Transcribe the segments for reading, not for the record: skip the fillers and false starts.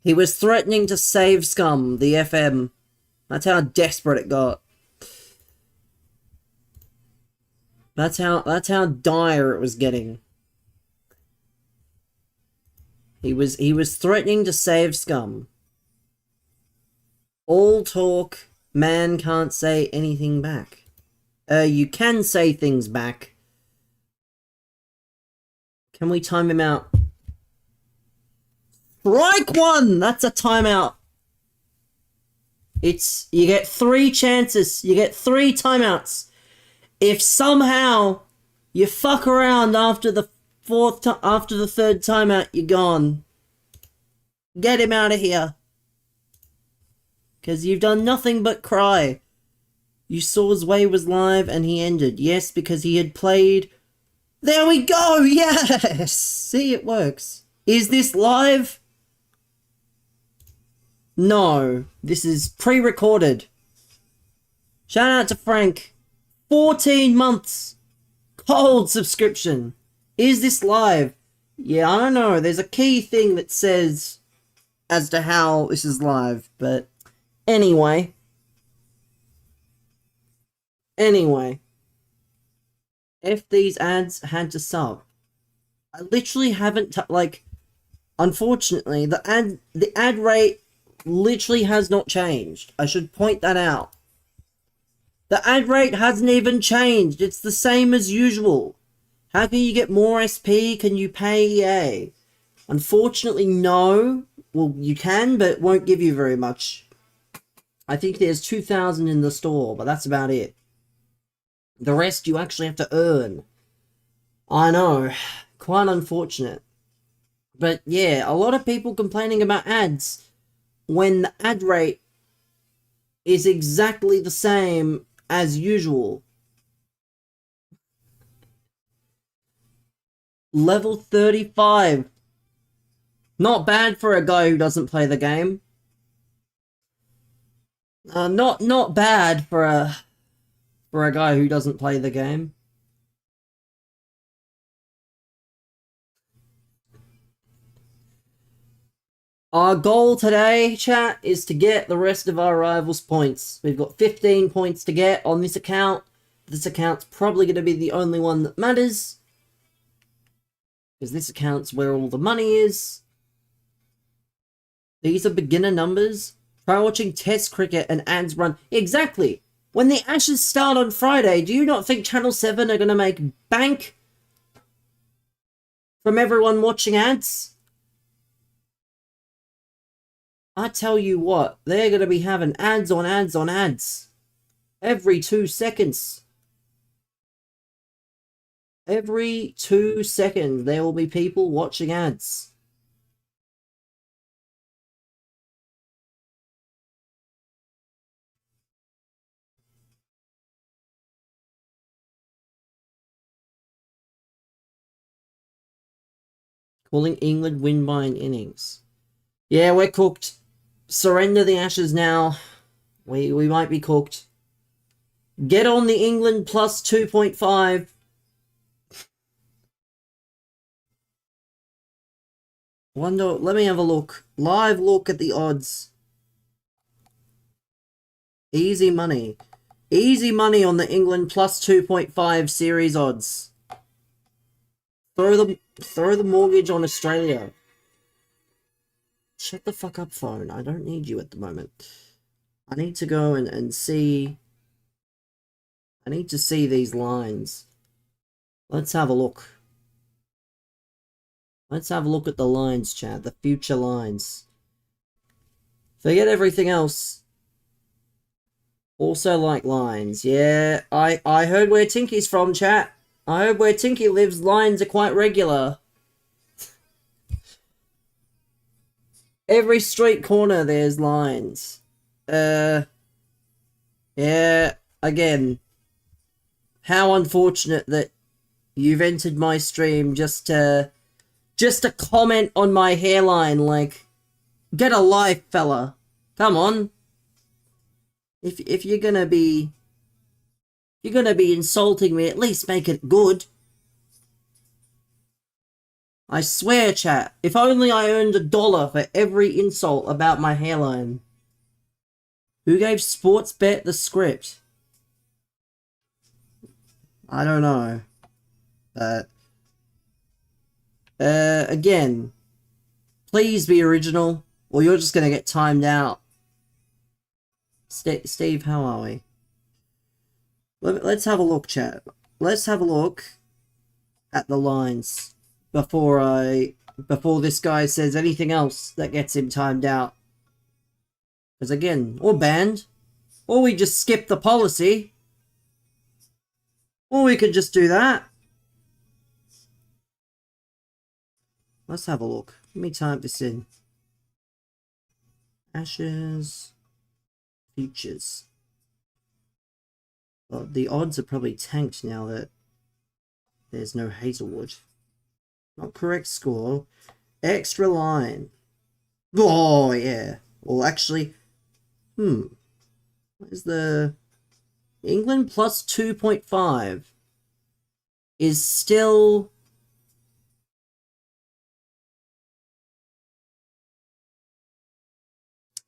He was threatening to save Scum, the FM. That's how desperate it got. That's how dire it was getting. He was threatening to save Scum. All talk, man can't say anything back. You can say things back. Can we time him out? Strike one! That's a timeout. You get 3 chances. You get 3 timeouts. If somehow you fuck around after the third timeout, you're gone. Get him out of here. Because you've done nothing but cry. You saw Zwei was live and he ended. Yes, because he had played. There we go! Yes! See, it works. Is this live? No. This is pre-recorded. Shout out to Frank. 14 months. Cold subscription. Is this live? Yeah, I don't know. There's a key thing that says as to how this is live, but anyway. If these ads had to sub. I literally haven't, unfortunately, the ad rate literally has not changed. I should point that out. The ad rate hasn't even changed. It's the same as usual. How can you get more SP? Can you pay EA? Unfortunately, no. Well, you can, but it won't give you very much. I think there's 2,000 in the store, but that's about it. The rest you actually have to earn. I know. Quite unfortunate. But yeah, a lot of people complaining about ads when the ad rate is exactly the same as usual. Level 35. Not bad for a guy who doesn't play the game. Not bad for a guy who doesn't play the game. Our goal today, chat, is to get the rest of our rivals' points. We've got 15 points to get on this account. This account's probably going to be the only one that matters. Because this account's where all the money is. These are beginner numbers. Try watching Test cricket and ads run. Exactly! When the Ashes start on Friday, do you not think Channel 7 are going to make bank from everyone watching ads? I tell you what, they're going to be having ads on ads on ads. Every 2 seconds. Every 2 seconds, there will be people watching ads. Calling England win by an innings. Yeah, we're cooked. Surrender the Ashes now. We might be cooked. Get on the England plus 2.5. Wonder, let me have a look. Live look at the odds. Easy money. Easy money on the England plus 2.5 series odds. Throw the mortgage on Australia. Shut the fuck up, phone. I don't need you at the moment. I need to go and see. I need to see these lines. Let's have a look. Let's have a look at the lines, chat. The future lines. Forget everything else. Also like lines. Yeah, I heard where Tinky's from, chat. I heard where Tinky lives, lines are quite regular. Every street corner there's lines. Yeah, again. How unfortunate that you've entered my stream just to comment on my hairline, like, get a life, fella. Come on. If you're gonna be insulting me, at least make it good. I swear, chat, if only I earned $1 for every insult about my hairline. Who gave Sportsbet the script? I don't know. But, again, please be original, or you're just gonna get timed out. Steve, how are we? Let's have a look, chat. Let's have a look at the lines before this guy says anything else that gets him timed out. Because again, or banned, or we just skip the policy, or we could just do that. Let's have a look. Let me type this in. Ashes, features. Well, the odds are probably tanked now that there's no Hazelwood. Not correct score. Extra line. Oh, yeah. Well, actually, what is the... England plus 2.5 is still...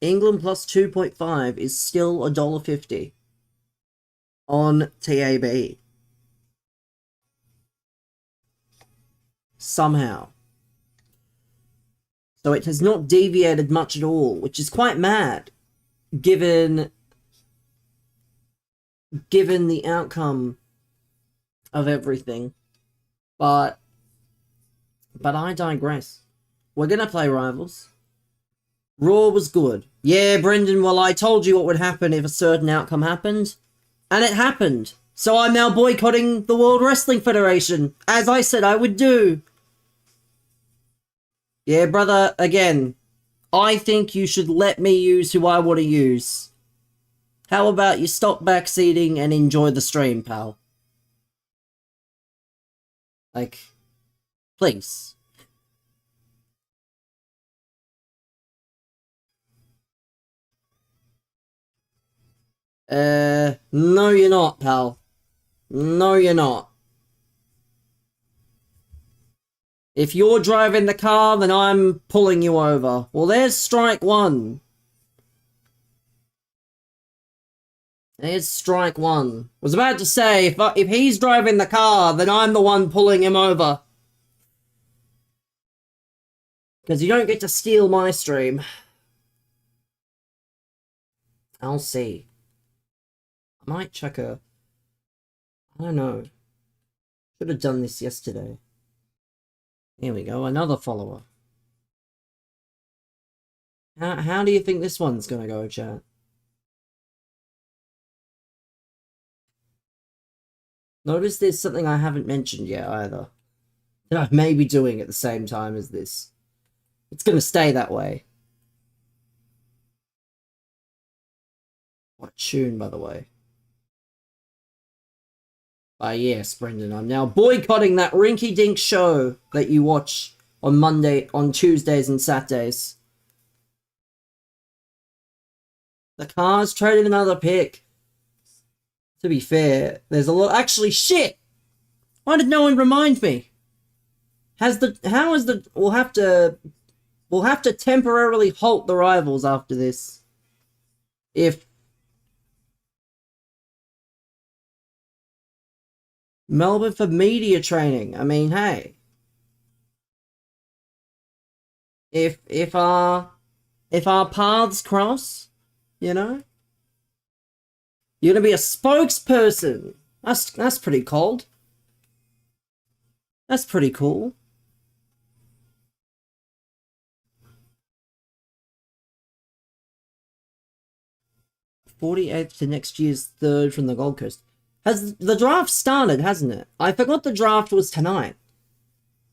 England plus 2.5 is still $1.50 on TAB. Somehow. So it has not deviated much at all, which is quite mad, given the outcome of everything. But I digress. We're gonna play Rivals. Raw was good. Yeah, Brendan, well, I told you what would happen if a certain outcome happened. And it happened. So I'm now boycotting the World Wrestling Federation, as I said I would do. Yeah, brother, again, I think you should let me use who I want to use. How about you stop backseating and enjoy the stream, pal? Like, please. No you're not, pal. No you're not. If you're driving the car, then I'm pulling you over. Well, there's strike one. There's strike one. Was about to say, if he's driving the car, then I'm the one pulling him over. Because you don't get to steal my stream. I'll see. I might check a... I don't know. Should have done this yesterday. Here we go, another follower. How do you think this one's gonna go, chat? Notice there's something I haven't mentioned yet either. That I may be doing at the same time as this. It's gonna stay that way. What tune, by the way? Yes, Brendan, I'm now boycotting that rinky-dink show that you watch on Tuesdays and Saturdays. The Cars traded another pick. To be fair, there's a lot... Actually, shit! Why did no one remind me? We'll have to temporarily halt the Rivals after this. If... Melbourne for media training. I mean, hey. If our paths cross, you know? You're gonna be a spokesperson. That's pretty cold. That's pretty cool. $48th to next year's 3rd from the Gold Coast. Has the draft started, hasn't it? I forgot the draft was tonight.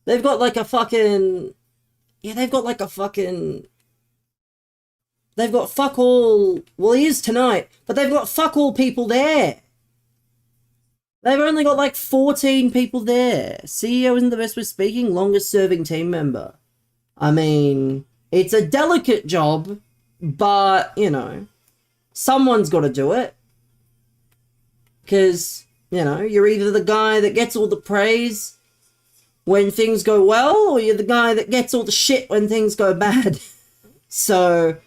They've got like a fucking... Yeah, they've got like a fucking... They've got fuck all... Well, it is tonight, but they've got fuck all people there. They've only got like 14 people there. CEO isn't the best with speaking, longest serving team member. I mean, it's a delicate job, but, you know, someone's got to do it. Because, you know, you're either the guy that gets all the praise, when things go well, or you're the guy that gets all the shit when things go bad. So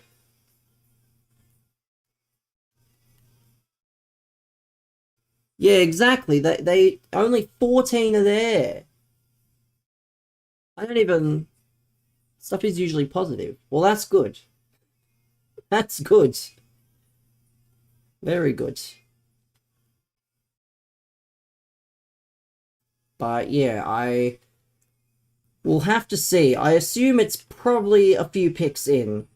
yeah, exactly. They only 14 are there. I don't even stuff is usually positive. Well, that's good. That's good. Very good. But yeah, I will have to see. I assume it's probably a few picks in.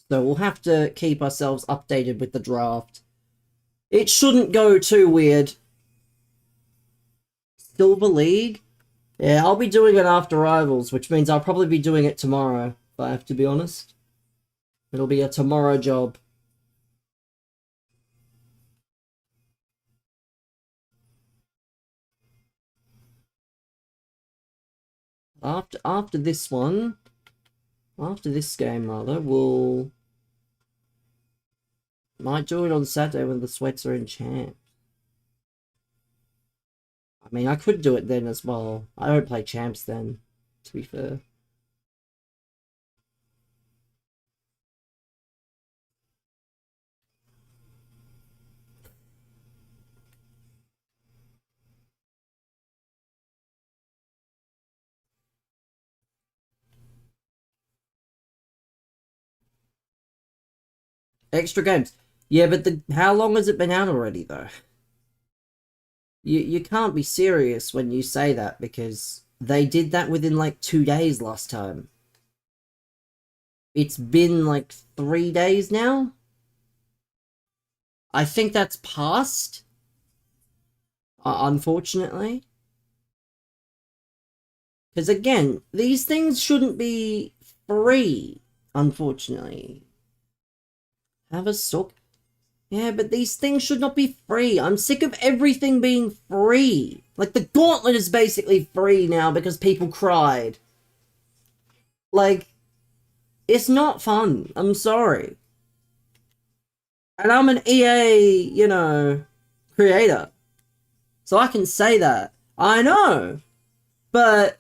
So we'll have to keep ourselves updated with the draft. It shouldn't go too weird. Silver League? Yeah, I'll be doing it after Rivals, which means I'll probably be doing it tomorrow, if I have to be honest. It'll be a tomorrow job. After this one, after this game rather, might do it on Saturday when the sweats are in champ. I mean, I could do it then as well. I don't play champs then, to be fair. Extra games. Yeah, but how long has it been out already, though? You can't be serious when you say that, because they did that within like 2 days last time. It's been like 3 days now? I think that's past. Unfortunately. Because again, these things shouldn't be free, unfortunately. Have a stock. Yeah, but these things should not be free. I'm sick of everything being free. Like, the Gauntlet is basically free now because people cried. Like, it's not fun. I'm sorry. And I'm an EA, creator. So I can say that. I know. But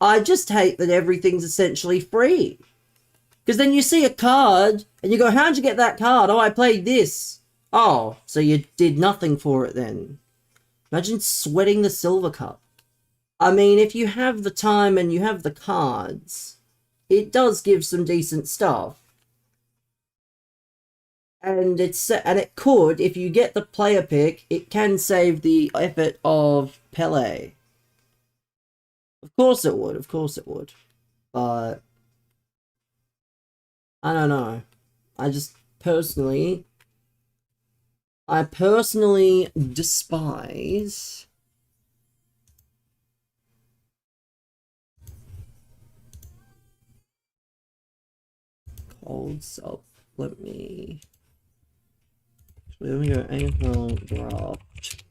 I just hate that everything's essentially free. Because then you see a card, and you go, how'd you get that card? Oh, I played this. Oh, so you did nothing for it then. Imagine sweating the Silver Cup. I mean, if you have the time and you have the cards, it does give some decent stuff. And it could, if you get the player pick, it can save the effort of Pele. Of course it would, But I don't know. I personally despise cold sub. Let me go AFL draft.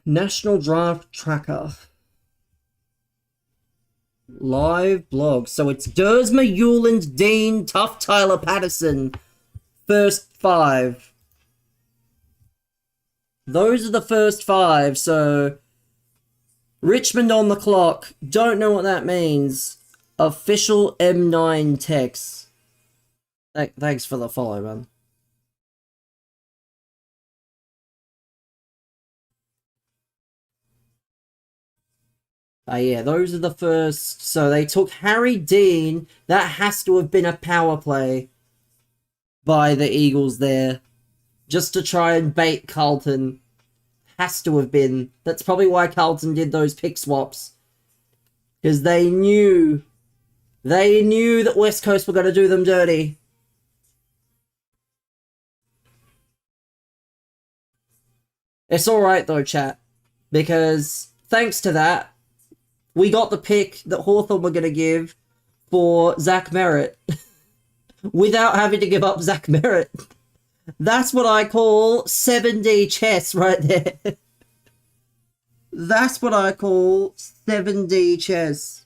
National Draft Tracker. Live blog. So it's Dersma, Hewland, Dean, Tough, Tyler, Patterson. First 5. Those are the first 5, so Richmond on the clock. Don't know what that means. Official M9 text. Thanks for the follow, man. Yeah, those are the first. So they took Harry Dean. That has to have been a power play by the Eagles there. Just to try and bait Carlton. Has to have been. That's probably why Carlton did those pick swaps. Because they knew that West Coast were going to do them dirty. It's alright though, chat. Because thanks to that, we got the pick that Hawthorn were going to give for Zach Merritt. Without having to give up Zach Merritt. That's what I call 7D chess right there. That's what I call 7D chess.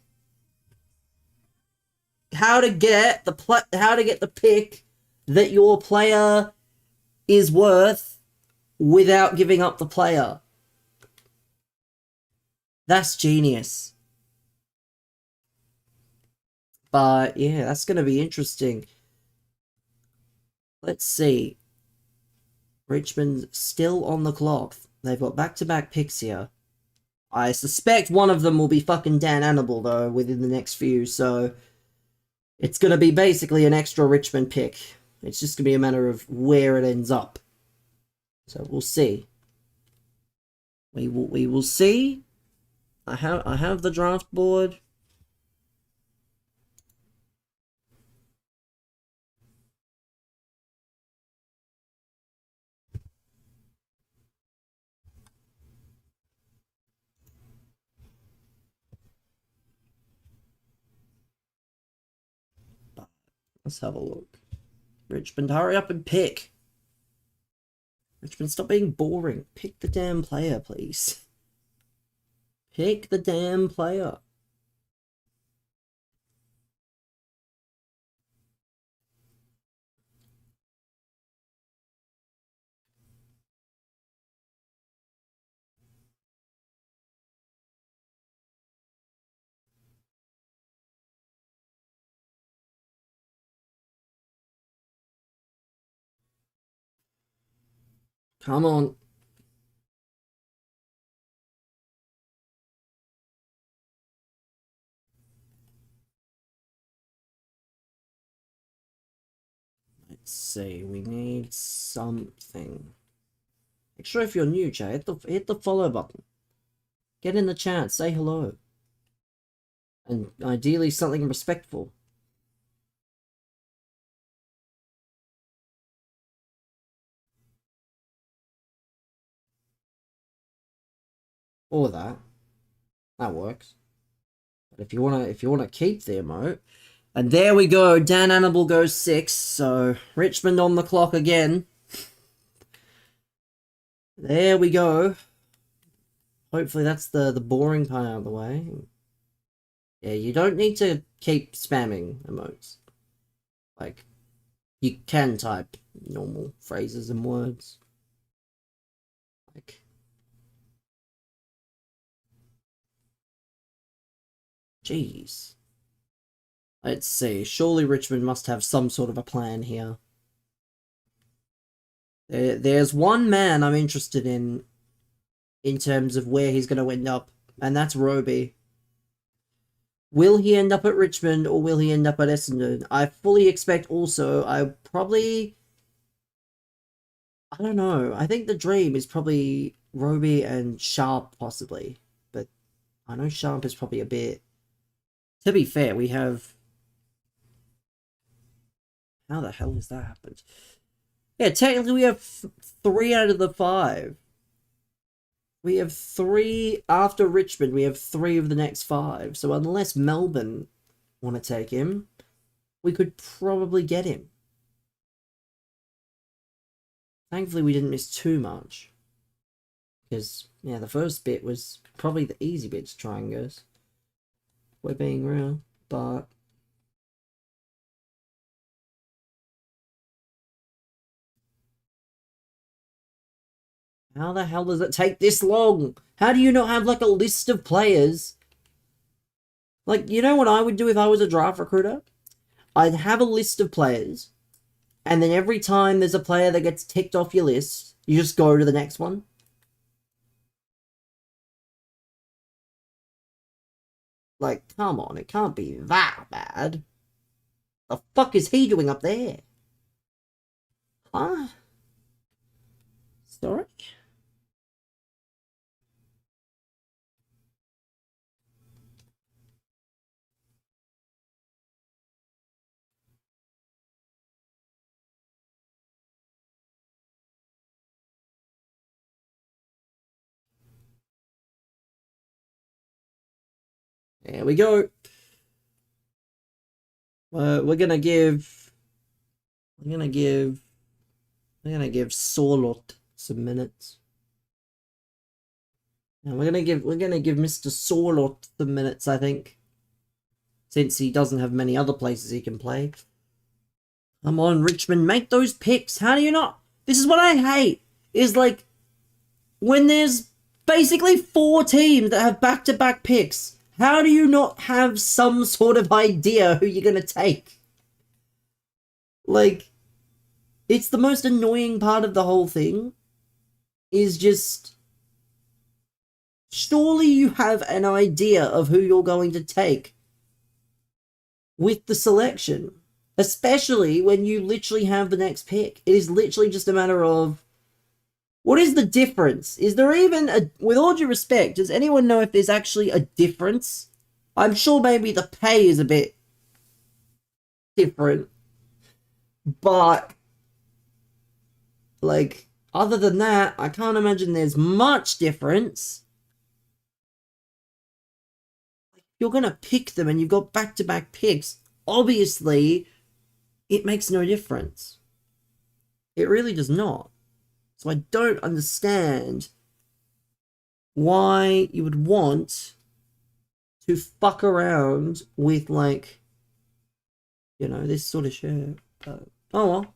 How to get the pick that your player is worth without giving up the player. That's genius. But yeah, that's going to be interesting. Let's see. Richmond still on the clock. They've got back-to-back picks here. I suspect one of them will be fucking Dan Annable, though, within the next few, so it's going to be basically an extra Richmond pick. It's just going to be a matter of where it ends up. So we'll see. We will see. I have the draft board. Let's have a look. Richmond, hurry up and pick. Richmond, stop being boring. Pick the damn player, please. Pick the damn player. Come on. Let's see. We need something. Make sure if you're new, Jay, hit the follow button. Get in the chat. Say hello. And ideally something respectful. Or that. That works. But if you wanna keep the emote. And there we go, Dan Annable goes 6, so Richmond on the clock again. There we go. Hopefully that's the boring part out of the way. Yeah, you don't need to keep spamming emotes. Like, you can type normal phrases and words. Like, jeez. Let's see. Surely Richmond must have some sort of a plan here. There's one man I'm interested in terms of where he's going to end up, and that's Roby. Will he end up at Richmond, or will he end up at Essendon? I fully expect also, I don't know. I think the dream is probably Roby and Sharp, possibly. But I know Sharp is probably a bit... To be fair, we have... How the hell has that happened? Yeah, technically we have 3 out of the 5. We have 3 after Richmond. We have 3 of the next 5. So unless Melbourne want to take him, we could probably get him. Thankfully, we didn't miss too much. Because, yeah, the first bit was probably the easy bit to try and guess. We're being real, but... How the hell does it take this long? How do you not have, like, a list of players? Like, you know what I would do if I was a draft recruiter? I'd have a list of players, and then every time there's a player that gets ticked off your list, you just go to the next one. Like, come on, it can't be that bad. The fuck is he doing up there? Huh? Sorry? There we go. We're gonna give Sorlot some minutes. And we're gonna give Mr. Sorlot some minutes, I think. Since he doesn't have many other places he can play. Come on, Richmond, make those picks. How do you not? This is what I hate. Is like when there's basically 4 teams that have back-to-back picks. How do you not have some sort of idea who you're gonna take? Like, it's the most annoying part of the whole thing, is just, surely you have an idea of who you're going to take with the selection, especially when you literally have the next pick. It is literally just a matter of, what is the difference? Is there even a, with all due respect, does anyone know if there's actually a difference? I'm sure maybe the pay is a bit different, but like, other than that, I can't imagine there's much difference. You're gonna pick them and you've got back-to-back picks. Obviously, it makes no difference. It really does not. So I don't understand why you would want to fuck around with, like, you know, this sort of shit. Oh well.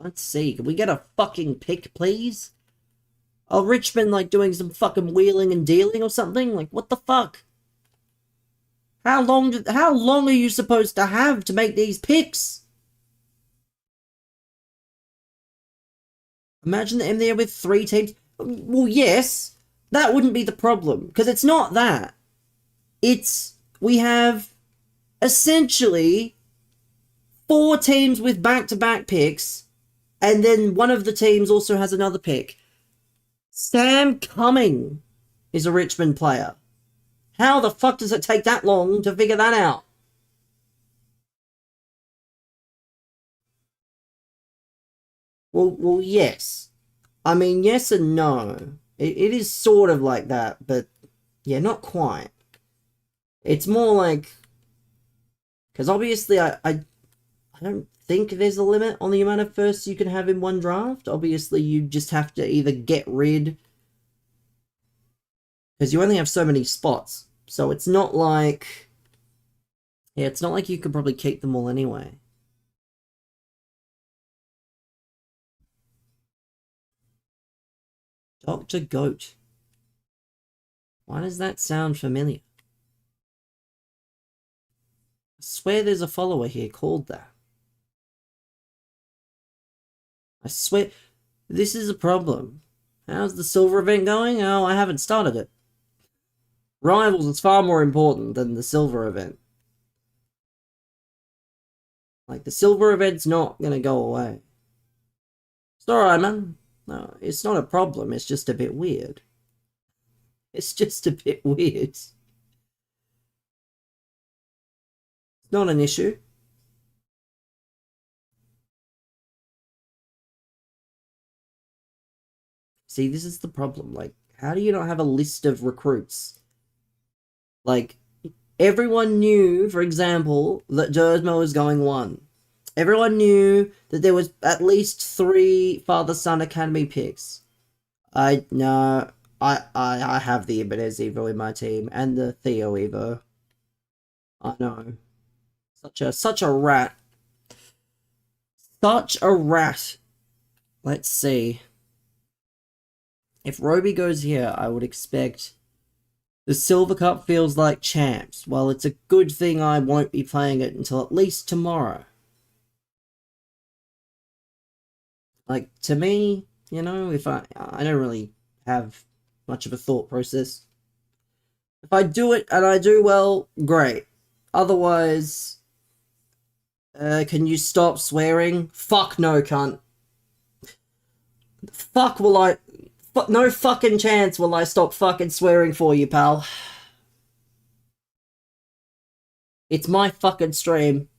Let's see. Can we get a fucking pick, please? Oh, Richmond, like, doing some fucking wheeling and dealing or something? Like, what the fuck? How long are you supposed to have to make these picks? Imagine them there with 3 teams. Well, yes, that wouldn't be the problem, because it's not that. It's, we have essentially 4 teams with back-to-back picks, and then one of the teams also has another pick. Sam Cumming is a Richmond player. How the fuck does it take that long to figure that out? Well, yes. I mean, yes and no. It is sort of like that, but yeah, not quite. It's more like, because obviously I don't think there's a limit on the amount of firsts you can have in one draft. Obviously, you just have to either get rid, because you only have so many spots. So it's not like, yeah, it's not like you could probably keep them all anyway. Dr. Goat. Why does that sound familiar? I swear there's a follower here called that. I swear, this is a problem. How's the silver event going? Oh, I haven't started it. Rivals is far more important than the silver event. Like, the silver event's not gonna go away. It's alright, man. No, it's not a problem, it's just a bit weird. It's just a bit weird. It's not an issue. See, this is the problem. Like, how do you not have a list of recruits? Like, everyone knew, for example, that Dersmo was going 1. Everyone knew that there was at least 3 father-son academy picks. I have the Ibanez Evo in my team, and the Theo Evo. I know. Such a rat. Such a rat. Let's see. If Roby goes here, I would expect the Silver Cup feels like champs. Well, it's a good thing I won't be playing it until at least tomorrow. Like, to me, you know, if I don't really have much of a thought process. If I do it and I do well, great. Otherwise, can you stop swearing? Fuck no, cunt. Fuck will I... No fucking chance will I stop fucking swearing for you, pal. It's my fucking stream.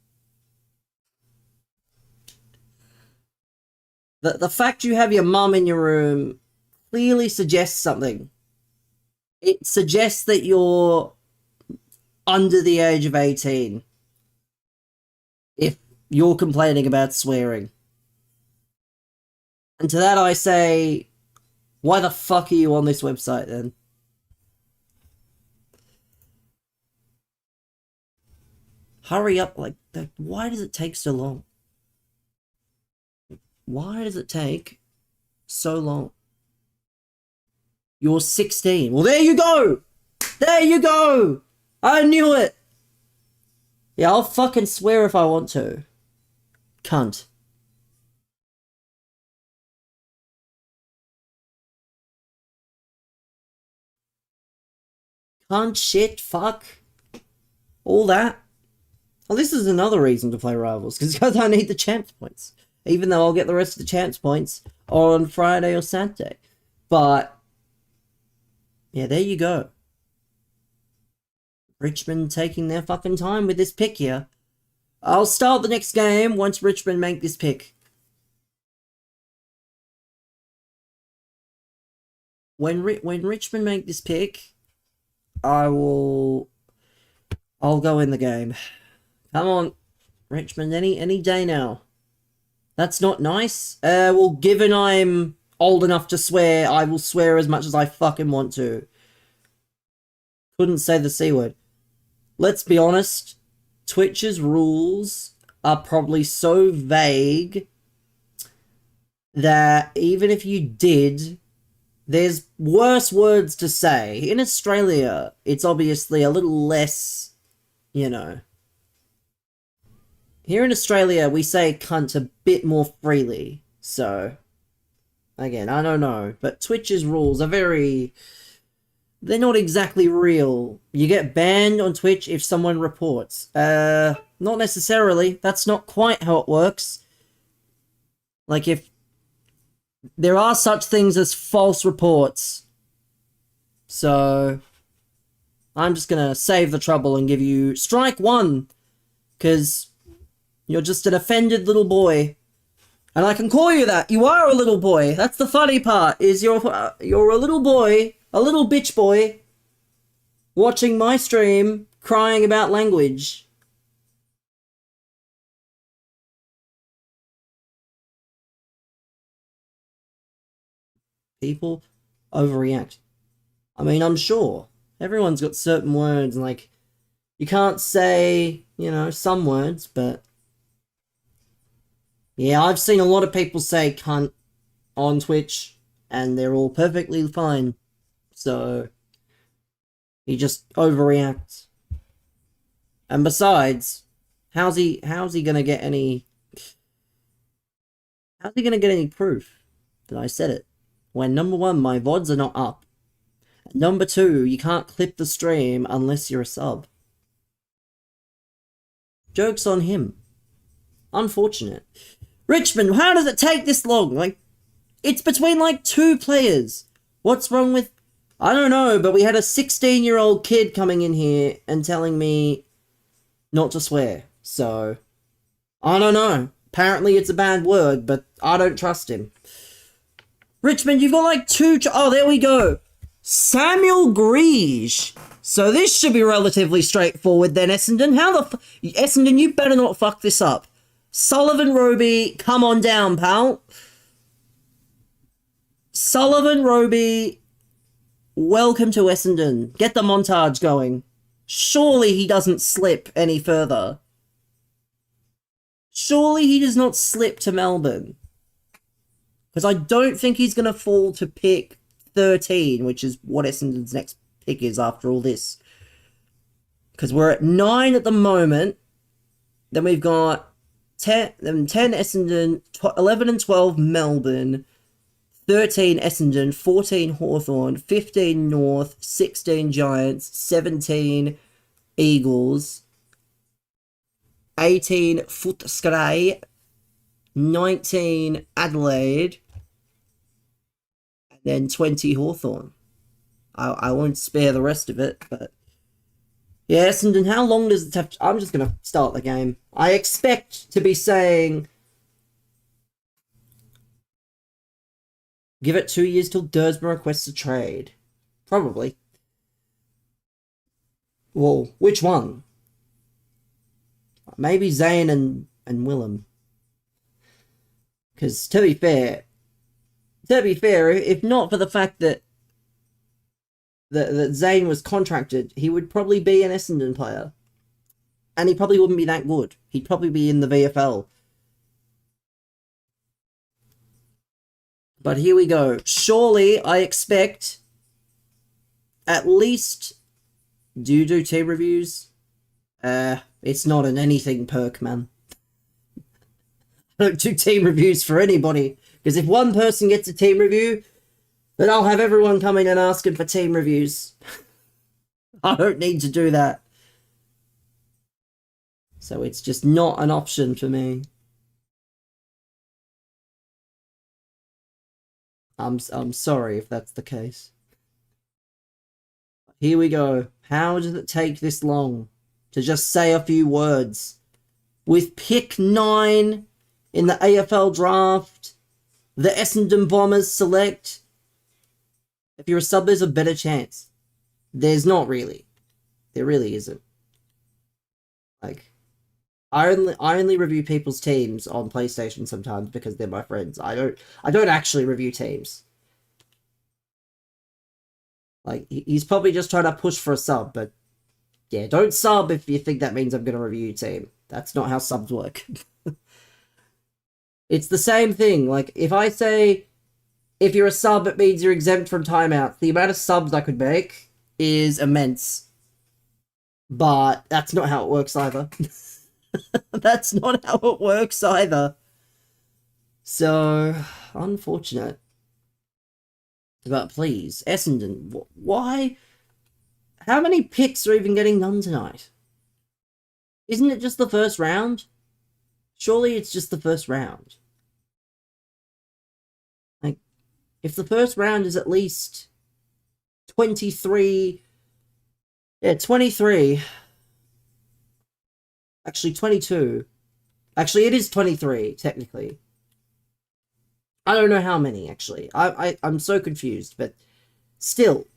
The fact you have your mum in your room clearly suggests something. It suggests that you're under the age of 18. you're complaining about swearing. And to that I say, why the fuck are you on this website then? Hurry up, like, why does it take so long? Why does it take so long? You're 16. Well, there you go! There you go! I knew it! Yeah, I'll fucking swear if I want to. Cunt. Cunt, shit, fuck. All that. Well, this is another reason to play Rivals, because I need the chance points. Even though I'll get the rest of the chance points on Friday or Saturday. But, yeah, there you go. Richmond taking their fucking time with this pick here. I'll start the next game once Richmond make this pick. When Richmond make this pick, I'll go in the game. Come on, Richmond, any day now. That's not nice. Well, given I'm old enough to swear, I will swear as much as I fucking want to. Couldn't say the C word. Let's be honest, Twitch's rules are probably so vague that even if you did, there's worse words to say. In Australia, it's obviously a little less, you know. Here in Australia, we say cunt a bit more freely, so... Again, I don't know, but Twitch's rules are very... They're not exactly real. You get banned on Twitch if someone reports. Not necessarily. That's not quite how it works. Like, if... There are such things as false reports. So... I'm just gonna save the trouble and give you strike one. Because... You're just an offended little boy. And I can call you that. You are a little boy. That's the funny part, is you're a little boy, a little bitch boy, watching my stream, crying about language. People overreact. I mean, I'm sure. Everyone's got certain words, and like, you can't say, you know, some words, but... Yeah, I've seen a lot of people say cunt on Twitch, and they're all perfectly fine. So, he just overreacts. And besides, how's he gonna get any... How's he gonna get any proof that I said it? When number one, my VODs are not up. And number two, you can't clip the stream unless you're a sub. Joke's on him. Unfortunate. Richmond, how does it take this long? Like, it's between like 2 players. What's wrong with... I don't know, but we had a 16-year-old kid coming in here and telling me not to swear. So, I don't know. Apparently it's a bad word, but I don't trust him. Richmond, you've got like 2... Oh, there we go. Samuel Greige. So this should be relatively straightforward then, Essendon. How the Essendon, you better not fuck this up. Sullivan Roby, come on down, pal. Sullivan Roby, welcome to Essendon. Get the montage going. Surely he doesn't slip any further. Surely he does not slip to Melbourne. Because I don't think he's going to fall to pick 13, which is what Essendon's next pick is after all this. Because we're at 9 at the moment. Then we've got 10 Essendon, 11 and 12 Melbourne, 13 Essendon, 14 Hawthorn, 15 North, 16 Giants, 17 Eagles, 18 Footscray, 19 Adelaide, and then 20 Hawthorn. I won't spare the rest of it, but... Yeah, Essendon, how long does it have to... I'm just going to start the game. I expect to be saying... Give it 2 years till Dursma requests a trade. Probably. Well, which one? Maybe Zane and and Willem. Because to be fair, if not for the fact that Zane was contracted, he would probably be an Essendon player. And he probably wouldn't be that good. He'd probably be in the VFL. But here we go. Surely, I expect at least... Do you do team reviews? It's not an anything perk, man. I don't do team reviews for anybody. Because if one person gets a team review, then I'll have everyone coming and asking for team reviews. I don't need to do that. So it's just not an option for me. I'm sorry if that's the case. Here we go. How does it take this long to just say a few words? With pick 9 in the AFL draft, the Essendon Bombers select. If you're a sub, there's a better chance. There's not really. There really isn't. Like, I only review people's teams on PlayStation sometimes because they're my friends. I don't actually review teams. Like, he's probably just trying to push for a sub, but yeah, don't sub if you think that means I'm going to review your team. That's not how subs work. It's the same thing. Like, if I say, if you're a sub, it means you're exempt from timeouts. The amount of subs I could make is immense. But that's not how it works either. That's not how it works either. So, unfortunate. But please, Essendon, why? How many picks are even getting done tonight? Isn't it just the first round? Surely it's just the first round. Like, if the first round is at least 23... Yeah, 23. Actually, 22. Actually, it is 23, technically. I don't know how many, actually. I'm so confused, but still.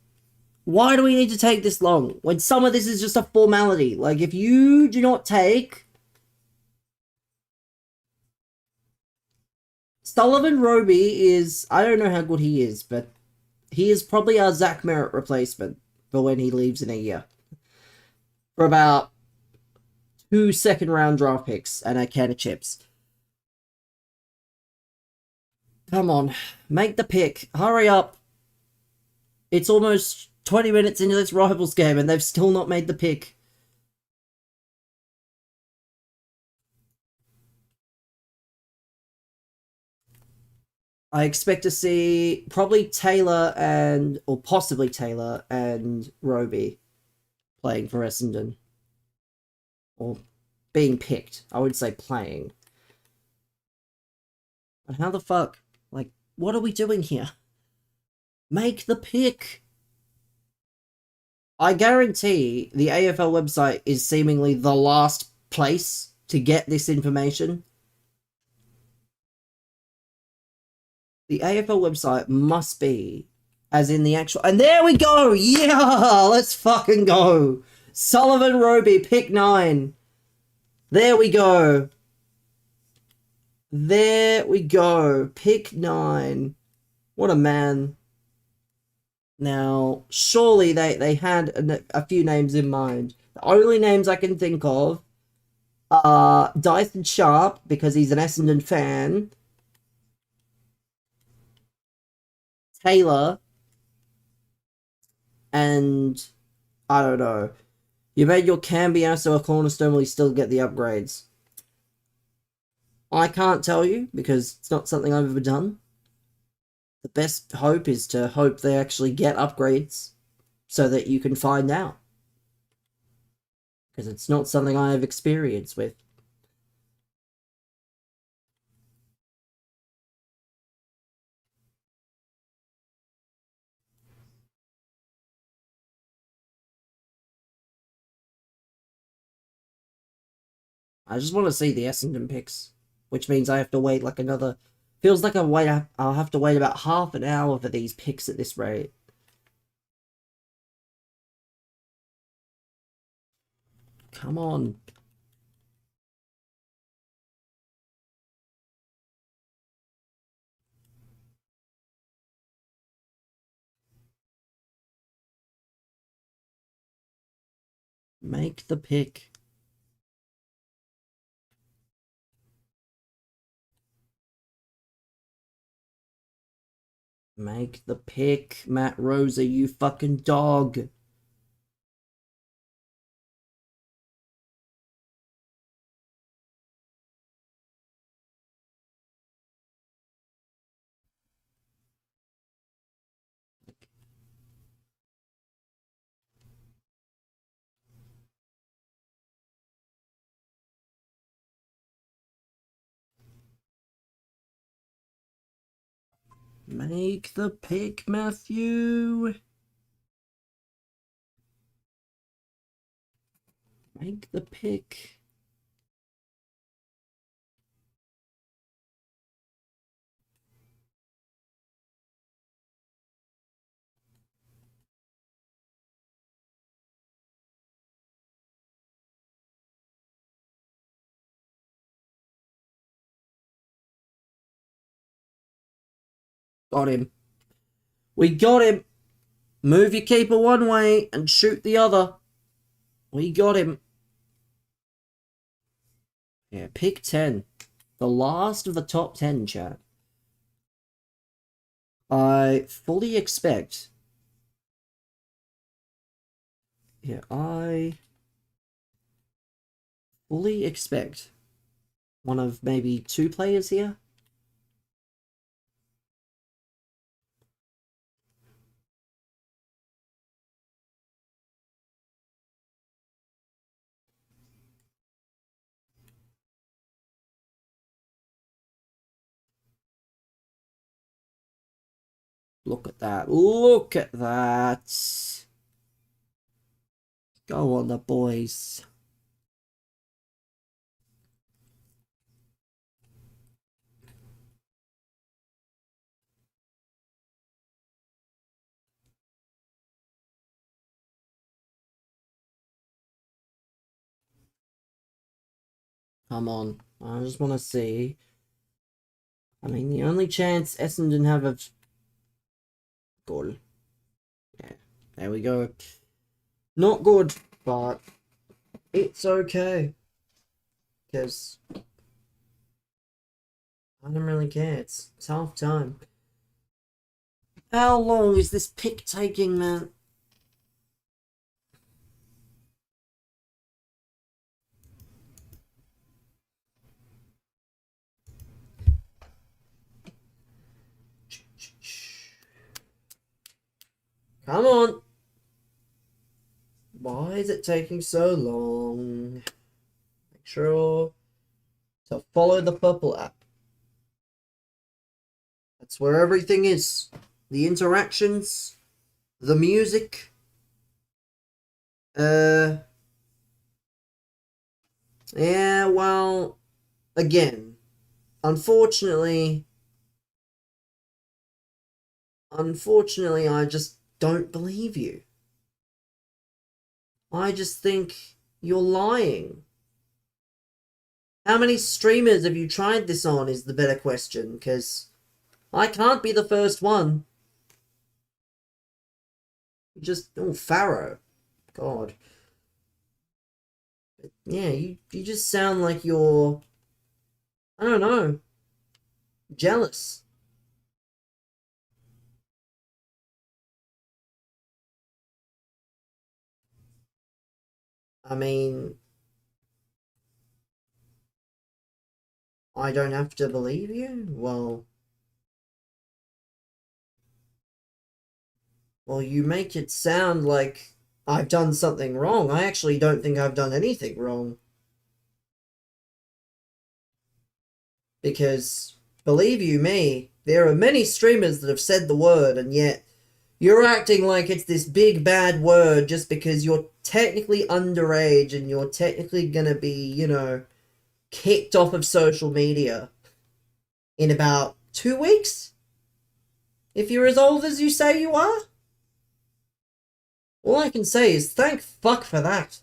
Why do we need to take this long? When some of this is just a formality. Like, if you do not take... Sullivan Roby is... I don't know how good he is, but he is probably our Zach Merritt replacement for when he leaves in a year. For about 2 second-round draft picks and a can of chips. Come on, make the pick. Hurry up. It's almost 20 minutes into this Rivals game and they've still not made the pick. I expect to see probably Taylor and, or possibly Taylor and Roby playing for Essendon. Or being picked. I would say playing. But how the fuck? Like, what are we doing here? Make the pick! I guarantee the AFL website is seemingly the last place to get this information. The AFL website must be, as in the actual... And there we go! Yeah! Let's fucking go! Sullivan Roby, pick 9. There we go. There we go. Pick 9. What a man. Now, surely they had a few names in mind. The only names I can think of are Dyson Sharp, because he's an Essendon fan. Taylor. And I don't know. You made your Cambiasso a cornerstone, will you still get the upgrades? I can't tell you, because it's not something I've ever done. The best hope is to hope they actually get upgrades, so that you can find out. Because it's not something I have experience with. I just want to see the Essendon picks, which means I have to wait like another... Feels like I'll have to wait about half an hour for these picks at this rate. Come on. Make the pick. Make the pick, Matt Rosa, you fucking dog. Make the pick, Matthew. Make the pick. Got him. We got him. Move your keeper one way and shoot the other. We got him. Yeah, pick 10. The last of the top 10, chat. I fully expect... Yeah, I fully expect one of maybe 2 players here. Look at that. Look at that. Go on, the boys. Come on. I just want to see. I mean, the only chance Essendon have of goal. Yeah, there we go. Not good, but it's okay. Because I don't really care. It's half time. How long is this pick taking, man? Come on. Why is it taking so long? Make sure to follow the purple app. That's where everything is. The interactions, the music. Yeah, well, again, unfortunately, I just don't believe you. I just think you're lying. How many streamers have you tried this on is the better question, because I can't be the first one. Oh, Pharaoh. God. But yeah, you just sound like you're, I don't know, jealous. I mean, I don't have to believe you? Well, you make it sound like I've done something wrong. I actually don't think I've done anything wrong. Because, believe you me, there are many streamers that have said the word, and yet you're acting like it's this big bad word just because you're technically underage and you're technically gonna be, kicked off of social media in about 2 weeks? If you're as old as you say you are? All I can say is thank fuck for that.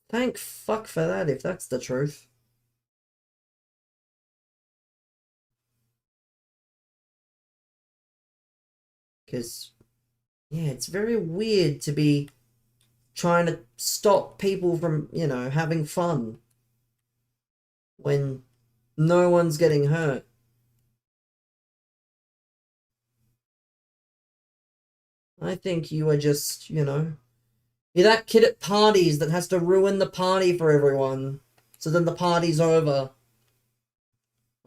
Thank fuck for that, if that's the truth. Because, yeah, it's very weird to be trying to stop people from, you know, having fun when no one's getting hurt. I think you are just, you know, you're that kid at parties that has to ruin the party for everyone. So then the party's over.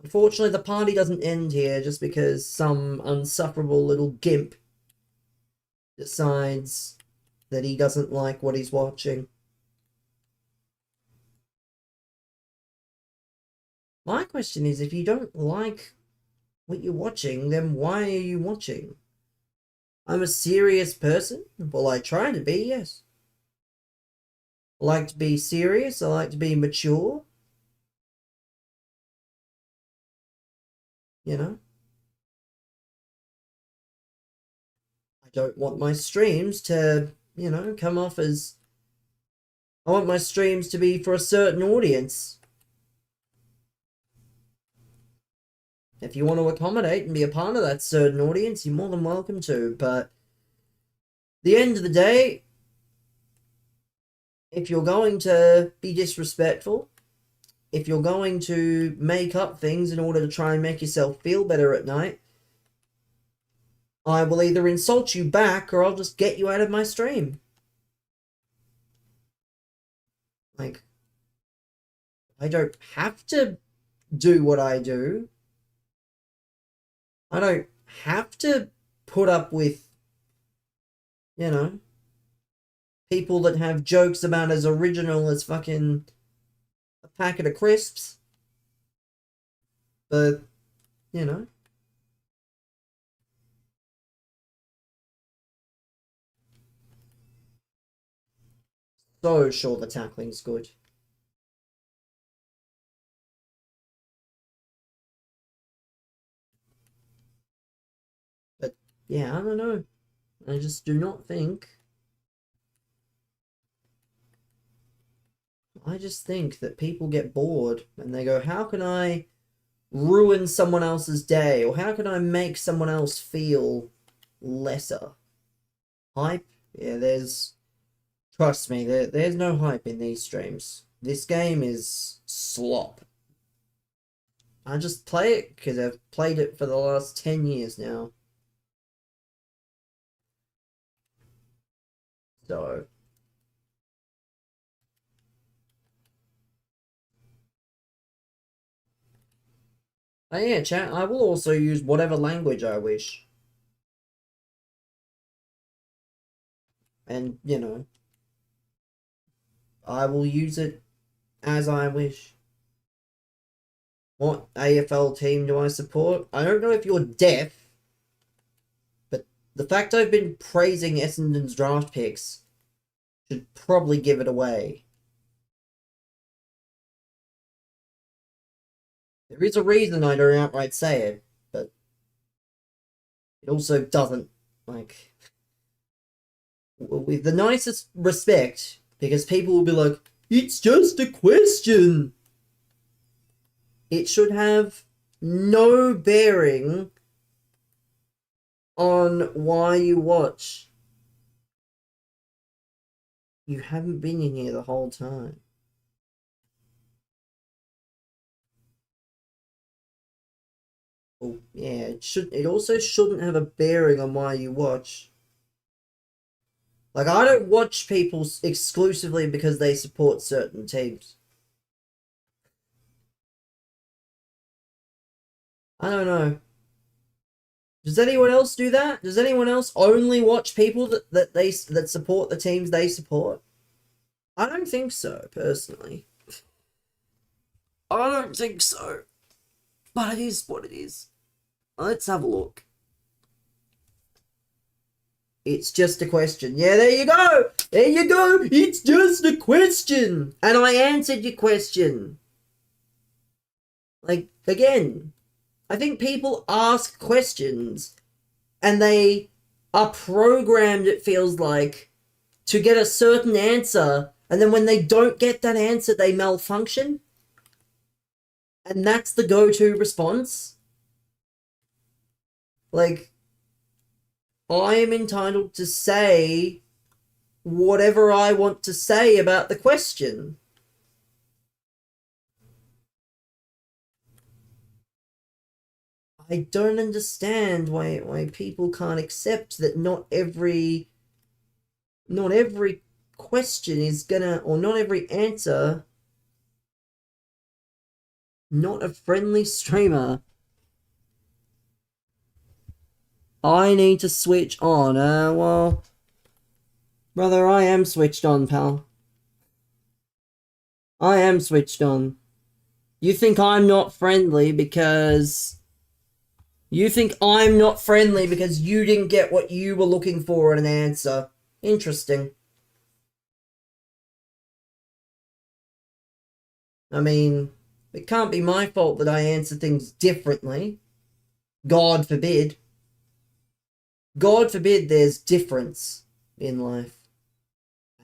Unfortunately, the party doesn't end here just because some unsufferable little gimp decides that he doesn't like what he's watching. My question is, if you don't like what you're watching, then why are you watching? I'm a serious person. Well, I try to be, yes. I like to be serious. I like to be mature. You know? I don't want my streams to, you know, come off as... I want my streams to be for a certain audience. If you want to accommodate and be a part of that certain audience, you're more than welcome to. But at the end of the day, if you're going to be disrespectful, if you're going to make up things in order to try and make yourself feel better at night, I will either insult you back or I'll just get you out of my stream. Like, I don't have to do what I do. I don't have to put up with, you know, people that have jokes about as original as fucking a packet of crisps. But, you know. So sure the tackling's good. But, yeah, I don't know. I just do not think... I just think that people get bored and they go, how can I ruin someone else's day? Or how can I make someone else feel lesser? Hype? Yeah, there's... Trust me, there's no hype in these streams. This game is slop. I just play it because I've played it for the last 10 years now. So... Oh yeah, chat, I will also use whatever language I wish. And, you know, I will use it as I wish. What AFL team do I support? I don't know if you're deaf, but the fact I've been praising Essendon's draft picks should probably give it away. There is a reason I don't outright say it, but it also doesn't, like, with the nicest respect, because people will be like, it's just a question. It should have no bearing on why you watch. You haven't been in here the whole time. Well, yeah, it also shouldn't have a bearing on why you watch. Like, I don't watch people exclusively because they support certain teams. I don't know. Does anyone else do that? Does anyone else only watch people that support the teams they support? I don't think so, personally. I don't think so. But it is what it is. Let's have a look. It's just a question. Yeah, there you go. There you go. It's just a question. And I answered your question. Like, again, I think people ask questions and they are programmed, it feels like, to get a certain answer. And then when they don't get that answer, they malfunction. And that's the go-to response. Like, I am entitled to say whatever I want to say about the question. I don't understand why people can't accept that not every question is gonna, or not every answer, not a friendly streamer. I need to switch on. Well, brother, I am switched on, pal. I am switched on. You think I'm not friendly because... You think I'm not friendly because you didn't get what you were looking for in an answer. Interesting. I mean, it can't be my fault that I answer things differently. God forbid. God forbid there's difference in life.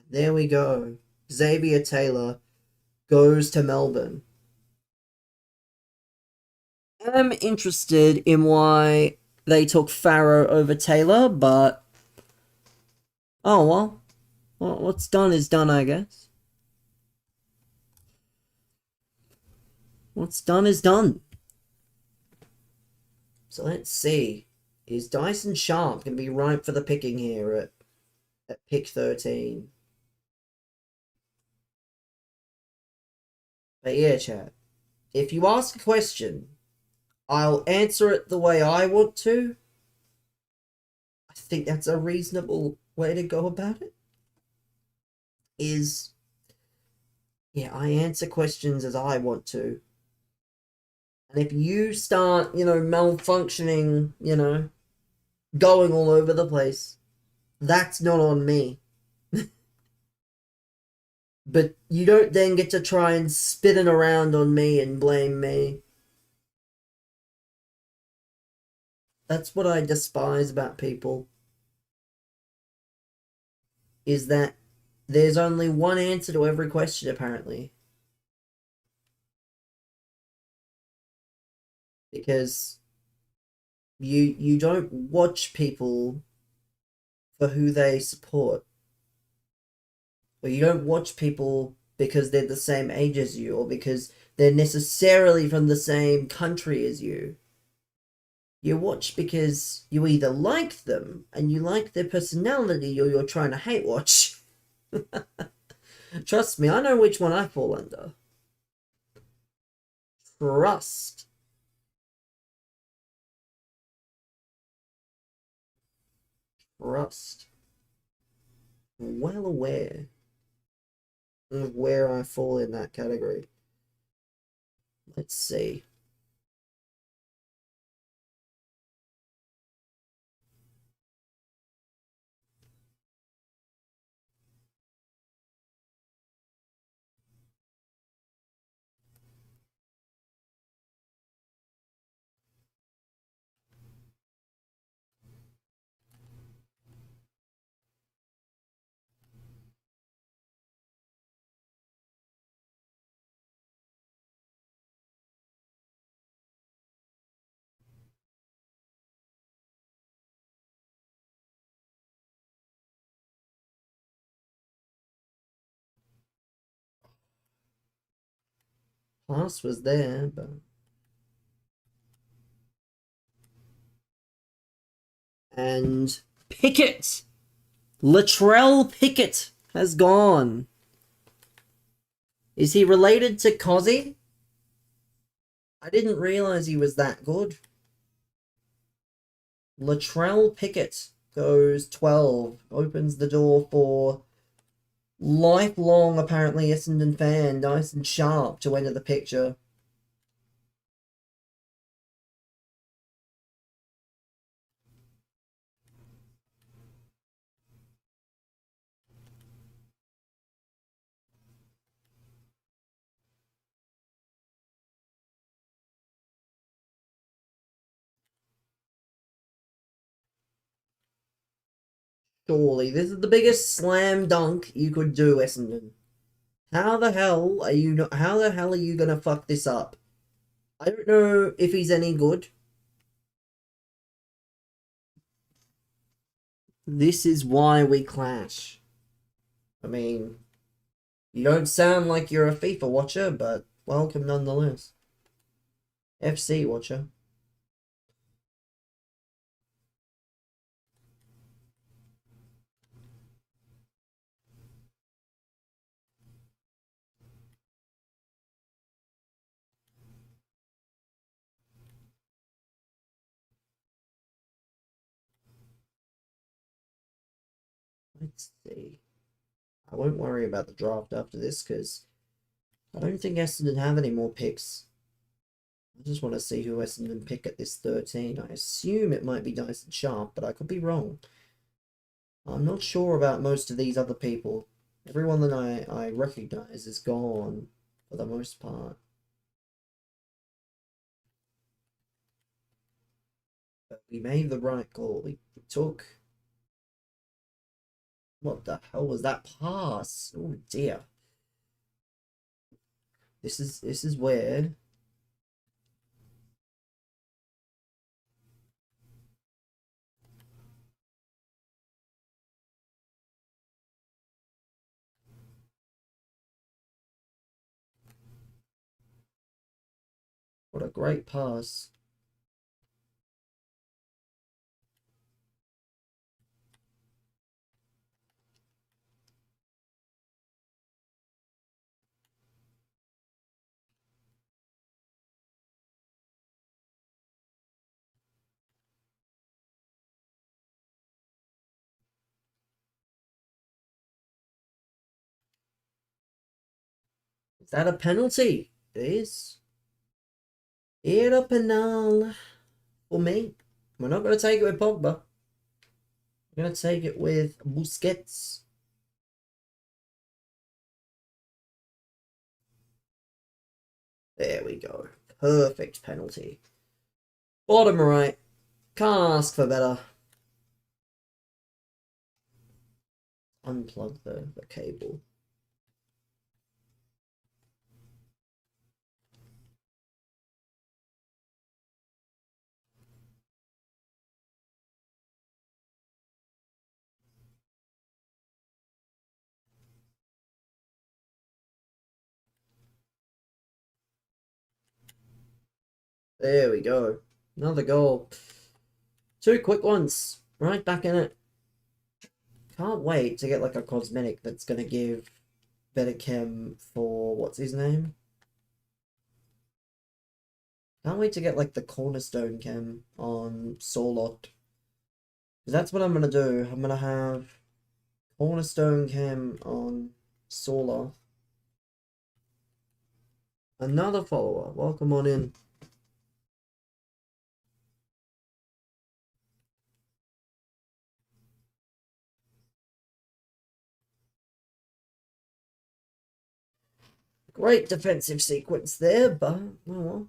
There we go. Xavier Taylor goes to Melbourne. I'm interested in why they took Farrow over Taylor, but... Oh, well. What's done is done, I guess. What's done is done. So let's see. Is Dyson Sharp going to be ripe for the picking here at pick 13? But yeah, chat. If you ask a question, I'll answer it the way I want to. I think that's a reasonable way to go about it. Yeah, I answer questions as I want to. And if you start, malfunctioning, going all over the place, that's not on me. But you don't then get to try and spin it around on me and blame me. That's what I despise about people. Is that there's only one answer to every question, apparently. Because you don't watch people for who they support. Or you don't watch people because they're the same age as you, or because they're necessarily from the same country as you. You watch because you either like them and you like their personality, or you're trying to hate watch. Trust me, I know which one I fall under. Trust. Trust. I'm well aware of where I fall in that category. Let's see. Pass was there, but... And Pickett! Latrell Pickett has gone. Is he related to Cozzy? I didn't realize he was that good. Latrell Pickett goes 12. Opens the door for lifelong, apparently, Essendon fan Dyson Sharp to enter the picture. Surely, this is the biggest slam dunk you could do, Essendon. How the hell are you gonna fuck this up? I don't know if he's any good. This is why we clash. I mean, you don't sound like you're a FIFA watcher, but welcome nonetheless. FC watcher. Let's see. I won't worry about the draft after this because I don't think Essendon have any more picks. I just want to see who Essendon pick at this 13. I assume it might be Dyson Sharp, but I could be wrong. I'm not sure about most of these other people. Everyone that I recognize is gone for the most part. But we made the right call. We took... What the hell was that pass? Oh dear. This is weird. What a great pass. Is that a penalty? It is. Era penal for me. We're not going to take it with Pogba. We're going to take it with Busquets. There we go. Perfect penalty. Bottom right. Can't ask for better. Unplug the cable. There we go. Another goal. Two quick ones. Right back in it. Can't wait to get like a cosmetic that's going to give better chem for... What's his name? Can't wait to get like the cornerstone chem on Sorloth. Because that's what I'm going to do. I'm going to have cornerstone chem on Sorloth. Another follower. Welcome on in. Great defensive sequence there, but oh well.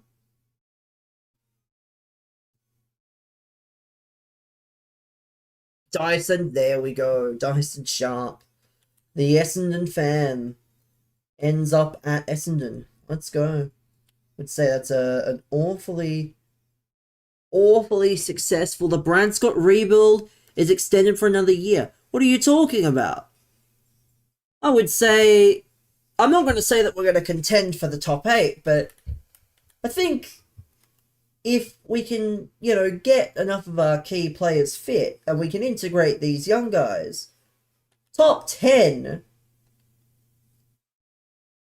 Dyson, there we go. Dyson Sharp. The Essendon fan ends up at Essendon. Let's go. Let's say that's an awfully successful. The Branscott rebuild is extended for another year. What are you talking about? I would say, I'm not going to say that we're going to contend for the top 8, but I think if we can, get enough of our key players fit and we can integrate these young guys, top 10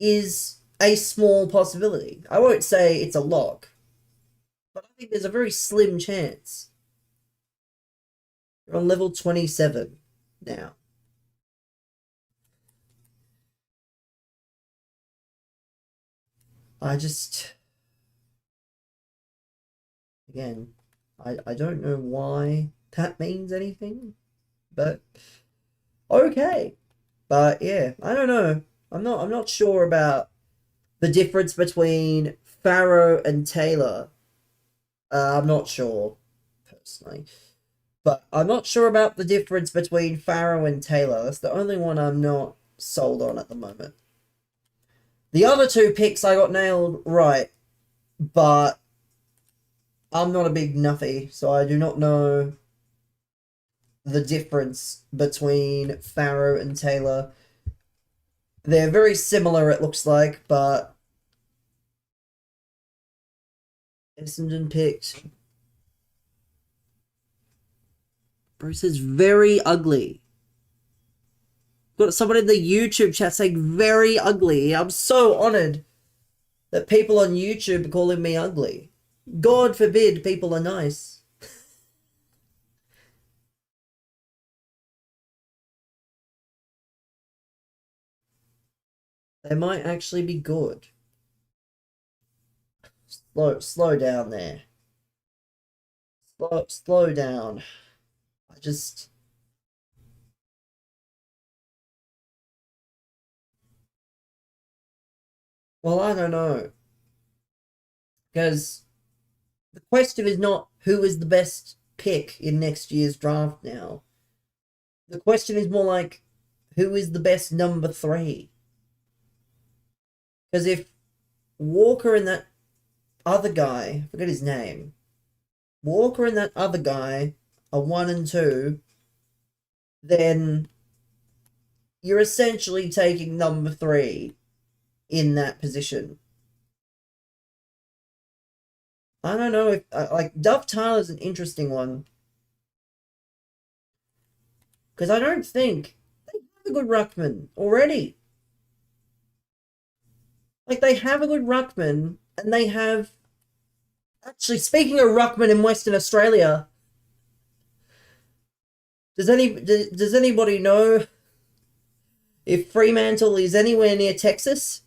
is a small possibility. I won't say it's a lock, but I think there's a very slim chance. We're on level 27 now. Again, I don't know why that means anything, but okay. But yeah, I don't know. I'm not sure about the difference between Farrow and Taylor. I'm not sure, personally. But I'm not sure about the difference between Farrow and Taylor. That's the only one I'm not sold on at the moment. The other two picks I got nailed right, but I'm not a big nuffy, so I do not know the difference between Farrow and Taylor. They're very similar, it looks like, but Essendon picked. Bruce is very ugly. Got someone in the YouTube chat saying very ugly. I'm so honored that people on YouTube are calling me ugly. God forbid people are nice. They might actually be good. Slow down there. Slow down. I just... Well, I don't know. Because the question is not who is the best pick in next year's draft now. The question is more like, who is the best number 3? Because if Walker and that other guy, I forget his name, Walker and that other guy are 1 and 2, then you're essentially taking number 3 in that position. I don't know if, like, Dove Tyler's an interesting one. Because I don't think they have a good ruckman already. Like, they have a good ruckman, and they have... Actually, speaking of ruckman in Western Australia, does anybody know if Fremantle is anywhere near Texas?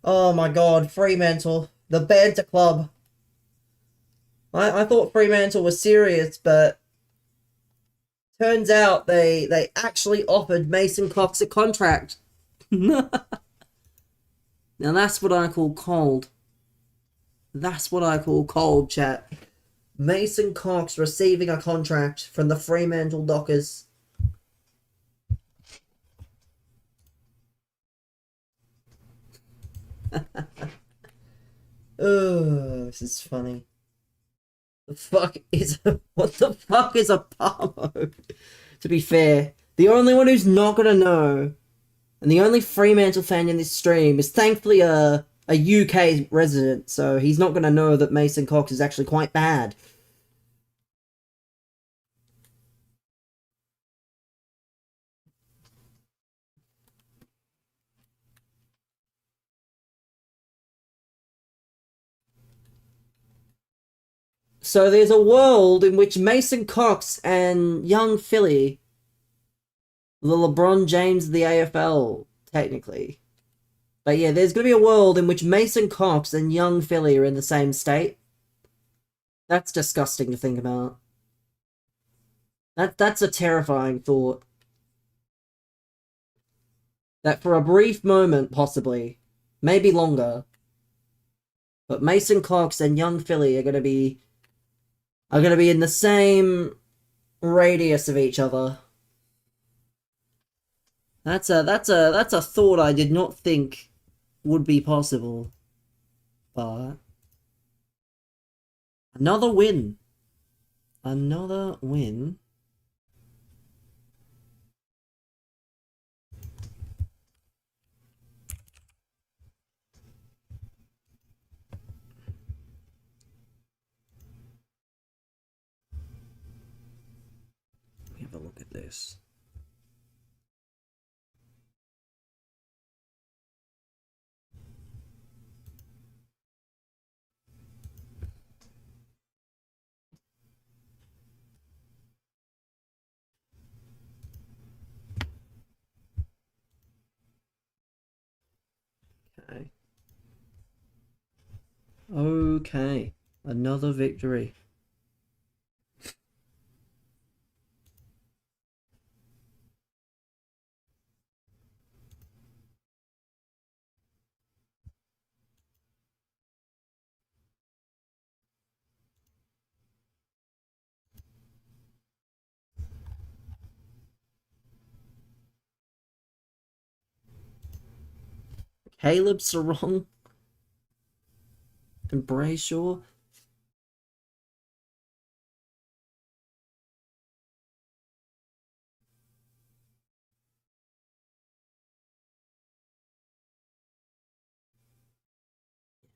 Oh my god, Fremantle. The banter club. I thought Fremantle was serious, but turns out they actually offered Mason Cox a contract. Now that's what I call cold. That's what I call cold, chat. Mason Cox receiving a contract from the Fremantle Dockers. Oh, this is funny. What the fuck is a Parmo? To be fair, the only one who's not gonna know, and the only Fremantle fan in this stream is thankfully a UK resident, so he's not gonna know that Mason Cox is actually quite bad. So there's a world in which Mason Cox and young Philly, the LeBron James of the AFL, technically. But yeah, there's going to be a world in which Mason Cox and young Philly are in the same state. That's disgusting to think about. That's a terrifying thought. That for a brief moment, possibly, maybe longer, but Mason Cox and young Philly are going to be in the same radius of each other. That's a thought I did not think would be possible. But another win. Another win. Let me have a look at this. Okay. Okay. Another victory. Caleb Sarong and Brayshaw.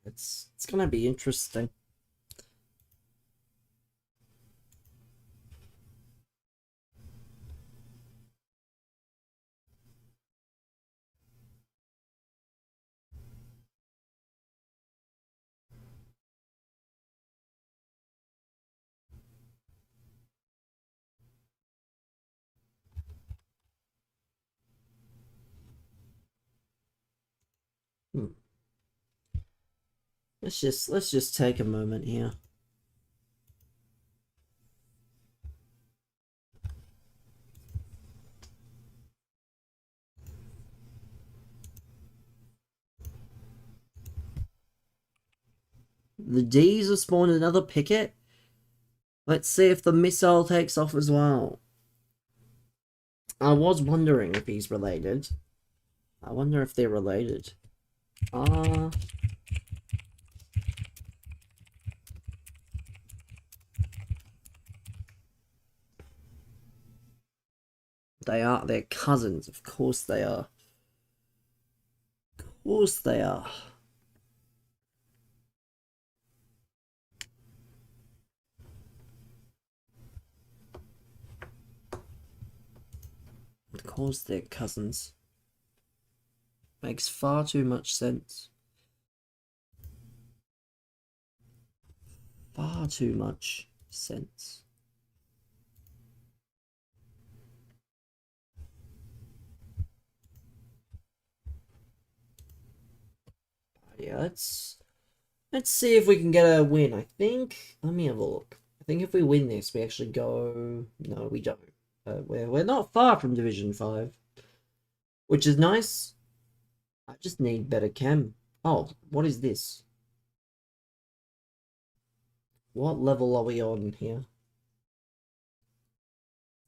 It's gonna be interesting. Let's just take a moment here. The D's have spawned another picket. Let's see if the missile takes off as well. I was wondering if he's related. I wonder if they're related. They are. They're cousins. Of course they are. Of course they are. Of course they're cousins. Makes far too much sense. Far too much sense. Yeah, let's see if we can get a win. I think, let me have a look. I think if we win this, we actually go. No, we don't. We're not far from Division 5, which is nice. I just need better chem. Oh, what is this? What level are we on here?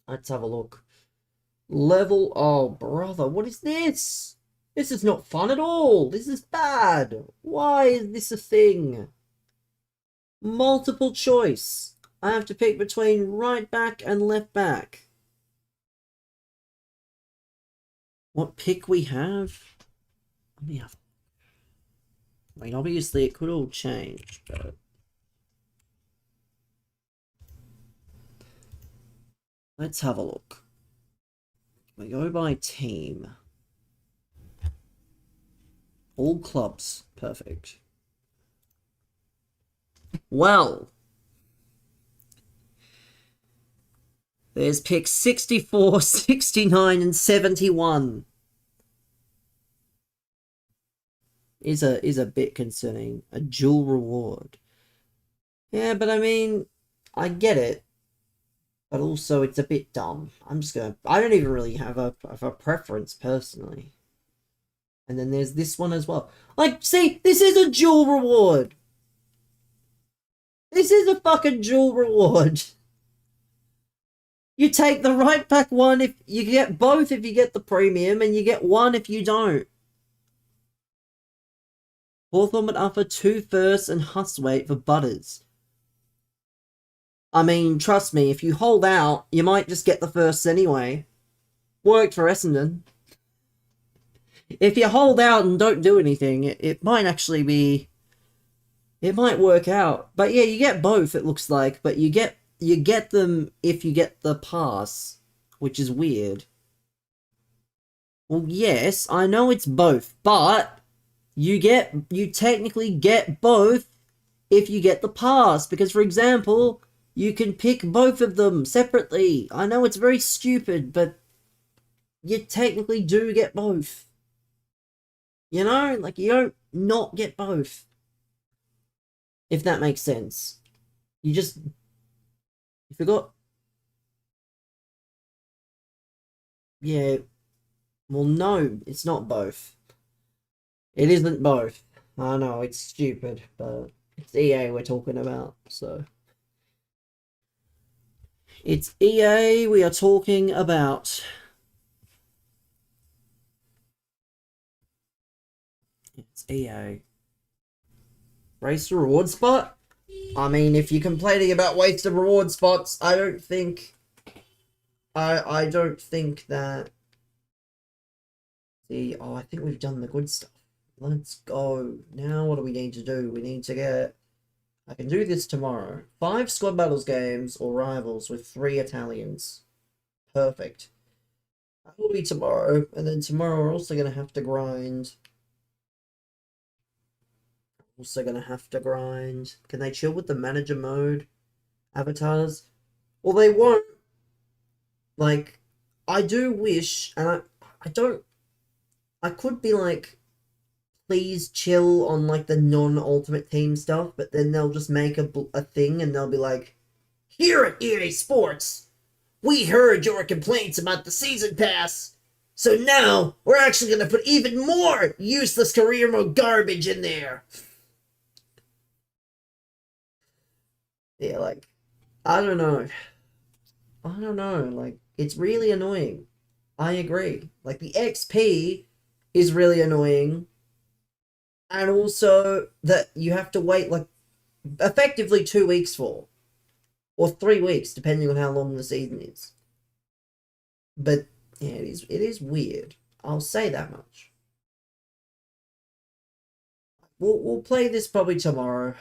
Let's have a look. Level. Oh, brother, what is this? This is not fun at all. This is bad. Why is this a thing? Multiple choice. I have to pick between right back and left back. What pick we have? Let me have. I mean, obviously it could all change, but let's have a look. We go by team. All clubs. Perfect. Well, there's picks 64, 69, and 71. Is a bit concerning. A dual reward. Yeah, but I mean, I get it. But also, it's a bit dumb. I don't even really have a preference, personally. And then there's this one as well. Like, see, this is a dual reward. This is a fucking dual reward. You take the right back one if you get both if you get the premium, and you get one if you don't. Hawthorn would offer 2 firsts and Hustwaite for Butters. I mean, trust me, if you hold out, you might just get the firsts anyway. Worked for Essendon. If you hold out and don't do anything, it might actually be... It might work out. But yeah, you get both, it looks like. But you get them if you get the pass, which is weird. Well, yes, I know it's both, but you technically get both if you get the pass. Because, for example, you can pick both of them separately. I know it's very stupid, but you technically do get both. You know? Like, you don't not get both. If that makes sense. You forgot. Yeah. Well, no, it's not both. It isn't both. I know, it's stupid, but it's EA we're talking about, so. It's EA we are talking about. It's EA. Race to reward spot? I mean, if you're complaining about wasted reward spots, I don't think that... See, I think we've done the good stuff. Let's go. Now what do we need to do? We need to get... I can do this tomorrow. 5 squad battles games or rivals with 3 Italians. Perfect. That will be tomorrow. And then tomorrow we're also going to have to grind. Also going to have to grind. Can they chill with the manager mode? Avatars? Well, they won't. Like, I do wish, and I don't... I could be like, please chill on like the non-Ultimate Team stuff, but then they'll just make a thing and they'll be like, here at EA Sports, we heard your complaints about the season pass, so now we're actually going to put even more useless career mode garbage in there. Yeah, like, I don't know. Like, it's really annoying. I agree. Like, the XP is really annoying. And also that you have to wait like effectively 2 weeks for. Or 3 weeks, depending on how long the season is. But yeah, it is weird. I'll say that much. We'll play this probably tomorrow.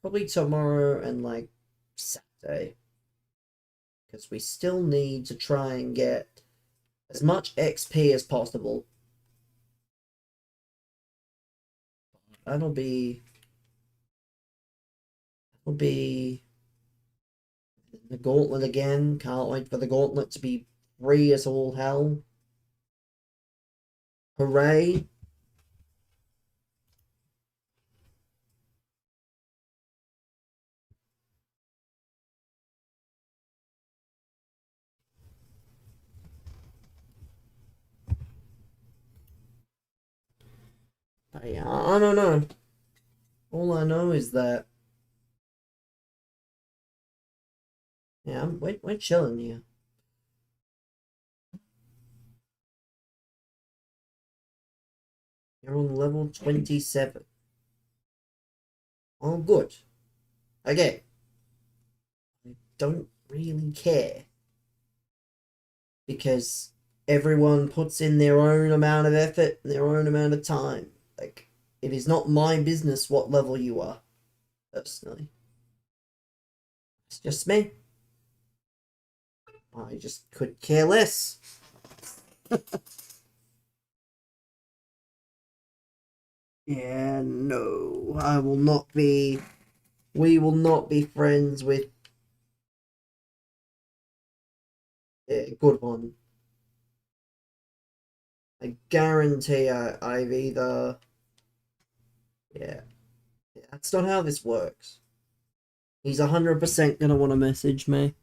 Probably tomorrow and like Saturday. Because we still need to try and get as much XP as possible. That'll be the gauntlet again. Can't wait for the gauntlet to be free as all hell. Hooray. I don't know. All I know is that yeah, we're chilling here. You're on level 27. Oh, good. Okay. I don't really care. Because everyone puts in their own amount of effort and their own amount of time. Like, it is not my business what level you are, personally. It's just me. I just could care less. Yeah, no, I will not be. We will not be friends with. Yeah, good one. I guarantee I've either. Yeah, that's not how this works. He's 100% gonna want to message me.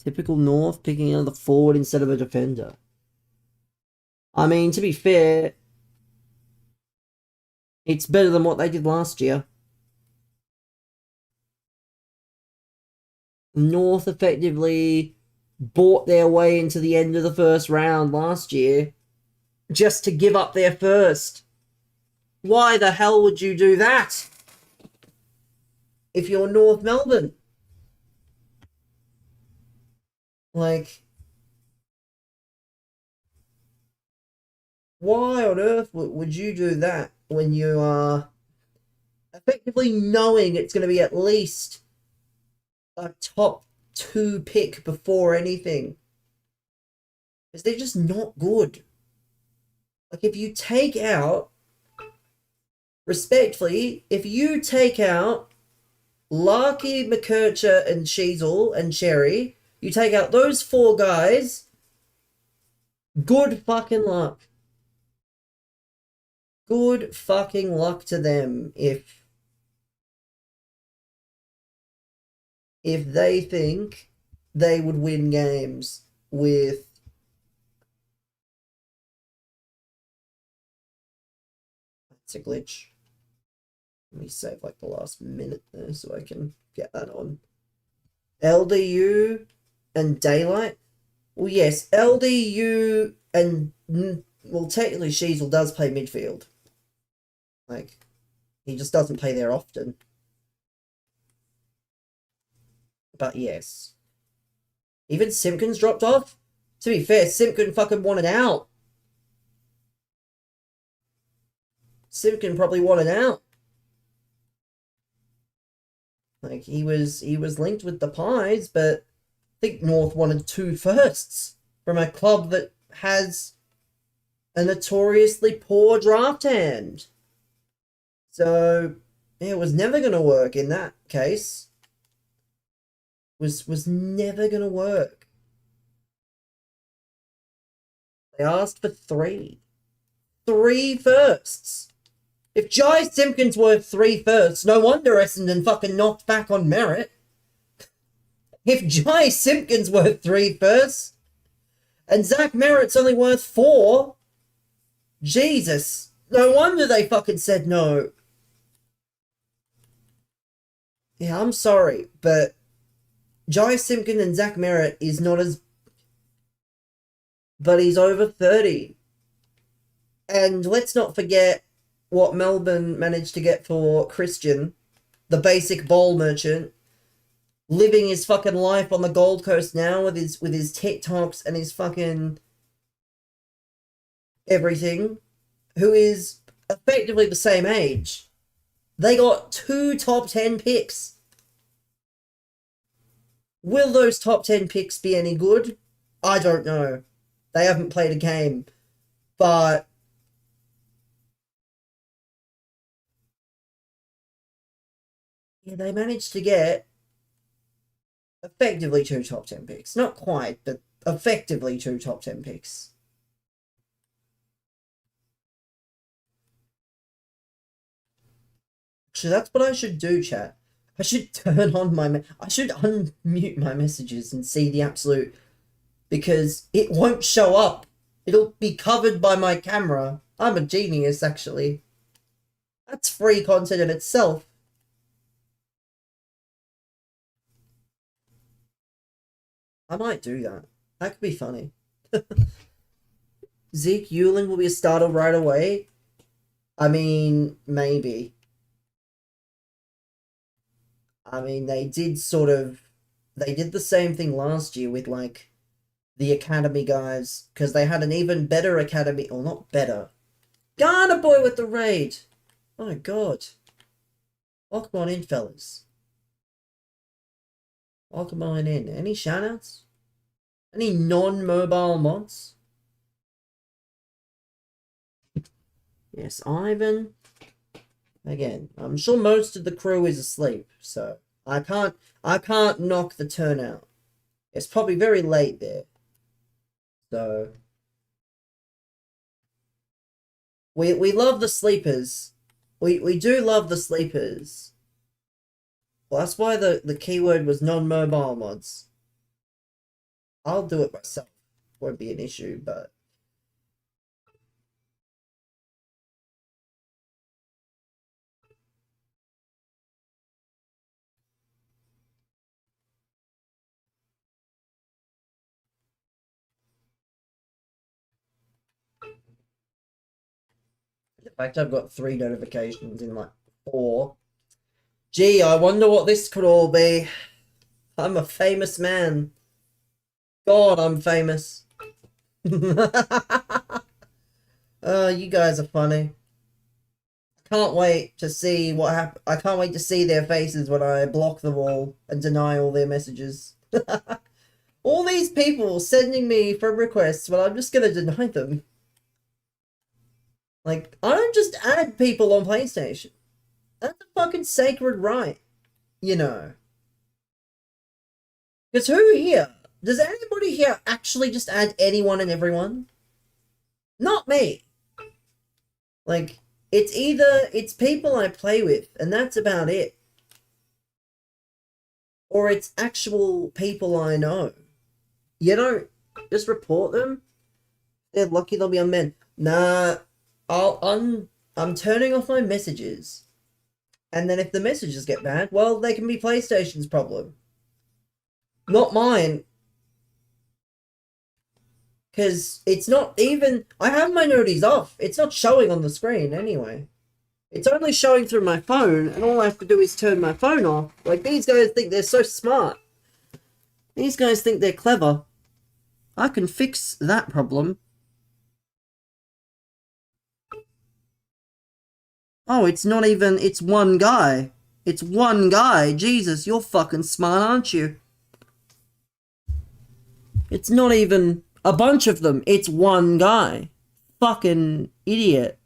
Typical North picking another forward instead of a defender. I mean, to be fair, it's better than what they did last year. North effectively bought their way into the end of the first round last year just to give up their first. Why the hell would you do that if you're North Melbourne? Like, why on earth would you do that when you are effectively knowing it's going to be at least a top 2 pick before anything? Because they're just not good. Like, if you take out, respectfully, if you take out Larky, McKercher, and Sheasel, and Sherry, you take out those 4 guys, good fucking luck. Good fucking luck to them if they think they would win games with that's a glitch. Let me save like the last minute there so I can get that on. LDU and Daylight. Well, yes, LDU and well, technically Sheasel does play midfield. Like, he just doesn't play there often. But yes. Even Simpkins dropped off? To be fair, Simpkin fucking wanted out. Simpkin probably wanted out. Like, he was linked with the Pies, but I think North wanted 2 firsts from a club that has a notoriously poor draft hand. So, it was never going to work in that case. Was never going to work. They asked for 3. 3 firsts. If Jai Simpkins worth 3 firsts, no wonder Essendon fucking knocked back on merit. If Jai Simpkins worth 3 firsts, and Zach Merritt's only worth 4, Jesus, no wonder they fucking said no. Yeah, I'm sorry, but Jai Simpkin and Zach Merritt is not as... But he's over 30. And let's not forget what Melbourne managed to get for Christian, the basic ball merchant, living his fucking life on the Gold Coast now with his TikToks and his fucking everything, who is effectively the same age. They got 2 top 10 picks. Will those top 10 picks be any good? I don't know. They haven't played a game. But yeah, they managed to get effectively 2 top 10 picks. Not quite, but effectively 2 top 10 picks. So that's what I should do, chat. I should turn on my... I should unmute my messages and see the absolute... Because it won't show up. It'll be covered by my camera. I'm a genius, actually. That's free content in itself. I might do that. That could be funny. Zeke Euling will be a starter right away. I mean, maybe. I mean, they did the same thing last year with, like, the academy guys, because they had an even better academy, or not better. Ghana boy with the raid! Oh, God. Welcome on in, fellas. Welcome on in. Any shoutouts? Any non-mobile mods? Yes, Ivan. Again, I'm sure most of the crew is asleep, so I can't knock the turnout. It's probably very late there. So we love the sleepers. We do love the sleepers. Well, that's why the keyword was non-mobile mods. I'll do it myself. Won't be an issue, but... In fact, I've got 3 notifications in like 4. Gee, I wonder what this could all be. I'm a famous man. God, I'm famous. You guys are funny. I can't wait to see what happens. I can't wait to see their faces when I block them all and deny all their messages. All these people sending me friend requests, well, I'm just gonna deny them. Like, I don't just add people on PlayStation. That's a fucking sacred right, you know. Because who here? Does anybody here actually just add anyone and everyone? Not me. Like, it's people I play with, and that's about it. Or it's actual people I know. You don't just report them. They're lucky they'll be unmanned. Nah, I'm turning off my messages. And then if the messages get bad, well, they can be PlayStation's problem. Not mine. Because it's not even... I have my noties off. It's not showing on the screen anyway. It's only showing through my phone, and all I have to do is turn my phone off. Like, these guys think they're so smart. These guys think they're clever. I can fix that problem. Oh, it's not even, it's one guy. It's one guy. Jesus, you're fucking smart, aren't you? It's not even a bunch of them. It's one guy. Fucking idiot.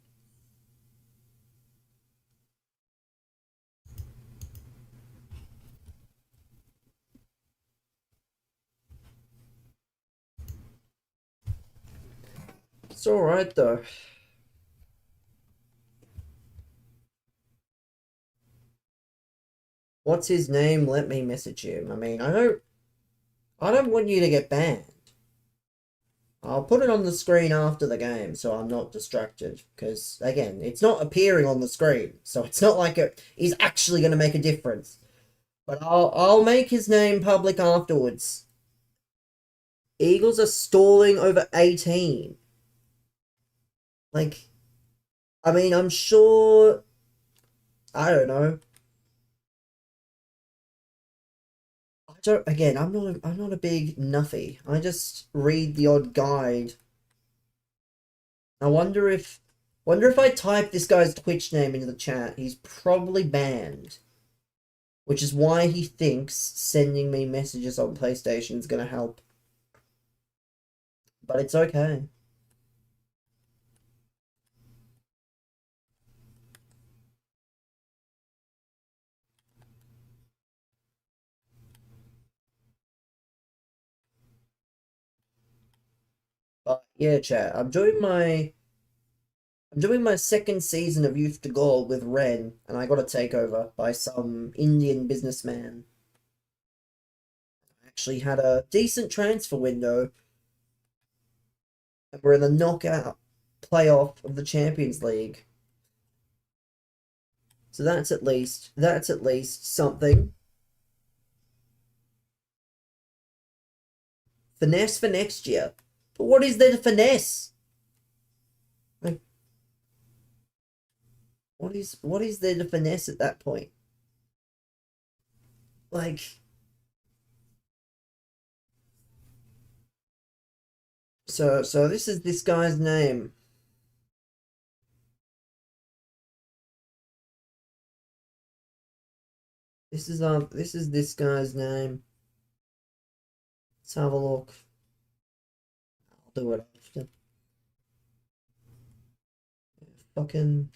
It's alright though. What's his name? Let me message him. I mean, I don't want you to get banned. I'll put it on the screen after the game so I'm not distracted. Because, again, it's not appearing on the screen. So it's not like it is actually going to make a difference. But I'll make his name public afterwards. Eagles are stalling over 18. Like, I mean, I'm sure... I don't know. Again, I'm not a big nuffy. I just read the odd guide. I wonder if I type this guy's Twitch name into the chat, he's probably banned. Which is why he thinks sending me messages on PlayStation is gonna help. But it's okay. But yeah, chat. I'm doing my second season of Youth to Gold with Ren, and I got a takeover by some Indian businessman. I actually had a decent transfer window, and we're in the knockout playoff of the Champions League. So that's at least something. Finesse for next year. But what is there to finesse? Like, what is there to finesse at that point? Like, so this is this guy's name. This is this guy's name. Let's have a look. I'll do it after. Fucking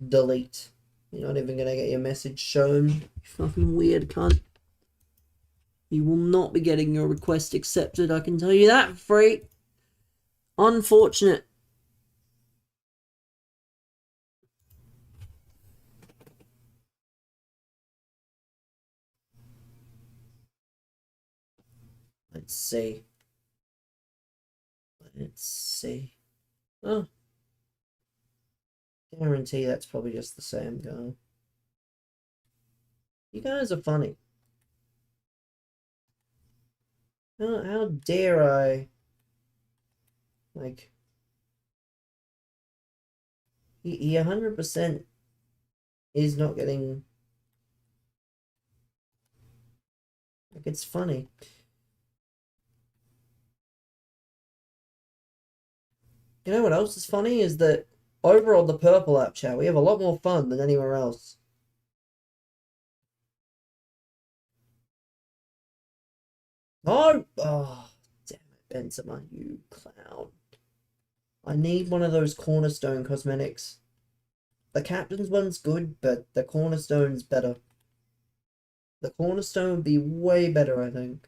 delete. You're not even gonna get your message shown. You fucking weird cunt. You will not be getting your request accepted, I can tell you that for free. Unfortunate. Let's see. Let's see. Oh. Guarantee that's probably just the same guy. You guys are funny. How dare I? Like, he 100% is not getting. Like, it's funny. You know what else is funny is that over on the Purple app chat, we have a lot more fun than anywhere else. Oh, damn it, Benzema, you clown. I need one of those Cornerstone cosmetics. The Captain's one's good, but the Cornerstone's better. The Cornerstone would be way better, I think.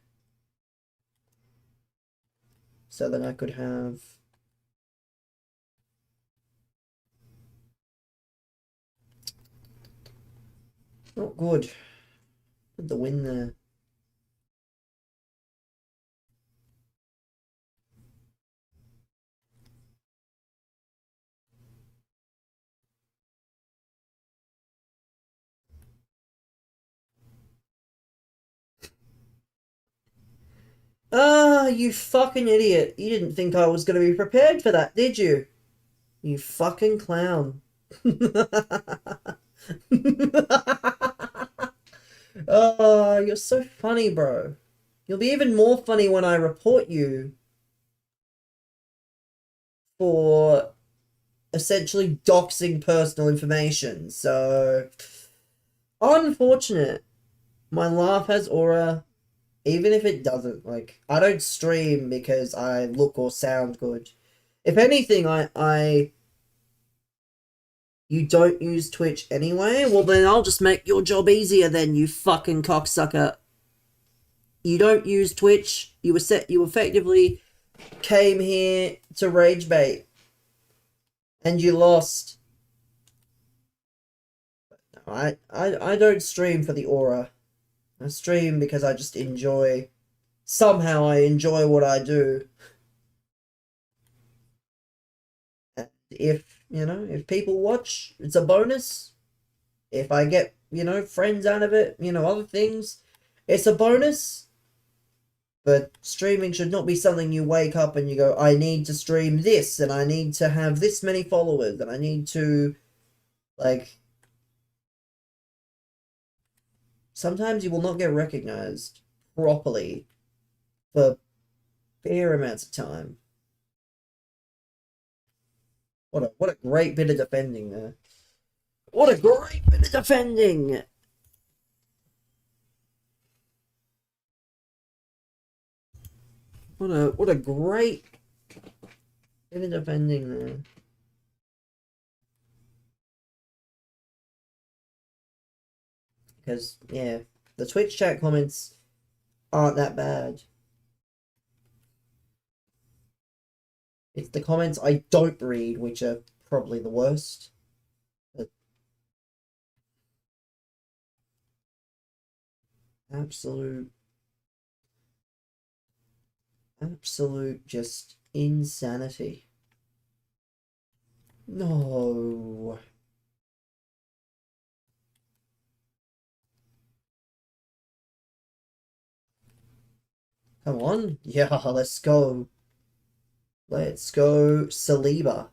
So then I could have... Not good. Put the win there. Ah, you fucking idiot. You didn't think I was going to be prepared for that, did you? You fucking clown. Oh, you're so funny, bro. You'll be even more funny when I report you for essentially doxing personal information. So, unfortunate. My laugh has aura, even if it doesn't. Like, I don't stream because I look or sound good. If anything, you don't use Twitch anyway? Well, then I'll just make your job easier then, you fucking cocksucker. You don't use Twitch. You effectively came here to rage bait. And you lost. I don't stream for the aura. I stream because I just enjoy. Somehow I enjoy what I do. And if people watch, it's a bonus. If I get, friends out of it, other things, it's a bonus. But streaming should not be something you wake up and you go, I need to stream this, and I need to have this many followers, and I need to, sometimes you will not get recognized properly for fair amounts of time. What a great bit of defending there. What a great bit of defending! What a great bit of defending there. Because, yeah, the Twitch chat comments aren't that bad. It's the comments I don't read which are probably the worst. But absolute just insanity. No. Come on. Yeah, let's go. Let's go, Saliba.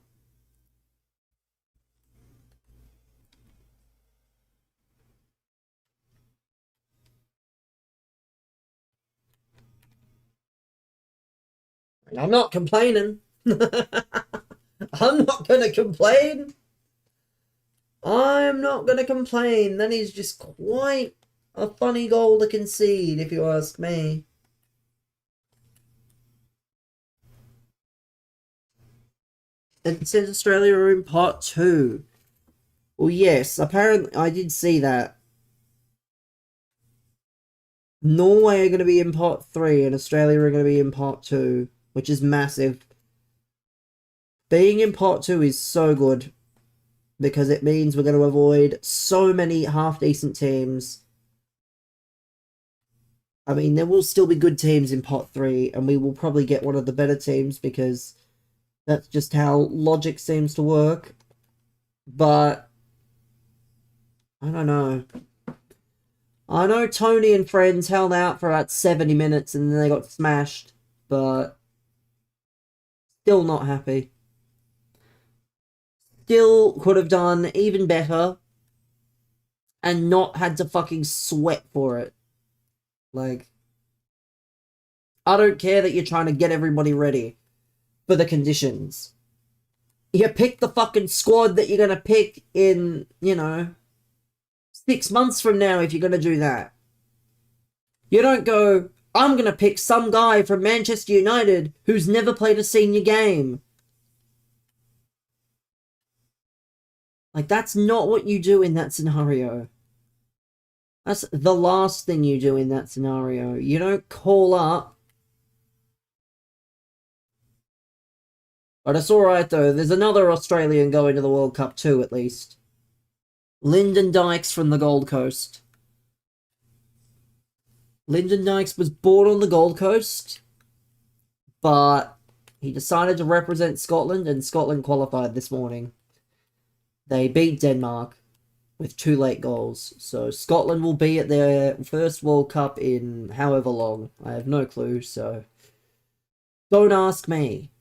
And I'm not complaining. I'm not gonna complain. I'm not gonna complain. That is just quite a funny goal to concede, if you ask me. It says Australia are in part 2. Well, yes, apparently I did see that. Norway are going to be in part 3 and Australia are going to be in part 2, which is massive. Being in part 2 is so good because it means we're going to avoid so many half-decent teams. I mean, there will still be good teams in part 3 and we will probably get one of the better teams because that's just how logic seems to work. But I don't know. I know Tony and friends held out for about 70 minutes and then they got smashed, but still not happy. Still could have done even better and not had to fucking sweat for it. Like, I don't care that you're trying to get everybody ready for the conditions. You pick the fucking squad that you're going to pick in, 6 months from now if you're going to do that. You don't go, I'm going to pick some guy from Manchester United who's never played a senior game. Like, that's not what you do in that scenario. That's the last thing you do in that scenario. You don't call up. But it's alright though, there's another Australian going to the World Cup too, at least. Lyndon Dykes from the Gold Coast. Lyndon Dykes was born on the Gold Coast, but he decided to represent Scotland, and Scotland qualified this morning. They beat Denmark with 2 late goals, so Scotland will be at their first World Cup in however long. I have no clue, so don't ask me.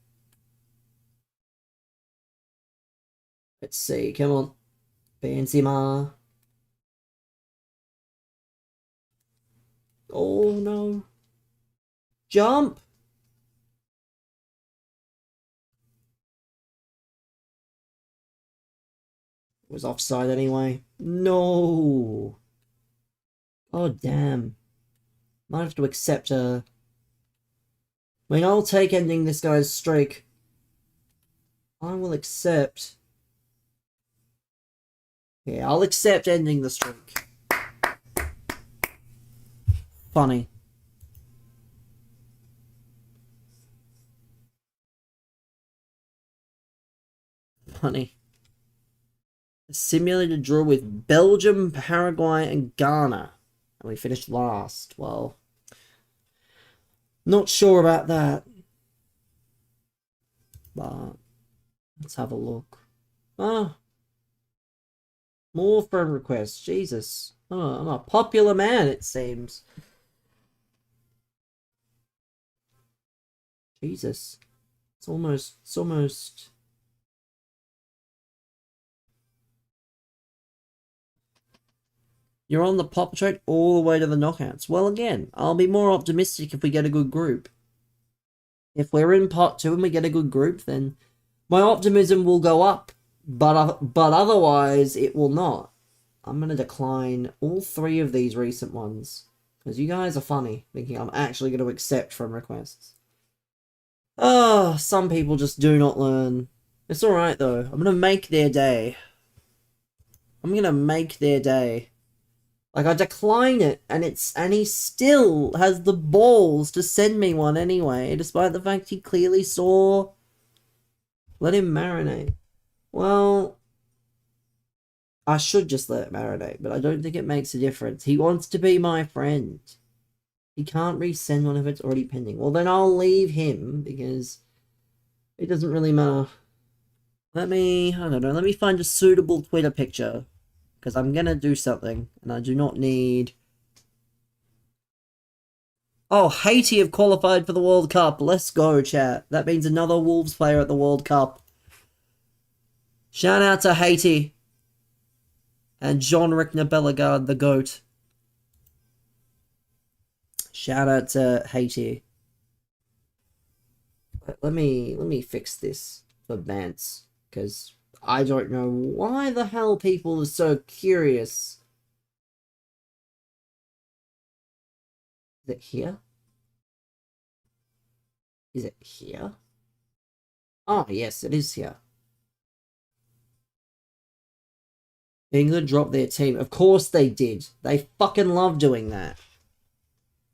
Let's see, come on. Benzema. Oh no. Jump! It was offside anyway. No! Oh, damn. Might have to accept a... I mean, I'll take ending this guy's streak. I will accept... Yeah, I'll accept ending the streak. Funny. Funny. A simulated draw with Belgium, Paraguay, and Ghana. And we finished last. Well, not sure about that. But let's have a look. Ah. More friend requests. Jesus. Oh, I'm a popular man, it seems. Jesus. It's almost... You're on the pop trade all the way to the knockouts. Well, again, I'll be more optimistic if we get a good group. If we're in pot 2 and we get a good group, then my optimism will go up. But otherwise, it will not. I'm going to decline all 3 of these recent ones. Because you guys are funny, thinking I'm actually going to accept from requests. Oh, some people just do not learn. It's alright, though. I'm going to make their day. I'm going to make their day. Like, I decline it, and he still has the balls to send me one anyway, despite the fact he clearly saw. Let him marinate. Well, I should just let it marinate, but I don't think it makes a difference. He wants to be my friend. He can't resend one if it's already pending. Well, then I'll leave him, because it doesn't really matter. I don't know, let me find a suitable Twitter picture, because I'm gonna do something, and I do not need... Oh, Haiti have qualified for the World Cup. Let's go, chat. That means another Wolves player at the World Cup. Shout out to Haiti. And John Rickner Bellegarde, the GOAT. Shout out to Haiti. Let me fix this for Vance, because I don't know why the hell people are so curious. Is it here? Is it here? Oh, yes, it is here. England dropped their team. Of course they did. They fucking love doing that.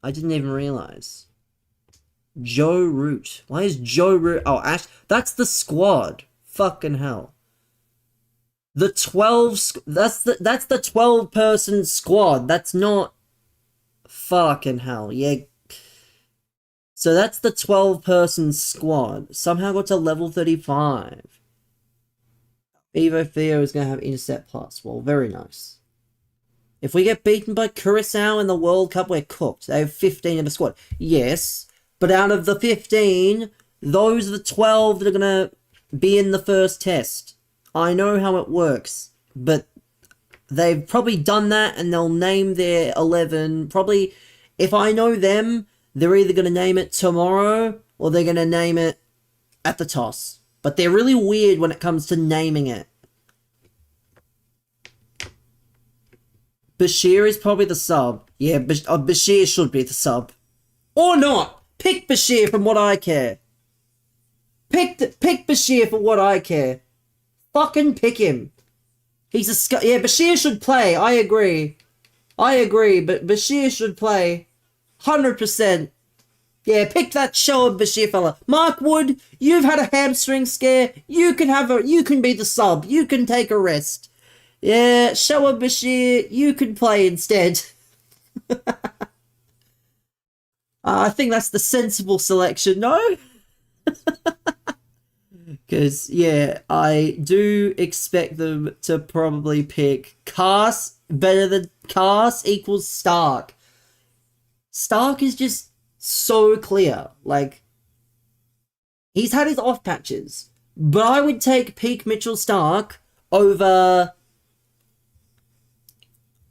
I didn't even realize. Joe Root. Why is Joe Root... Oh, Ash... That's the squad. Fucking hell. The 12... That's the 12-person squad. That's not... Fucking hell. Yeah. So that's the 12-person squad. Somehow got to level 35. Evo Theo is going to have intercept plus. Well, very nice. If we get beaten by Curacao in the World Cup, we're cooked. They have 15 in the squad. Yes, but out of the 15, those are the 12 that are going to be in the first test. I know how it works, but they've probably done that and they'll name their 11. Probably, if I know them, they're either going to name it tomorrow or they're going to name it at the toss. But they're really weird when it comes to naming it. Bashir is probably the sub. Yeah, Bashir should be the sub. Or not! Pick Bashir from what I care. Pick Bashir for what I care. Fucking pick him. He's a yeah, Bashir should play. I agree, but Bashir should play. 100%. Yeah, pick that Shoaib Bashir fella. Mark Wood, you've had a hamstring scare. You can be the sub. You can take a rest. Yeah, Shoaib Bashir, you can play instead. I think that's the sensible selection, no? Because, yeah, I do expect them to probably pick Cars better than Cars equals Stark. Stark is just so clear. Like, he's had his off patches, but I would take peak Mitchell Stark over...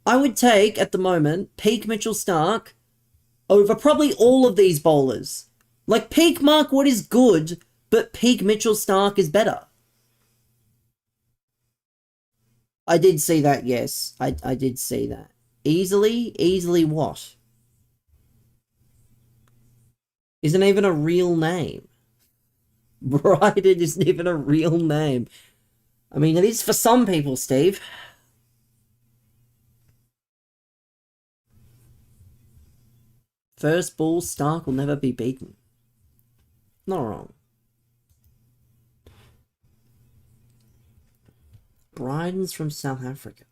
I would take, at the moment, peak Mitchell Stark over probably all of these bowlers. Like, peak Mark Wood is good, but peak Mitchell Starc is better. I did see that, yes. I did see that. Easily? Easily what? Isn't even a real name. Bryden isn't even a real name. I mean, it is for some people, Steve. First ball, Starc will never be beaten. Not wrong. Bryden's from South Africa.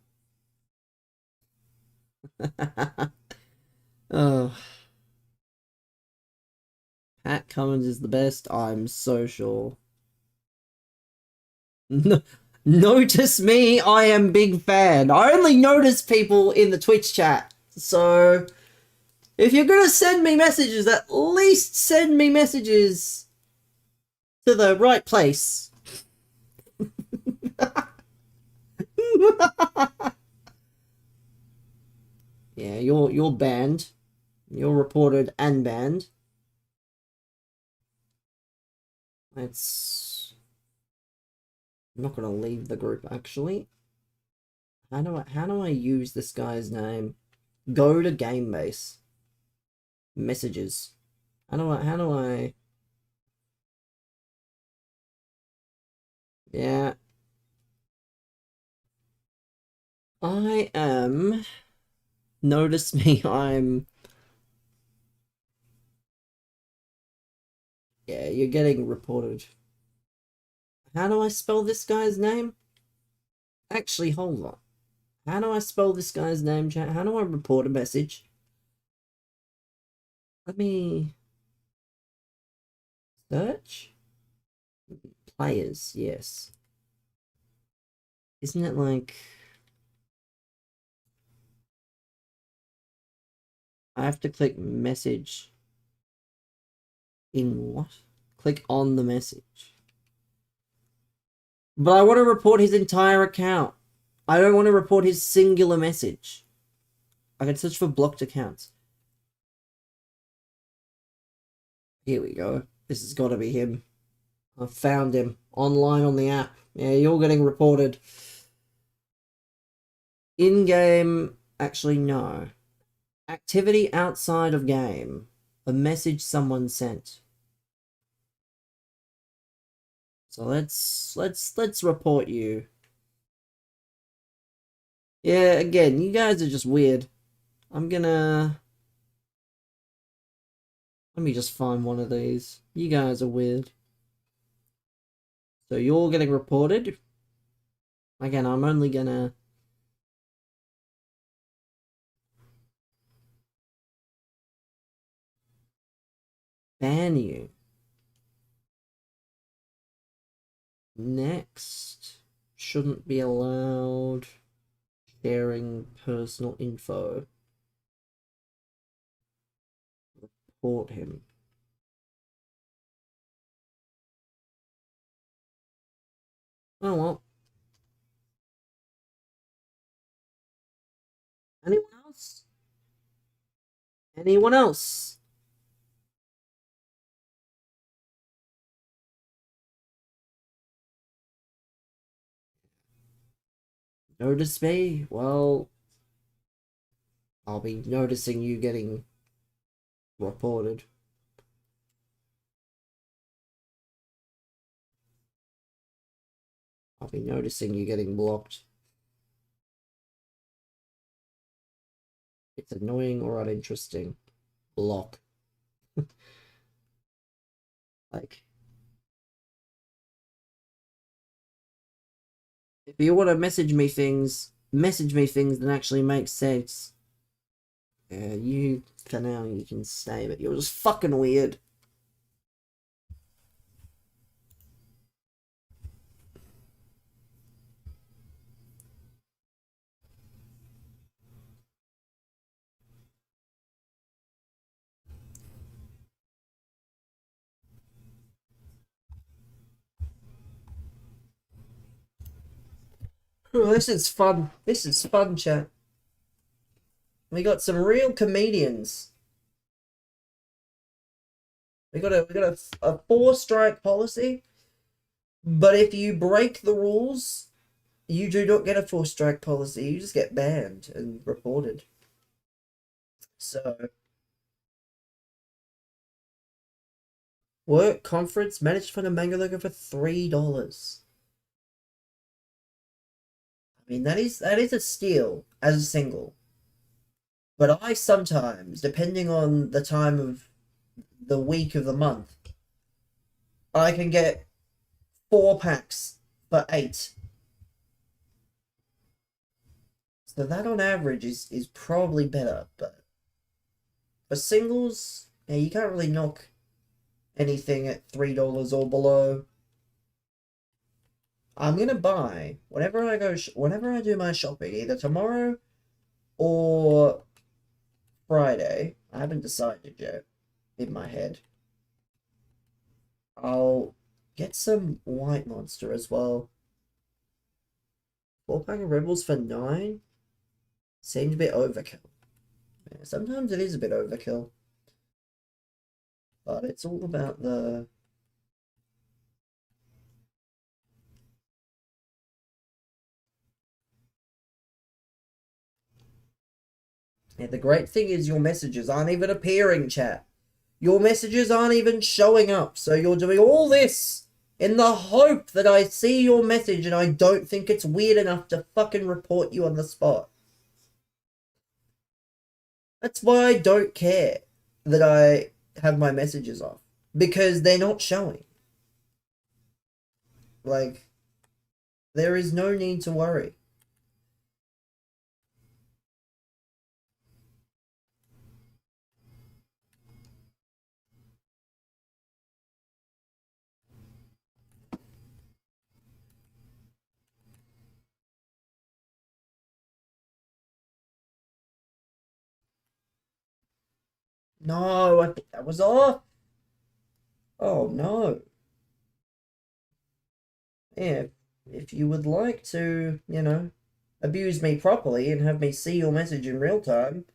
Oh. Pat Cummins is the best, I'm so sure. No, notice me, I am big fan. I only notice people in the Twitch chat. So, if you're gonna send me messages, at least send me messages to the right place. Yeah, you're banned. You're reported and banned. I'm not gonna leave the group actually. How do I use this guy's name? Go to Gamebase. Messages. How do I Yeah. I am Notice me, I'm Yeah, you're getting reported. How do I spell this guy's name? Actually, hold on. How do I spell this guy's name, chat? How do I report a message? Let me search. Players, yes. Isn't it like I have to click message in what? Click on the message. But I want to report his entire account. I don't want to report his singular message. I can search for blocked accounts. Here we go. This has got to be him. I found him online on the app. Yeah, you're getting reported. In-game, actually no. Activity outside of game. A message someone sent. So let's report you. Yeah, again, you guys are just weird. Let me just find one of these. You guys are weird. So you're getting reported. Again, I'm only gonna ban you. Next. Shouldn't be allowed sharing personal info. Report him. Oh well. Anyone else? Anyone else? Notice me? Well, I'll be noticing you getting reported. I'll be noticing you getting blocked. It's annoying or uninteresting. Block. Like, if you want to message me things that actually make sense. Yeah, you, for now, you can stay, but you're just fucking weird. Oh, this is fun. This is fun, chat. We got some real comedians. We got a 4-strike policy, but if you break the rules, you do not get a 4-strike policy. You just get banned and reported. So, work conference managed to find a manga logo for $3. I mean, that is a steal as a single. But I sometimes, depending on the time of the week of the month, I can get 4 packs for 8. So that on average is probably better, but for singles, yeah, you can't really knock anything at $3 or below. I'm gonna buy whenever I do my shopping, either tomorrow or Friday. I haven't decided yet in my head. I'll get some White Monster as well. 4-pack of Rebels for 9 seemed a bit overkill. Yeah, sometimes it is a bit overkill, but it's all about the. Yeah, the great thing is your messages aren't even appearing, chat. Your messages aren't even showing up, so you're doing all this in the hope that I see your message and I don't think it's weird enough to fucking report you on the spot. That's why I don't care that I have my messages off, because they're not showing. Like, there is no need to worry. No, I think that was off. Oh no. Yeah, if you would like to, abuse me properly and have me see your message in real time,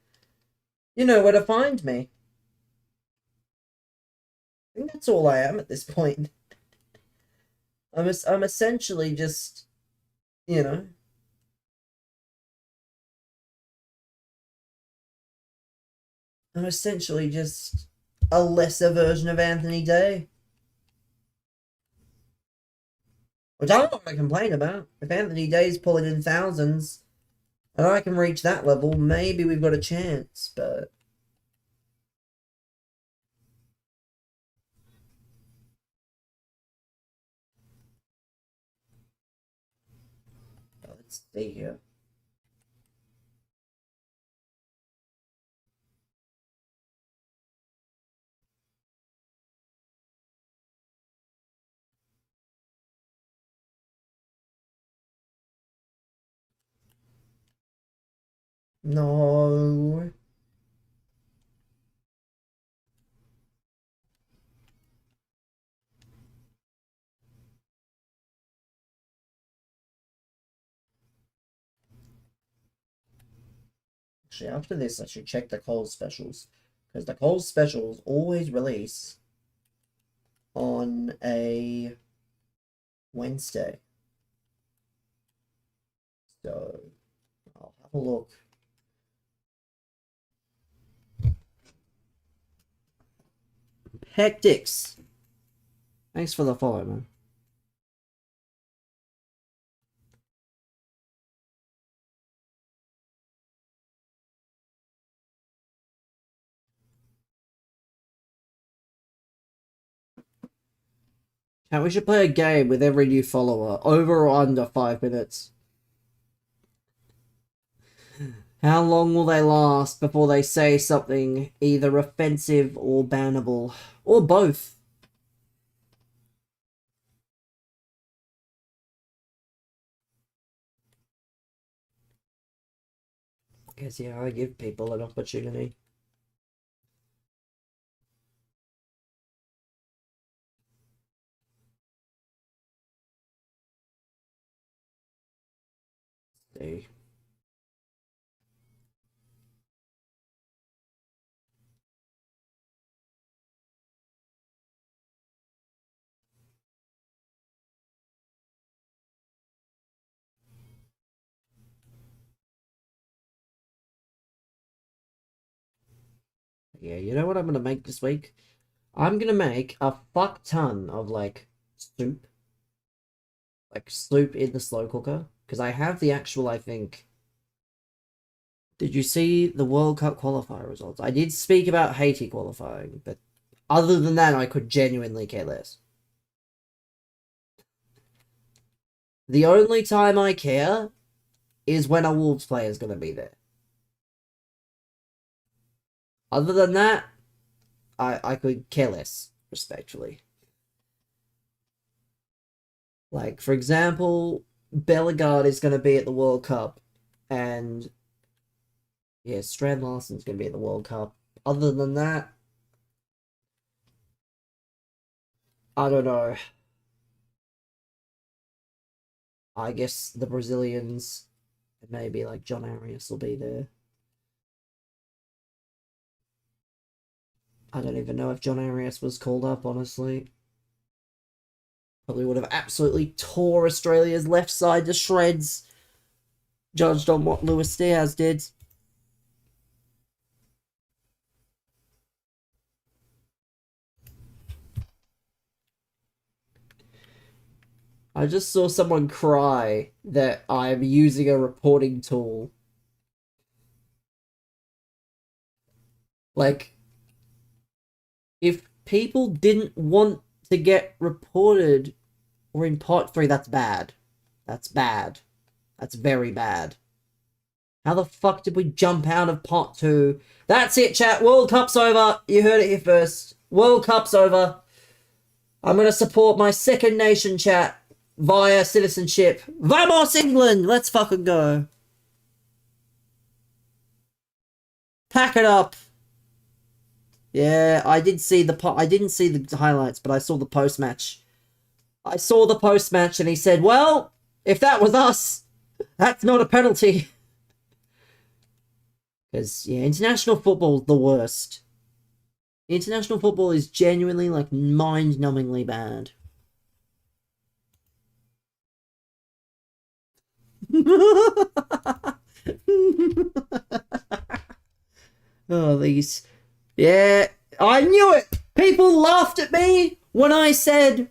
you know where to find me. I think that's all I am at this point. I'm essentially just, you know, I'm essentially just a lesser version of Anthony Day. Which I'm not going to complain about. If Anthony Day's pulling in thousands and I can reach that level, maybe we've got a chance, but. Let's see here. No. Actually, after this, I should check the Coles specials. Because the Coles specials always release on a Wednesday. So, I'll have a look. Hectics. Thanks for the follow, man. Now we should play a game with every new follower, over or under 5 minutes. How long will they last before they say something either offensive or bannable? Or both? Guess, yeah, I give people an opportunity. See. Yeah, you know what I'm gonna make this week? I'm gonna make a fuck ton of, like, soup. Like, soup in the slow cooker. Because I have the actual, I think... Did you see the World Cup qualifier results? I did speak about Haiti qualifying, but other than that, I could genuinely care less. The only time I care is when a Wolves player is going to be there. Other than that, I could care less, respectfully. Like, for example, Bellegarde is going to be at the World Cup, and yeah, Strand Larsen's going to be at the World Cup. Other than that, I don't know. I guess the Brazilians, maybe like John Arias will be there. I don't even know if John Arias was called up, honestly. Probably would have absolutely tore Australia's left side to shreds, judged on what Luis Diaz did. I just saw someone cry that I'm using a reporting tool. Like, if people didn't want to get reported or in part 3, that's bad. That's bad. That's very bad. How the fuck did we jump out of part 2? That's it, chat. World Cup's over. You heard it here first. World Cup's over. I'm going to support my second nation, chat, via citizenship. Vamos, England! Let's fucking go. Pack it up. Yeah, I didn't see the highlights, but I saw the post-match. I saw the post-match, and he said, well, if that was us, that's not a penalty. Because, yeah, international football is the worst. International football is genuinely, like, mind-numbingly bad. Oh, these... Yeah, I knew it! People laughed at me when I said,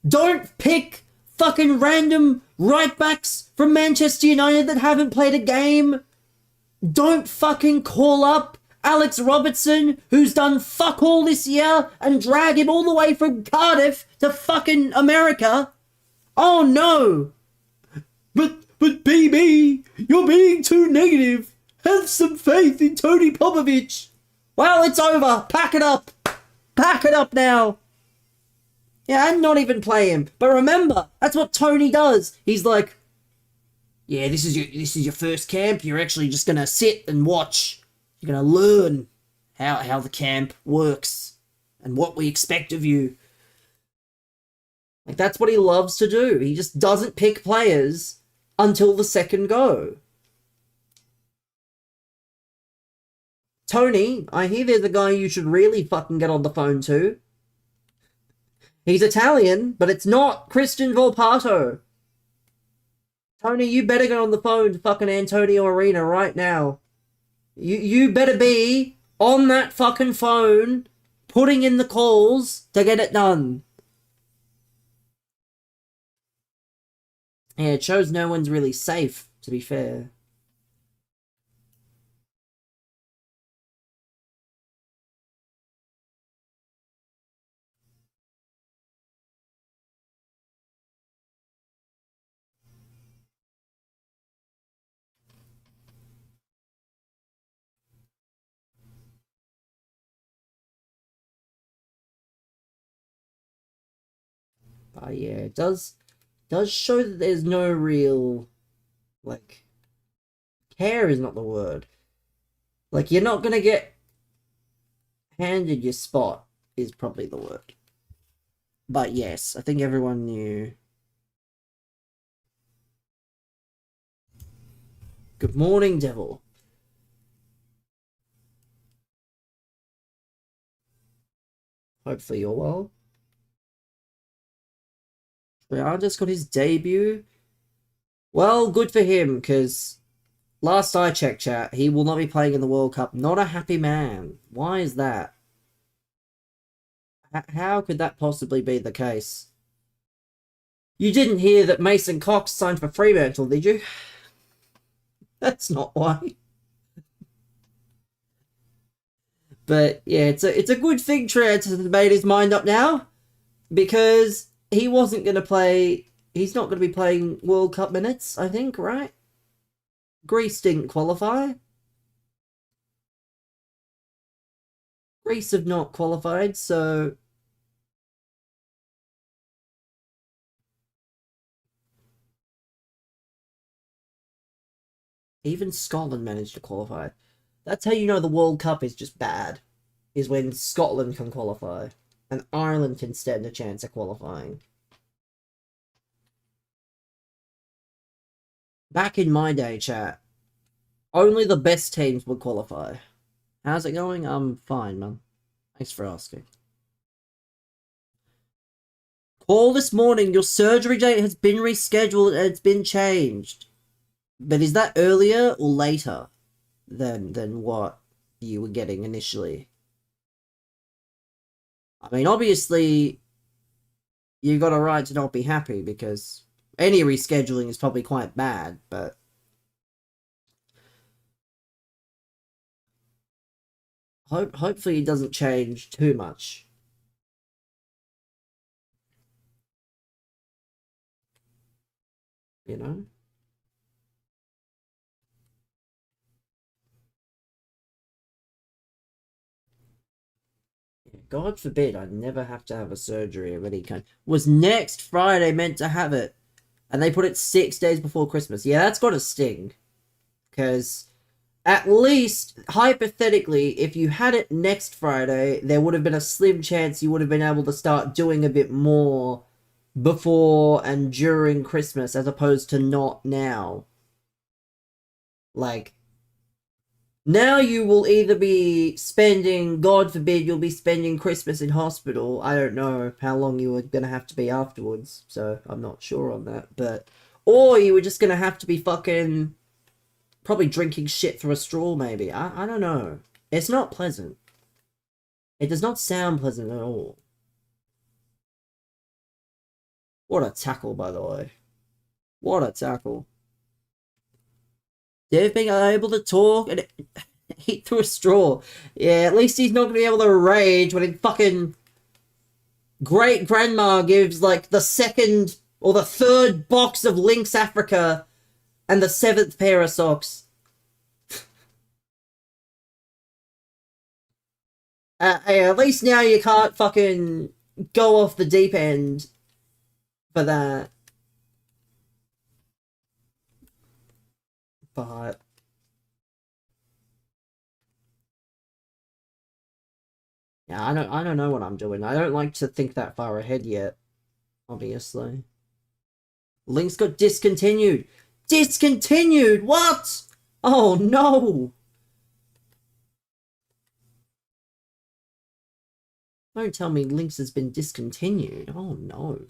don't pick fucking random right-backs from Manchester United that haven't played a game. Don't fucking call up Alex Robertson, who's done fuck all this year, and drag him all the way from Cardiff to fucking America. Oh no! But BB, you're being too negative. Have some faith in Tony Popovich. Well, it's over. Pack it up. Pack it up now. Yeah, and not even play him. But remember, that's what Tony does. He's like, yeah, this is your first camp. You're actually just gonna sit and watch. You're gonna learn how the camp works and what we expect of you. Like, that's what he loves to do. He just doesn't pick players until the second go. Tony, I hear there's a guy you should really fucking get on the phone to. He's Italian, but it's not Christian Volpato. Tony, you better get on the phone to fucking Antonio Arena right now. You better be on that fucking phone, putting in the calls to get it done. Yeah, it shows no one's really safe, to be fair. But yeah, it does show that there's no real, like, care is not the word. Like, you're not gonna get handed your spot is probably the word. But yes, I think everyone knew. Good morning, Devil. Hopefully you're well. Triana just got his debut. Well, good for him, because Last I checked, chat, he will not be playing in the World Cup. Not a happy man. Why is that? How could that possibly be the case? You didn't hear that Mason Cox signed for Fremantle, did you? That's not why. But yeah, it's a good thing Trent has made his mind up now, because he wasn't going to play. He's not going to be playing World Cup minutes, I think, right? Greece didn't qualify. Greece have not qualified, so even Scotland managed to qualify. That's how you know the World Cup is just bad, is when Scotland can qualify, and Ireland can stand a chance of qualifying. Back in my day, chat, only the best teams would qualify. How's it going? I'm fine, man. Thanks for asking. Call this morning, your surgery date has been rescheduled and it's been changed. But is that earlier or later than what you were getting initially? I mean, obviously, you've got a right to not be happy, because any rescheduling is probably quite bad, but hopefully it doesn't change too much. You know? God forbid I never have to have a surgery of any kind. Was next Friday meant to have it, and they put it 6 days before Christmas. Yeah, that's got to sting. Because at least, hypothetically, if you had it next Friday, there would have been a slim chance you would have been able to start doing a bit more before and during Christmas, as opposed to not now. Like, now you will either be spending, God forbid, you'll be spending Christmas in hospital. I don't know how long you were going to have to be afterwards, so I'm not sure on that. But, or you were just going to have to be fucking, probably drinking shit through a straw, maybe. I don't know. It's not pleasant. It does not sound pleasant at all. What a tackle, by the way. What a tackle. Dave being able to talk and eat through a straw. Yeah, at least he's not going to be able to rage when his fucking great grandma gives, like, the second or the third box of Lynx Africa and the 7th pair of socks. At least now you can't fucking go off the deep end for that. But yeah, I don't know what I'm doing. I don't like to think that far ahead yet, obviously. Links got discontinued. Discontinued? What? Oh no. Don't tell me Lynx has been discontinued. Oh no.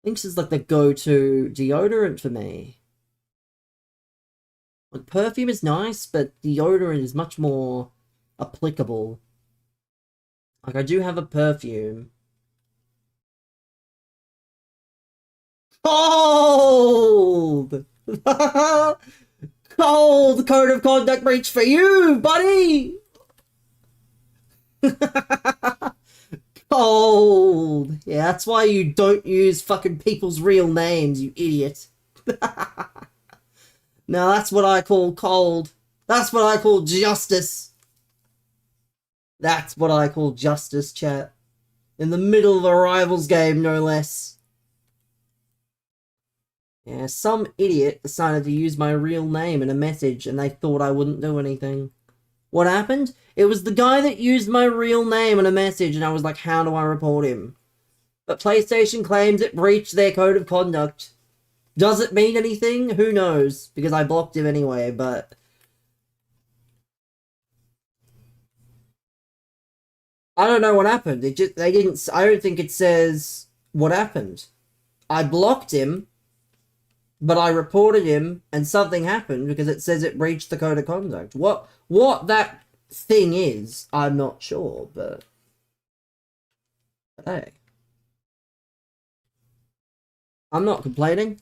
Lynx is like the go-to deodorant for me. Like, perfume is nice, but deodorant is much more applicable. Like, I do have a perfume. Cold! Cold code of conduct breach for you, buddy! Cold! Yeah, that's why you don't use fucking people's real names, you idiot. Now that's what I call cold. That's what I call justice. That's what I call justice, chat. In the middle of a rivals game, no less. Yeah, some idiot decided to use my real name in a message and they thought I wouldn't do anything. What happened? It was the guy that used my real name in a message and I was like, how do I report him? But PlayStation claims it breached their code of conduct. Does it mean anything? Who knows? Because I blocked him anyway, but I don't know what happened. It just, they didn't, I don't think it says what happened. I blocked him, but I reported him and something happened because it says it breached the code of conduct. What that thing is, I'm not sure, but hey. I'm not complaining.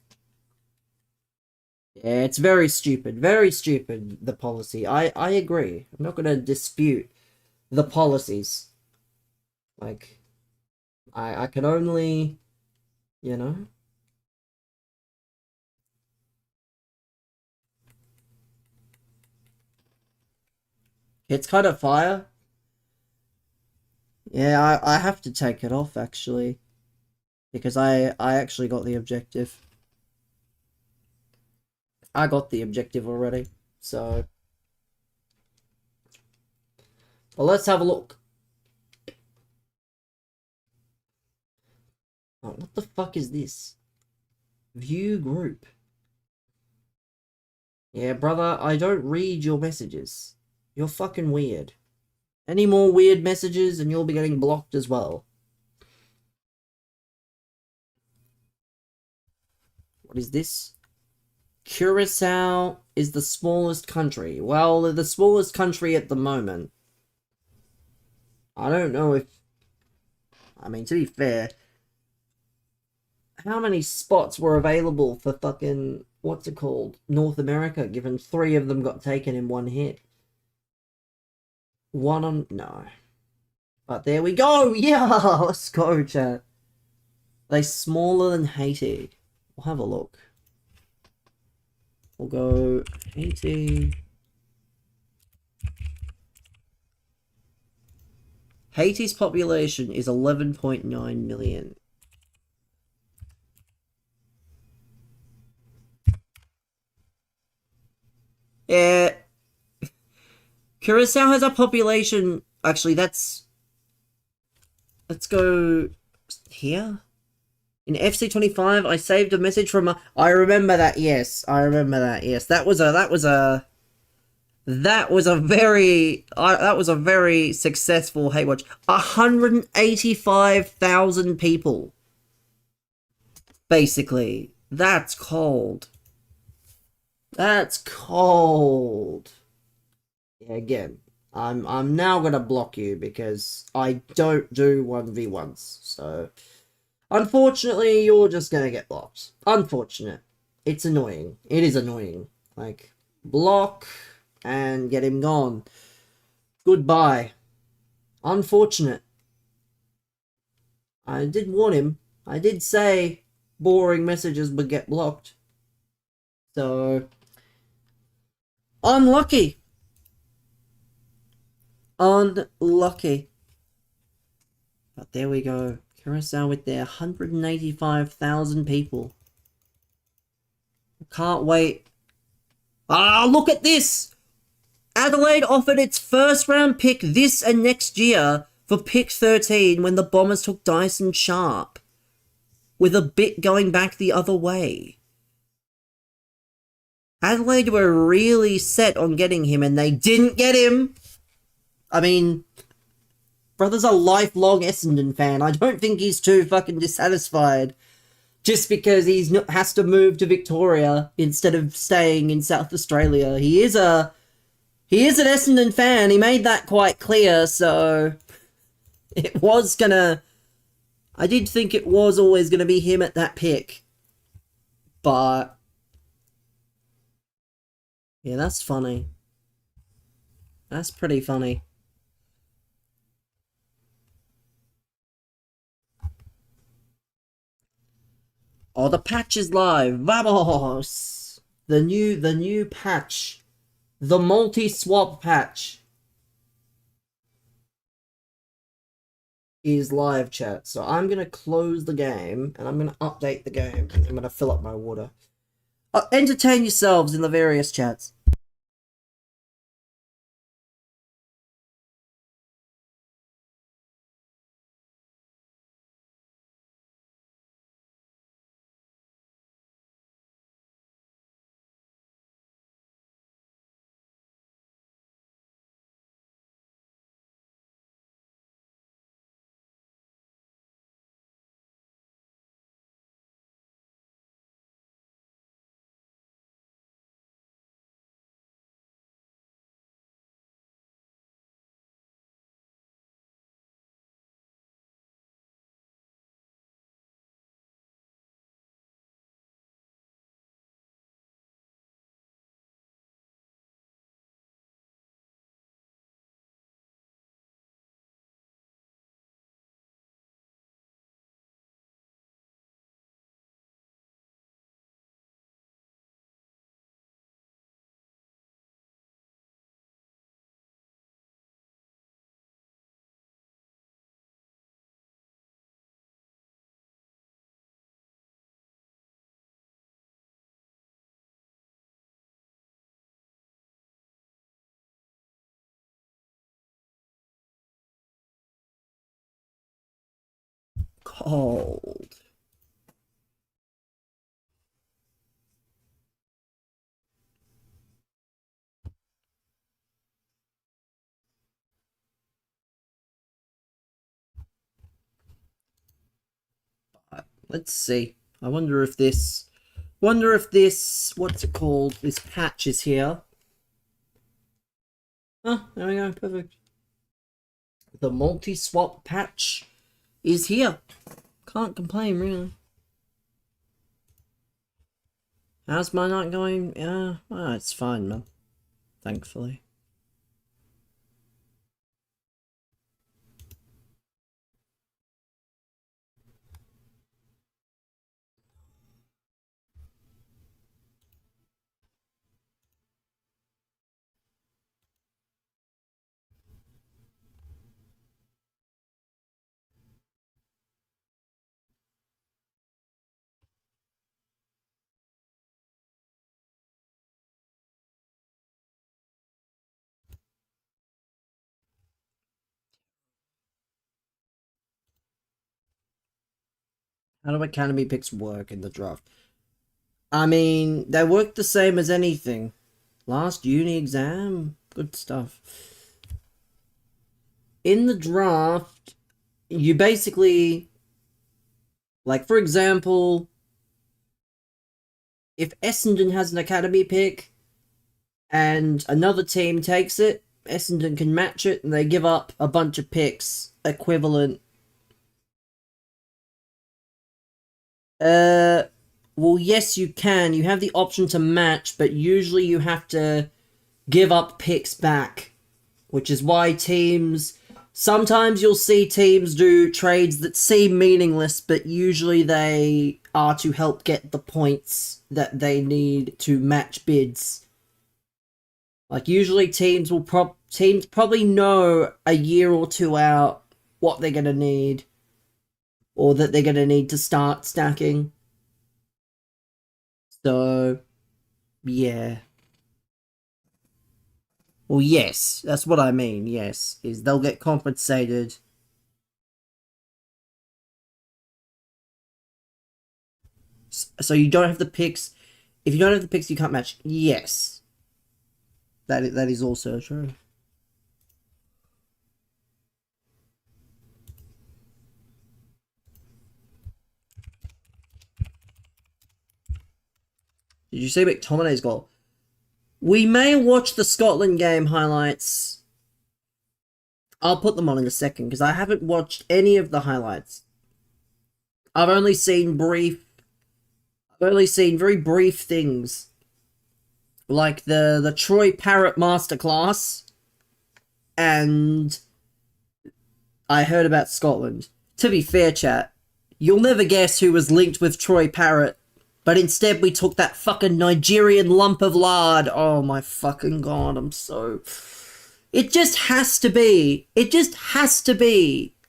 Yeah, it's very stupid, the policy. I agree. I'm not gonna dispute the policies. Like, I can only, you know. It's kind of fire. Yeah, I have to take it off actually. Because I actually got the objective. I got the objective already. So, well, let's have a look. Oh, what the fuck is this? View group. Yeah, brother, I don't read your messages. You're fucking weird. Any more weird messages and you'll be getting blocked as well. What is this? Curacao is the smallest country. Well, they're the smallest country at the moment. I don't know if... I mean, to be fair, how many spots were available for fucking... What's it called? North America, given 3 of them got taken in one hit. One on... No. But there we go! Yeah! Let's go, chat. They smaller than Haiti. We'll have a look. We'll go Haiti. Haiti's population is 11.9 million. Yeah. Curacao has a population... Actually, that's... Let's go... Here? In FC25, I saved a message from a... I remember that, yes. I remember that, yes. That was a very successful hate watch. 185,000 people. Basically. That's cold. That's cold. Yeah, again, I'm now gonna block you because I don't do 1v1s. So, unfortunately, you're just gonna get blocked. Unfortunate. It's annoying. It is annoying. Like, block and get him gone. Goodbye. Unfortunate. I did warn him. I did say boring messages would get blocked. So, unlucky. Unlucky. But there we go. Curacao with their 185,000 people. Can't wait. Ah, look at this! Adelaide offered its first round pick this and next year for pick 13 when the Bombers took Dyson Sharp, with a bit going back the other way. Adelaide were really set on getting him and they didn't get him. I mean, brother's a lifelong Essendon fan. I don't think he's too fucking dissatisfied just because he's has to move to Victoria instead of staying in South Australia. He is an Essendon fan. He made that quite clear, so it was gonna... I did think it was always gonna be him at that pick. But... yeah, that's funny. That's pretty funny. Oh, the patch is live. Vamos! The new patch. The multi-swap patch is live, chat. So I'm going to close the game and I'm going to update the game and I'm going to fill up my water. Entertain yourselves in the various chats. Hold. Let's see. I wonder if this... what's it called? This patch is here. Oh, there we go. Perfect. The multi-swap patch is here. Can't complain, really. How's my night going? Yeah, well, it's fine, man. Thankfully. How do academy picks work in the draft? I mean, they work the same as anything. Last uni exam, good stuff. In the draft, you basically, like, for example, if Essendon has an academy pick and another team takes it, Essendon can match it and they give up a bunch of picks equivalent. Well, yes, you can. You have the option to match, but usually you have to give up picks back, which is why teams... Sometimes you'll see teams do trades that seem meaningless, but usually they are to help get the points that they need to match bids. Like, usually teams probably know a year or two out what they're gonna need, or that they're gonna need to start stacking. So, yeah. Well, yes, that's what I mean, yes, is they'll get compensated. So you don't have the picks. If you don't have the picks, you can't match. Yes. That is also true. Did you see McTominay's goal? We may watch the Scotland game highlights. I'll put them on in a second, because I haven't watched any of the highlights. I've only seen very brief things. Like the Troy Parrott masterclass. And I heard about Scotland. To be fair, chat, you'll never guess who was linked with Troy Parrott. But instead we took that fucking Nigerian lump of lard. Oh my fucking god, I'm so... It just has to be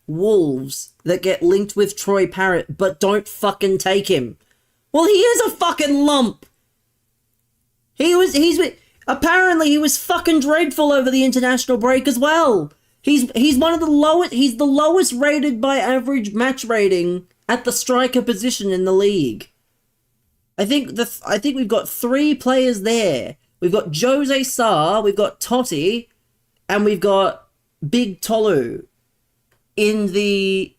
Wolves that get linked with Troy Parrott, but don't fucking take him. Well, he is a fucking lump. Apparently he was fucking dreadful over the international break as well. He's one of the lowest, he's the lowest rated by average match rating at the striker position in the league. I think we've got 3 players there. We've got Jose Sarr, we've got Totti, and we've got Big Tolu in the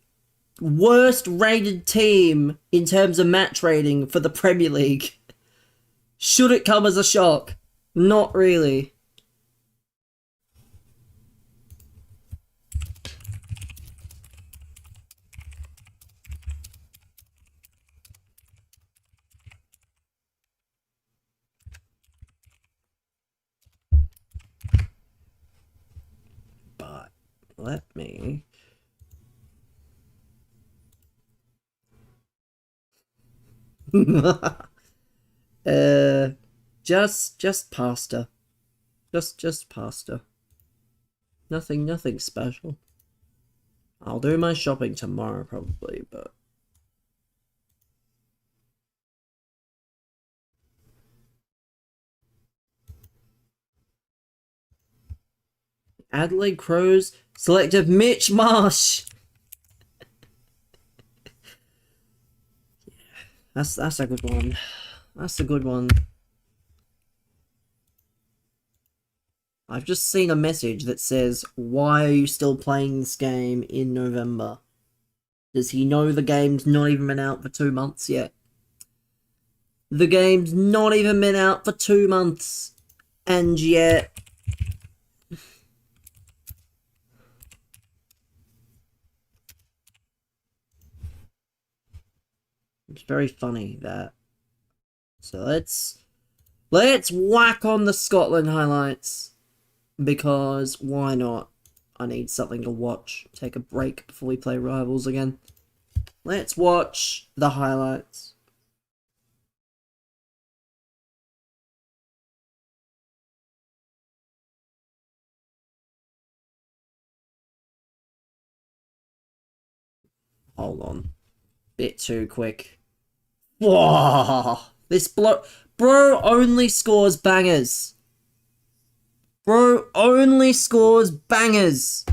worst rated team in terms of match rating for the Premier League. Should it come as a shock? Not really. But let me... just pasta. Just pasta. Nothing special. I'll do my shopping tomorrow probably, but... Adelaide Crows selected Mitch Marsh. That's a good one. That's a good one. I've just seen a message that says, why are you still playing this game in November? Does he know the game's not even been out for 2 months yet? The game's not even been out for 2 months. And yet... It's very funny that... So let's whack on the Scotland highlights. Because why not? I need something to watch. Take a break before we play Rivals again. Let's watch the highlights. Hold on. Bit too quick. Whoa! This bro only scores bangers. Bro only scores bangers.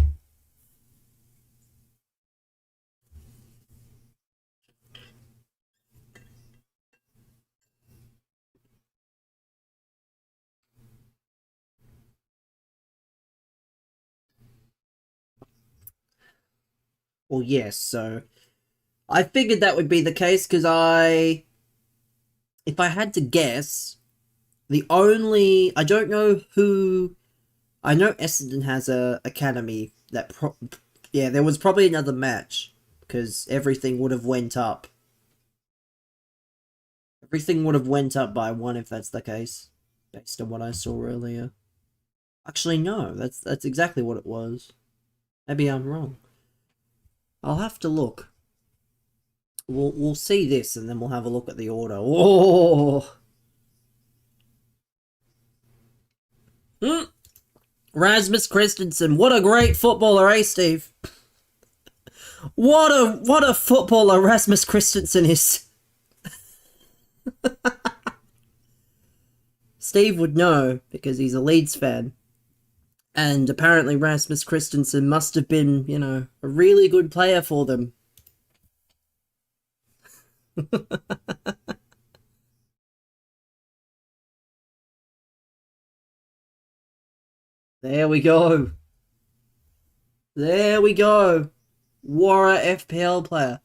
Well, yes, so I figured that would be the case because if I had to guess, I don't know who, I know Essendon has a academy that yeah, there was probably another match because everything would have went up. Everything would have went up by 1 if that's the case, based on what I saw earlier. Actually, no, that's exactly what it was. Maybe I'm wrong. I'll have to look. We'll see this and then we'll have a look at the order. Oh. Rasmus Christensen, what a great footballer, eh, Steve? What a footballer Rasmus Christensen is. Steve would know because he's a Leeds fan. And apparently Rasmus Christensen must have been, you know, a really good player for them. There we go. There we go. What a FPL player.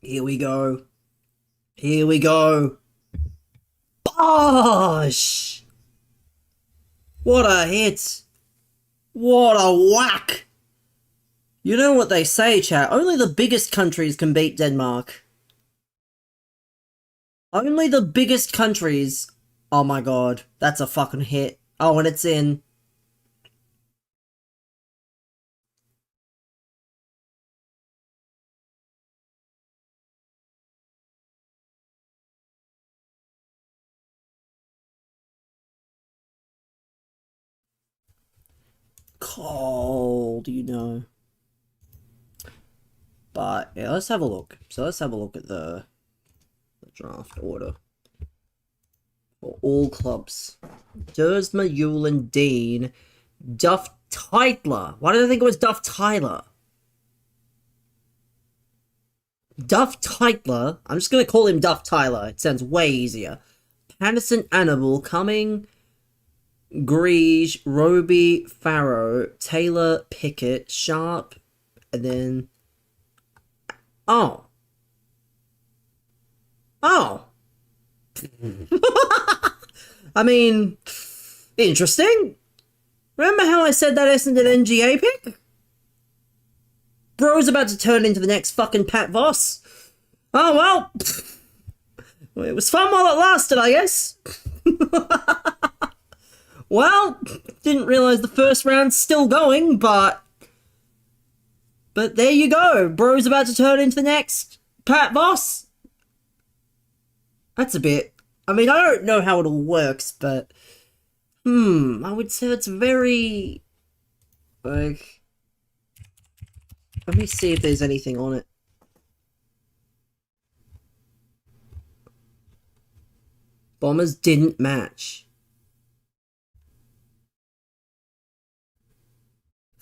Here we go. Here we go. Bosh! What a hit. What a whack. You know what they say, chat. Only the biggest countries can beat Denmark. Only the biggest countries. Oh my god. That's a fucking hit. Oh, and it's in. Cold, you know. But yeah, let's have a look. So let's have a look at the draft order for all clubs. Dersma, Yulin, Dean, Duff Tytler. Why did I think it was Duff Tyler? Duff Tytler. I'm just gonna call him Duff Tyler. It sounds way easier. Patterson, Annabelle, Cumming, Greige, Roby, Farrow, Taylor, Pickett, Sharp, and then... Oh. Oh. I mean, interesting. Remember how I said that Essendon NGA pick? Bro's about to turn into the next fucking Pat Voss. Oh, well. It was fun while it lasted, I guess. Well, didn't realise the first round's still going, but there you go. Bro's about to turn into the next Pat Voss. That's a bit... I mean, I don't know how it all works, but... I would say it's very... Like... Let me see if there's anything on it. Bombers didn't match.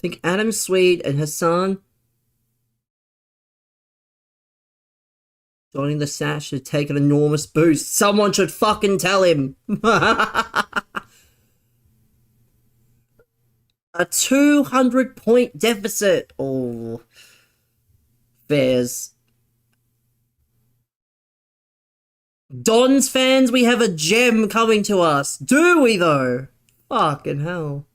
think Adam Swede and Hassan joining the Sash should take an enormous boost. Someone should fucking tell him. A 200-point deficit. Oh, Bears. Dons fans, we have a gem coming to us. Do we, though? Fucking hell.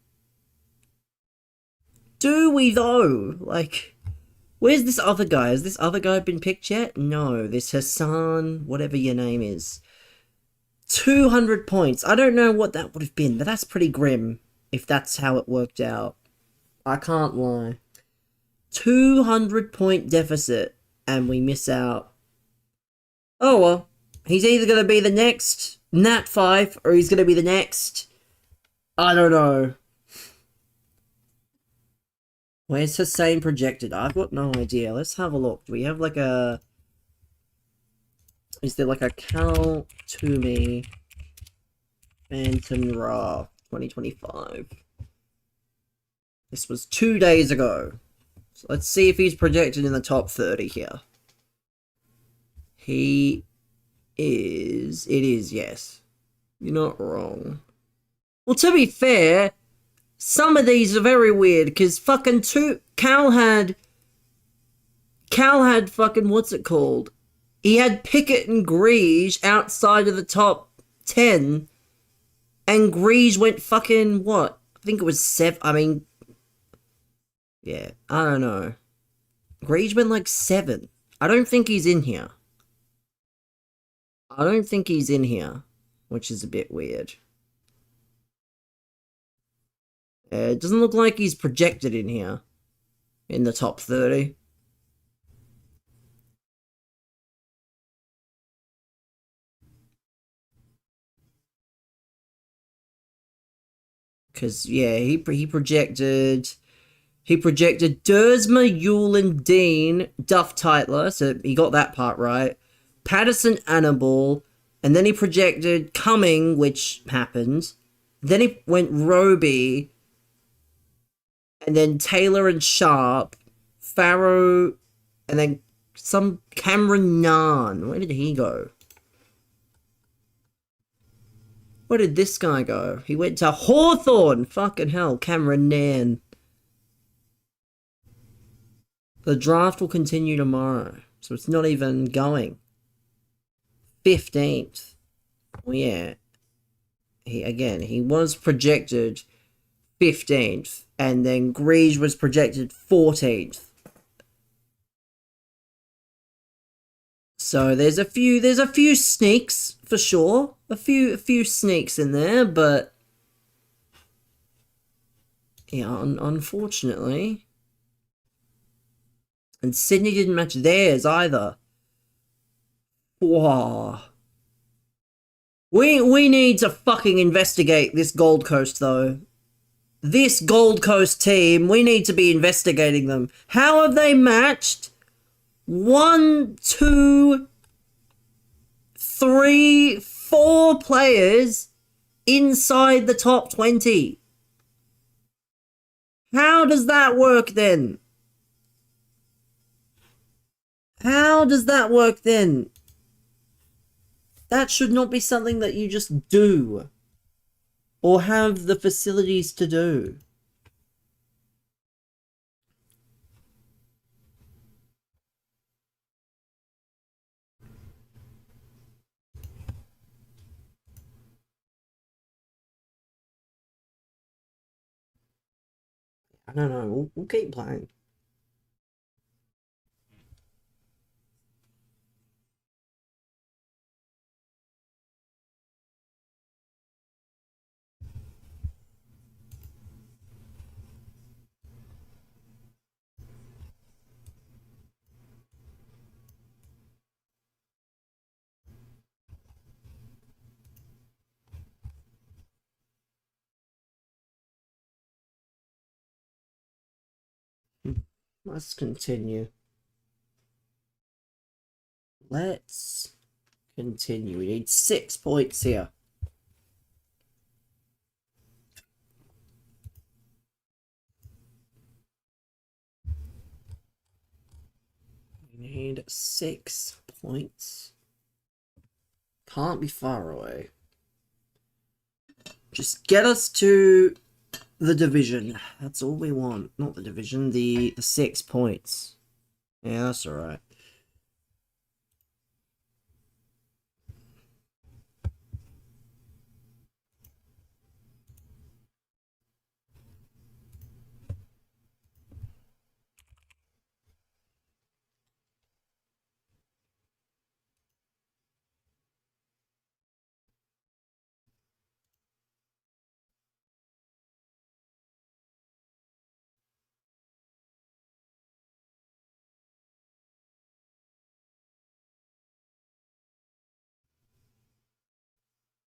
Do we, though? Like, where's this other guy? Has this other guy been picked yet? No, this Hassan, whatever your name is. 200 points. I don't know what that would have been, but that's pretty grim. If that's how it worked out. I can't lie. 200-point deficit, and we miss out. Oh well. He's either going to be the next Nat 5, or he's going to be the next... I don't know. Where's Hussein projected? I've got no idea. Let's have a look. Do we have like a... Is there like a Cal Toomey Phantom Ra 2025? This was 2 days ago. So let's see if he's projected in the top 30 here. He is... It is, yes. You're not wrong. Well, to be fair, some of these are very weird, because fucking Cal had fucking, what's it called? He had Pickett and Greige outside of the top 10, and Greige went fucking, what? I think it was 7, I mean, yeah, I don't know. Greige went like 7. I don't think he's in here. I don't think he's in here, which is a bit weird. It doesn't look like he's projected in here, in the top 30. Because, yeah, he projected Dersma, Yule, and Dean, Duff Titler, so he got that part right. Patterson, Annabelle, and then he projected Cumming, which happened. Then he went Roby, and then Taylor and Sharp, Farrow, and then some Cameron Nahn. Where did he go? Where did this guy go? He went to Hawthorne! Fucking hell, Cameron Nahn. The draft will continue tomorrow, so it's not even going. 15th. Well, yeah. He was projected 15th, and then Greige was projected 14th. So there's a few sneaks for sure. A few sneaks in there, but yeah, unfortunately. And Sydney didn't match theirs either. Wow. We need to fucking investigate this Gold Coast, though. This Gold Coast team, we need to be investigating them. How have they matched 1, 2, 3, 4 players inside the top 20? How does that work then? How does that work then? That should not be something that you just do. Or have the facilities to do. I don't know. We'll keep playing. Let's continue. Let's continue. We need 6 points here. and 6 points. Can't be far away. Just get us to the division. That's all we want. Not the division, the 6 points. Yeah, that's alright.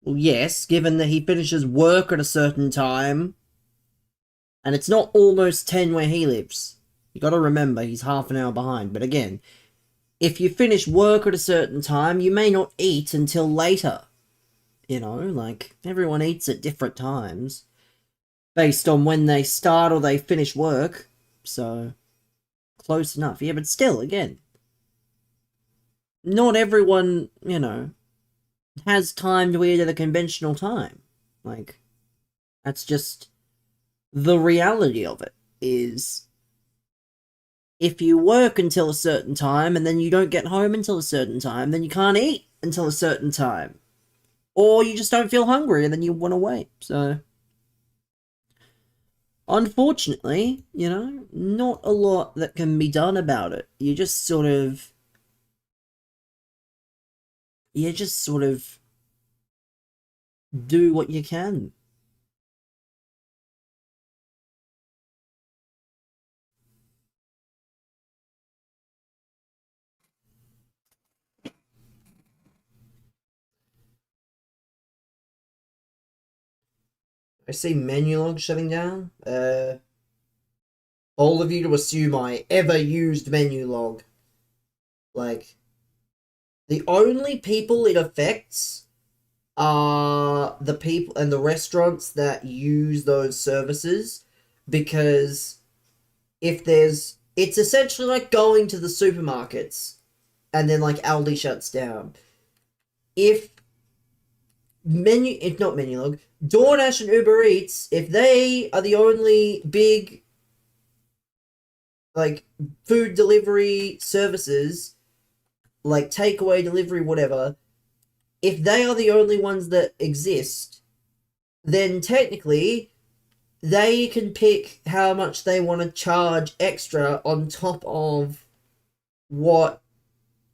Well, yes, given that he finishes work at a certain time, and it's not almost 10 where he lives. You gotta remember, he's half an hour behind. But again, if you finish work at a certain time, you may not eat until later. You know, like, everyone eats at different times, based on when they start or they finish work. So, close enough. Yeah, but still, again, not everyone, you know, has time to eat at a conventional time. Like, that's just the reality of it, is if you work until a certain time and then you don't get home until a certain time, then you can't eat until a certain time. Or you just don't feel hungry and then you want to wait. So, unfortunately, you know, not a lot that can be done about it. You just sort of do what you can. I see menu log shutting down. All of you to assume I ever used menu log. Like, the only people it affects are the people and the restaurants that use those services, because it's essentially like going to the supermarkets and then like Aldi shuts down. If not Menulog, DoorDash and Uber Eats, if they are the only big like food delivery services, like takeaway delivery, whatever, if they are the only ones that exist, then technically they can pick how much they want to charge extra on top of what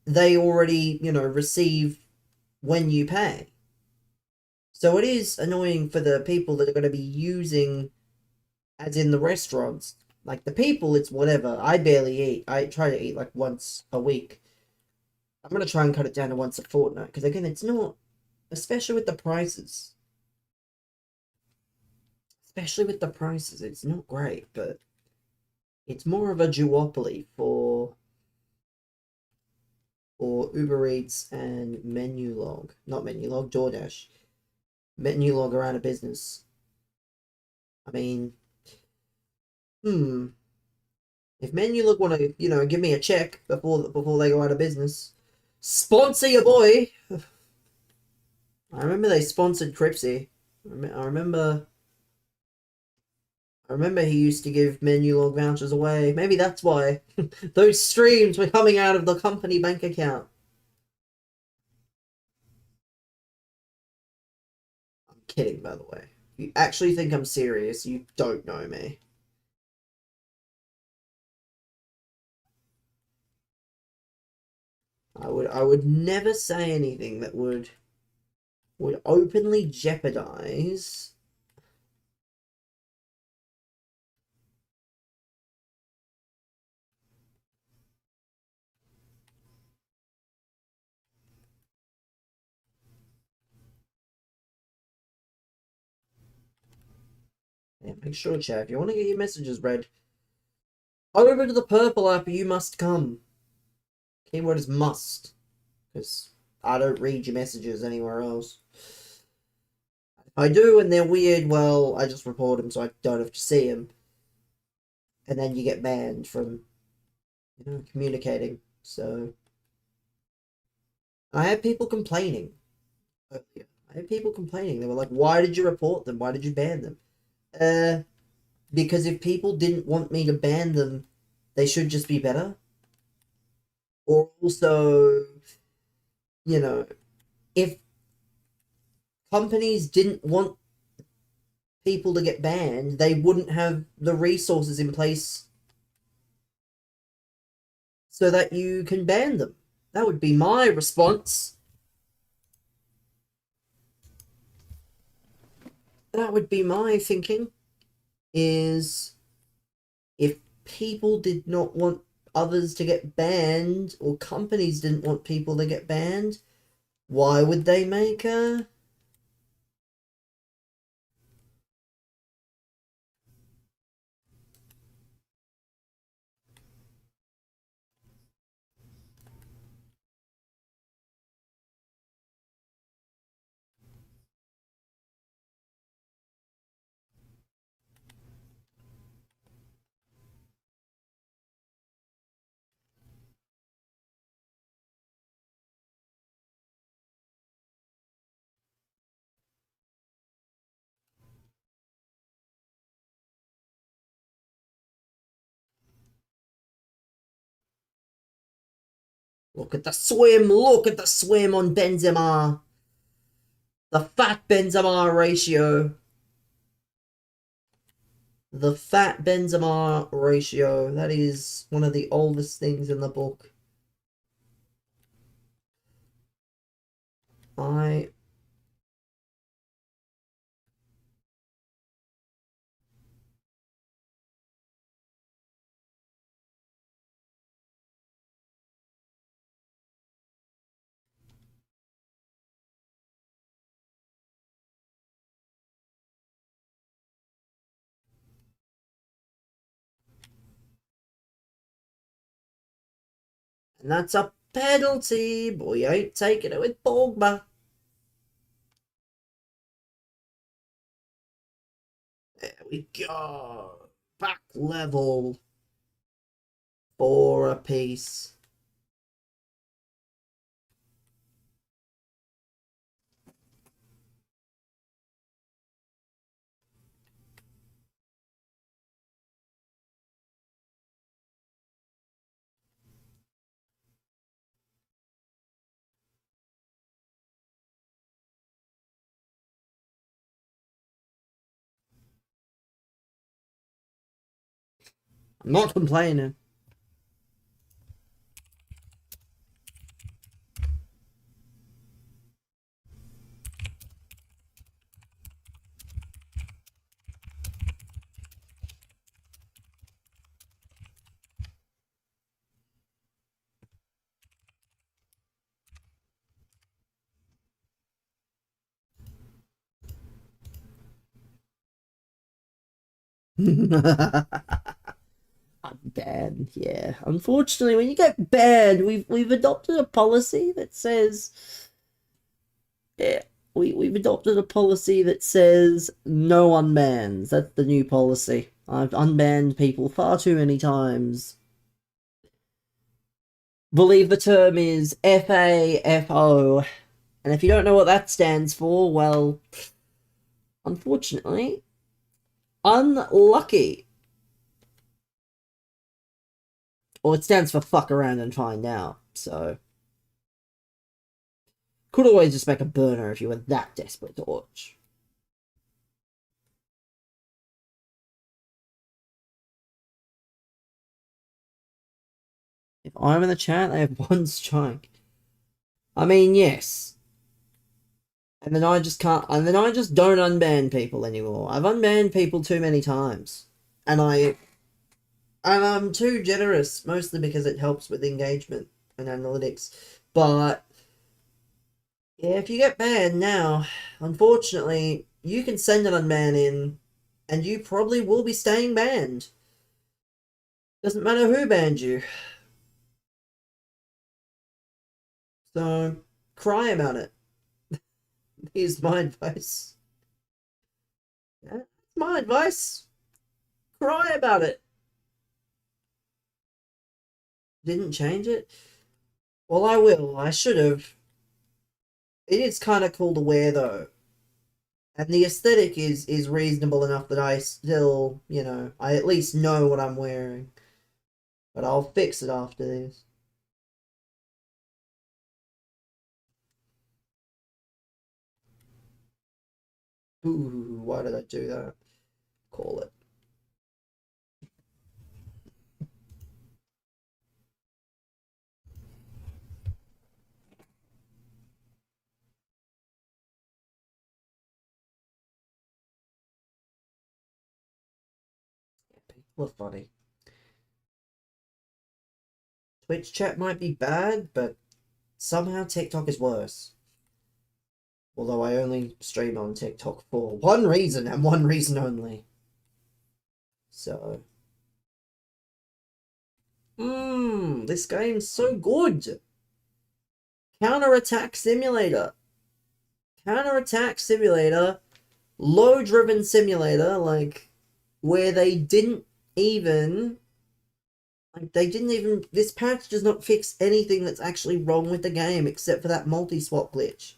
they already, you know, receive when you pay. So it is annoying for the people that are going to be using, as in the restaurants. Like, the people, it's whatever. I barely eat. I try to eat like once a week. I'm going to try and cut it down to once a fortnight, because again, it's not, especially with the prices. Especially with the prices, it's not great, but it's more of a duopoly for Uber Eats and Menulog. Not Menulog, DoorDash. Menulog are out of business. I mean, if Menulog want to, you know, give me a check before they go out of business, sponsor your boy. I remember they sponsored Cripsy. I remember he used to give Menulog vouchers away. Maybe that's why those streams were coming out of the company bank account. I'm kidding, by the way. If you actually think I'm serious, you don't know me. I would never say anything that would openly jeopardize make sure, chat, if you want to get your messages read, over to the purple app you must come. Keyword is must, because I don't read your messages anywhere else. If I do and they're weird, well, I just report them so I don't have to see them. And then you get banned from, you know, communicating. So I had people complaining earlier. I had people complaining. They were like, "Why did you report them? Why did you ban them?" Because if people didn't want me to ban them, they should just be better. Or also, you know, if companies didn't want people to get banned, they wouldn't have the resources in place so that you can ban them. That would be my response. That would be my thinking, is if people did not want others to get banned, or companies didn't want people to get banned, why would they make a... Look at the swim! Look at the swim on Benzema! The fat Benzema ratio. The fat Benzema ratio. That is one of the oldest things in the book. I'm And that's a penalty. Boy, ain't taking it with Pogba. There we go. Back level. 4 apiece. I'm not complaining. I'm banned, yeah. Unfortunately, when you get banned, we've adopted a policy that says, yeah, we've adopted a policy that says no unbans. That's the new policy. I've unbanned people far too many times. Believe the term is FAFO. And if you don't know what that stands for, well, unfortunately, unlucky. Or it stands for fuck around and find out, so. Could always just make a burner if you were that desperate to watch. If I'm in the chat, they have 1 strike. I mean, yes. And then I just can't, and then I just don't unban people anymore. I've unbanned people too many times. And I'm too generous, mostly because it helps with engagement and analytics. But yeah, if you get banned now, unfortunately, you can send an unban in, and you probably will be staying banned. Doesn't matter who banned you. So, cry about it. Here's my advice. Yeah, that's my advice. Cry about it. Didn't change it? Well, I will. I should have. It is kind of cool to wear though. And the aesthetic is reasonable enough that I still, you know, I at least know what I'm wearing. But I'll fix it after this. Ooh, why did I do that? Call it. People are funny. Twitch chat might be bad, but somehow TikTok is worse. Although I only stream on TikTok for one reason and one reason only. So. This game's so good. Counter-Attack Simulator. Counter-Attack Simulator. Low-driven simulator, like, where they didn't even... Like, they didn't even... This patch does not fix anything that's actually wrong with the game, except for that multi-swap glitch.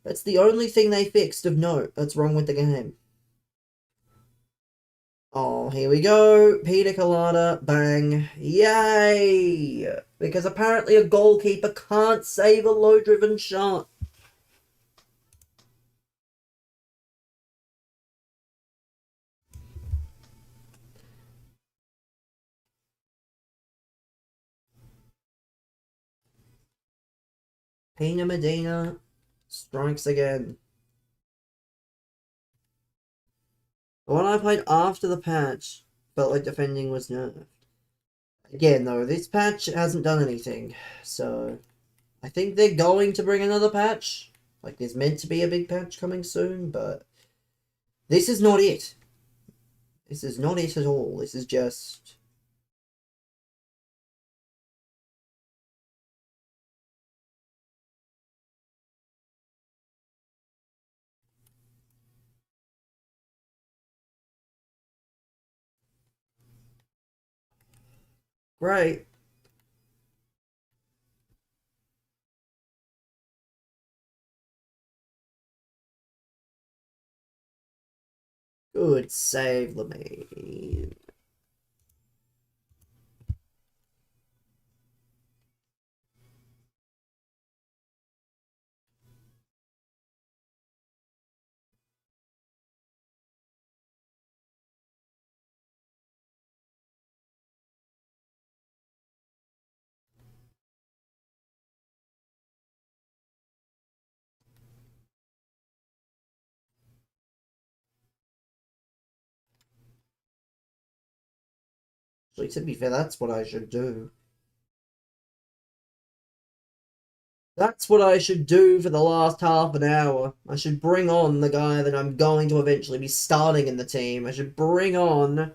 That's the only thing they fixed of note that's wrong with the game. Oh, here we go. Pina Colada. Bang. Yay! Because apparently a goalkeeper can't save a low-driven shot. Pina Medina strikes again. The one I played after the patch felt like defending was nerfed. Again, though, this patch hasn't done anything, so I think they're going to bring another patch. Like, there's meant to be a big patch coming soon, but this is not it. This is not it at all. This is just... Great. Good save, Lemay. Actually, to be fair, that's what I should do. That's what I should do for the last half an hour. I should bring on the guy that I'm going to eventually be starting in the team. I should bring on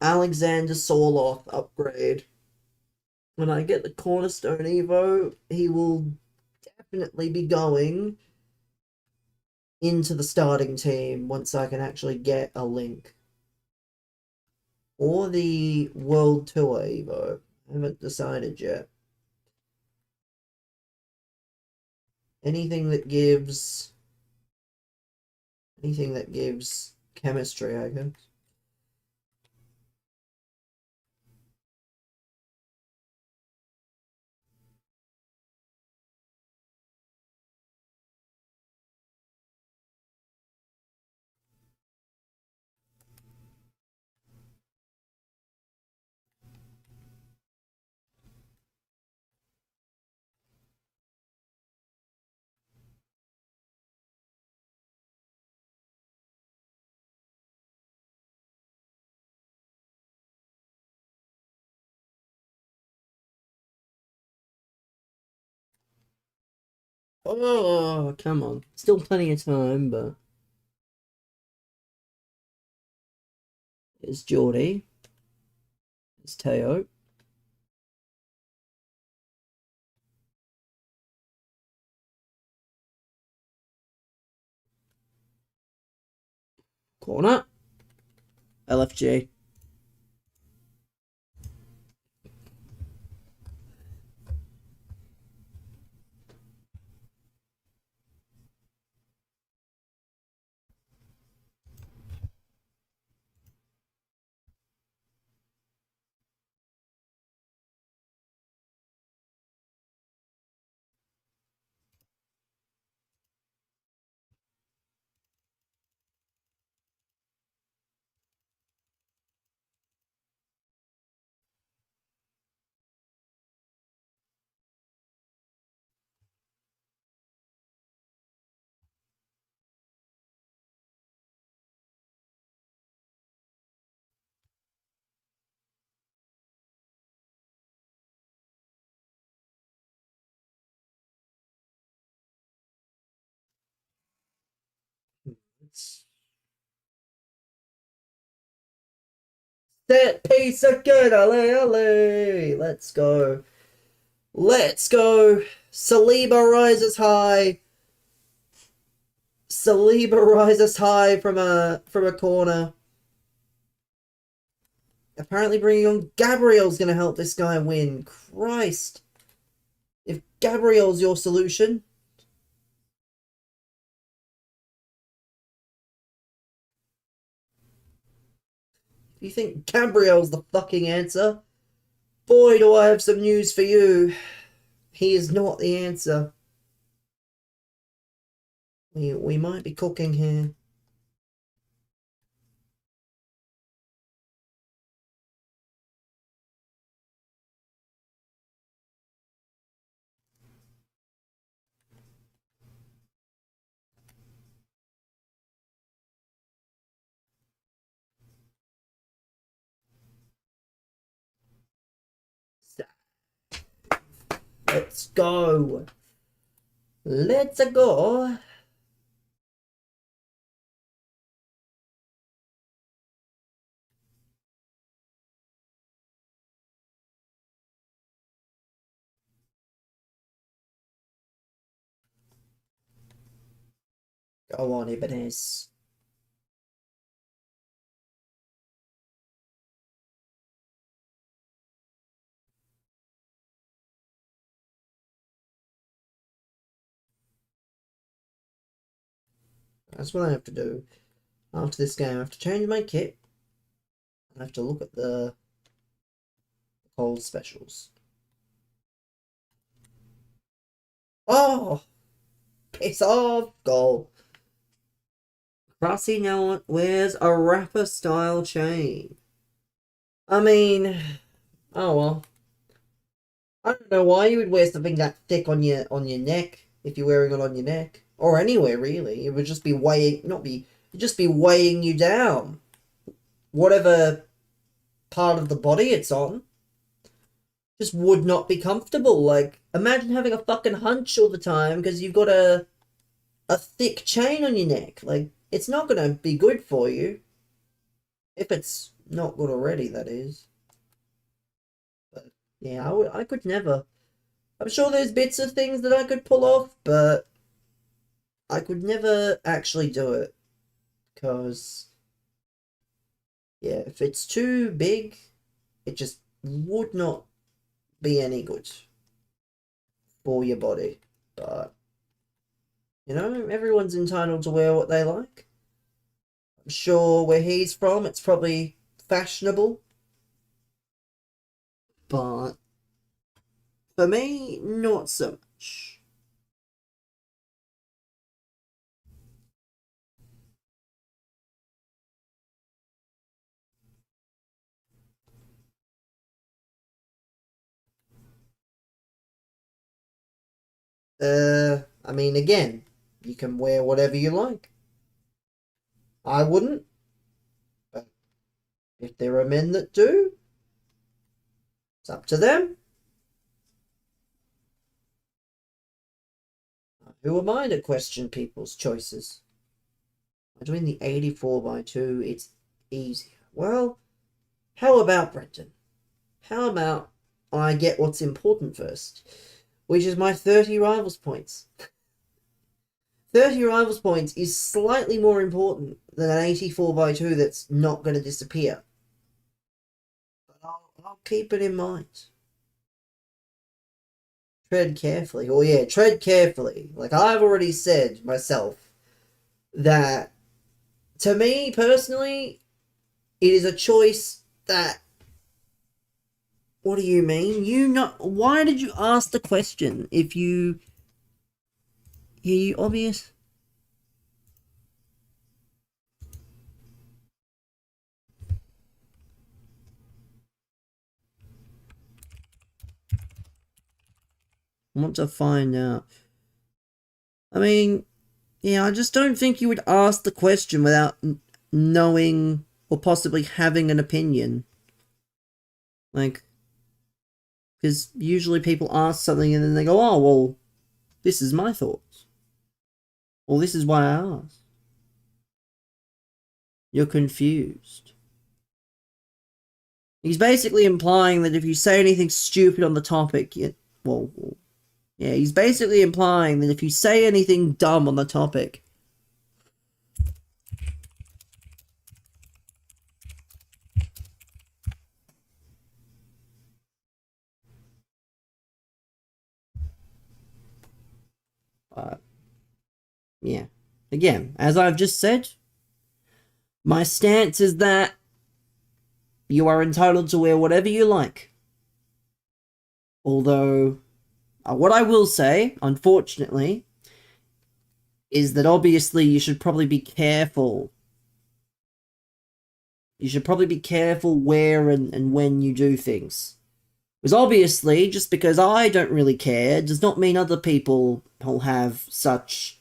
Alexander Sorloth upgrade. When I get the Cornerstone Evo, he will definitely be going into the starting team once I can actually get a link. Or the World Tour Evo. I haven't decided yet. Anything that gives chemistry, I guess. Oh, come on. Still plenty of time, but... It's Geordie. It's Teo. Corner. LFG. Set piece again, ale, ale. Let's go. Let's go. Saliba rises high. Saliba rises high from a corner. Apparently bringing on Gabriel's going to help this guy win. Christ. If Gabriel's your solution. If you think Gabriel's the fucking answer, boy, do I have some news for you. He is not the answer. We might be cooking here. Let's go. Let's go. Go on, Ibanez. That's what I have to do. After this game, I have to change my kit. I have to look at the cold specials. Oh! Piss off! Goal. Crossy now wears a rapper style chain. I mean, oh well. I don't know why you would wear something that thick on your neck if you're wearing it on your neck. Or anywhere really. It would just be it'd just be weighing you down. Whatever part of the body it's on. Just would not be comfortable. Like, imagine having a fucking hunch all the time because you've got a thick chain on your neck. Like, it's not gonna be good for you. If it's not good already, that is. But yeah, I could never. I'm sure there's bits of things that I could pull off, but I could never actually do it. Because, yeah, if it's too big, it just would not be any good for your body. But, you know, everyone's entitled to wear what they like. I'm sure where he's from, it's probably fashionable. But, for me, not so much. I mean, again, you can wear whatever you like. I wouldn't, but if there are men that do, it's up to them. Who am I to question people's choices? By doing the 84x2, it's easier. Well, how about Brendan? How about I get what's important first, which is my 30 rivals points. 30 rivals points is slightly more important than an 84x2 that's not going to disappear. But I'll keep it in mind. Tread carefully. Oh yeah, tread carefully. Like I've already said myself, that to me personally, it is a choice that... What do you mean? Why did you ask the question if you... Yeah, you obvious? I want to find out. I mean, yeah, I just don't think you would ask the question without knowing or possibly having an opinion. Like, because usually people ask something and then they go, oh, well, this is my thoughts. Or this is why I asked. You're confused. He's basically implying that if you say anything stupid on the topic, yeah, he's basically implying that if you say anything dumb on the topic, yeah. Again, as I've just said, my stance is that you are entitled to wear whatever you like. Although, what I will say, unfortunately, is that obviously you should probably be careful. You should probably be careful where and when you do things. Because obviously, just because I don't really care does not mean other people will have such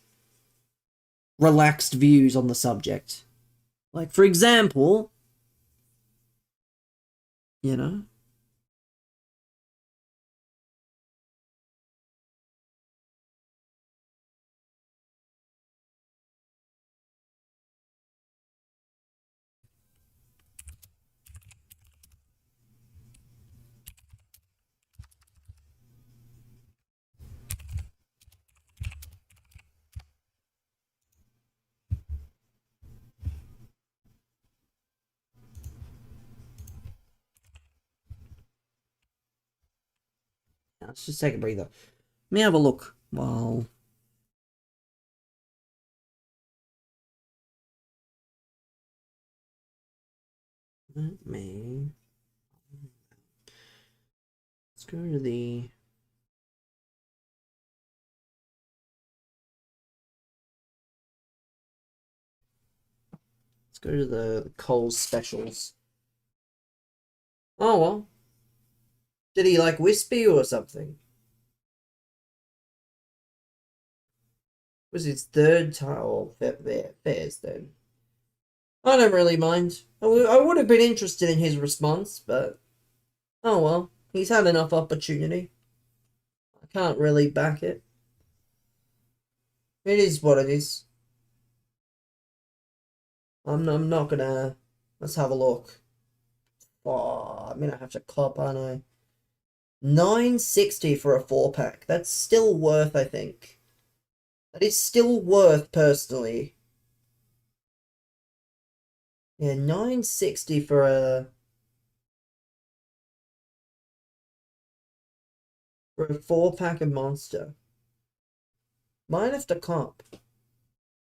relaxed views on the subject. Like, for example, you know, let's just take a breather. Let me have a look. Well, let me. Let's go to the. Let's go to the Coles specials. Oh well. Did he like Wispy or something? Was his third time? Oh, fairs then. I don't really mind. I would have been interested in his response, but oh well. He's had enough opportunity. I can't really back it. It is what it is. I'm not gonna. Let's have a look. Oh, I'm gonna have to cop, aren't I? 960 for a 4-pack. That's still worth, I think. That is still worth, personally. Yeah, 960 for a 4-pack of Monster. Might have to cop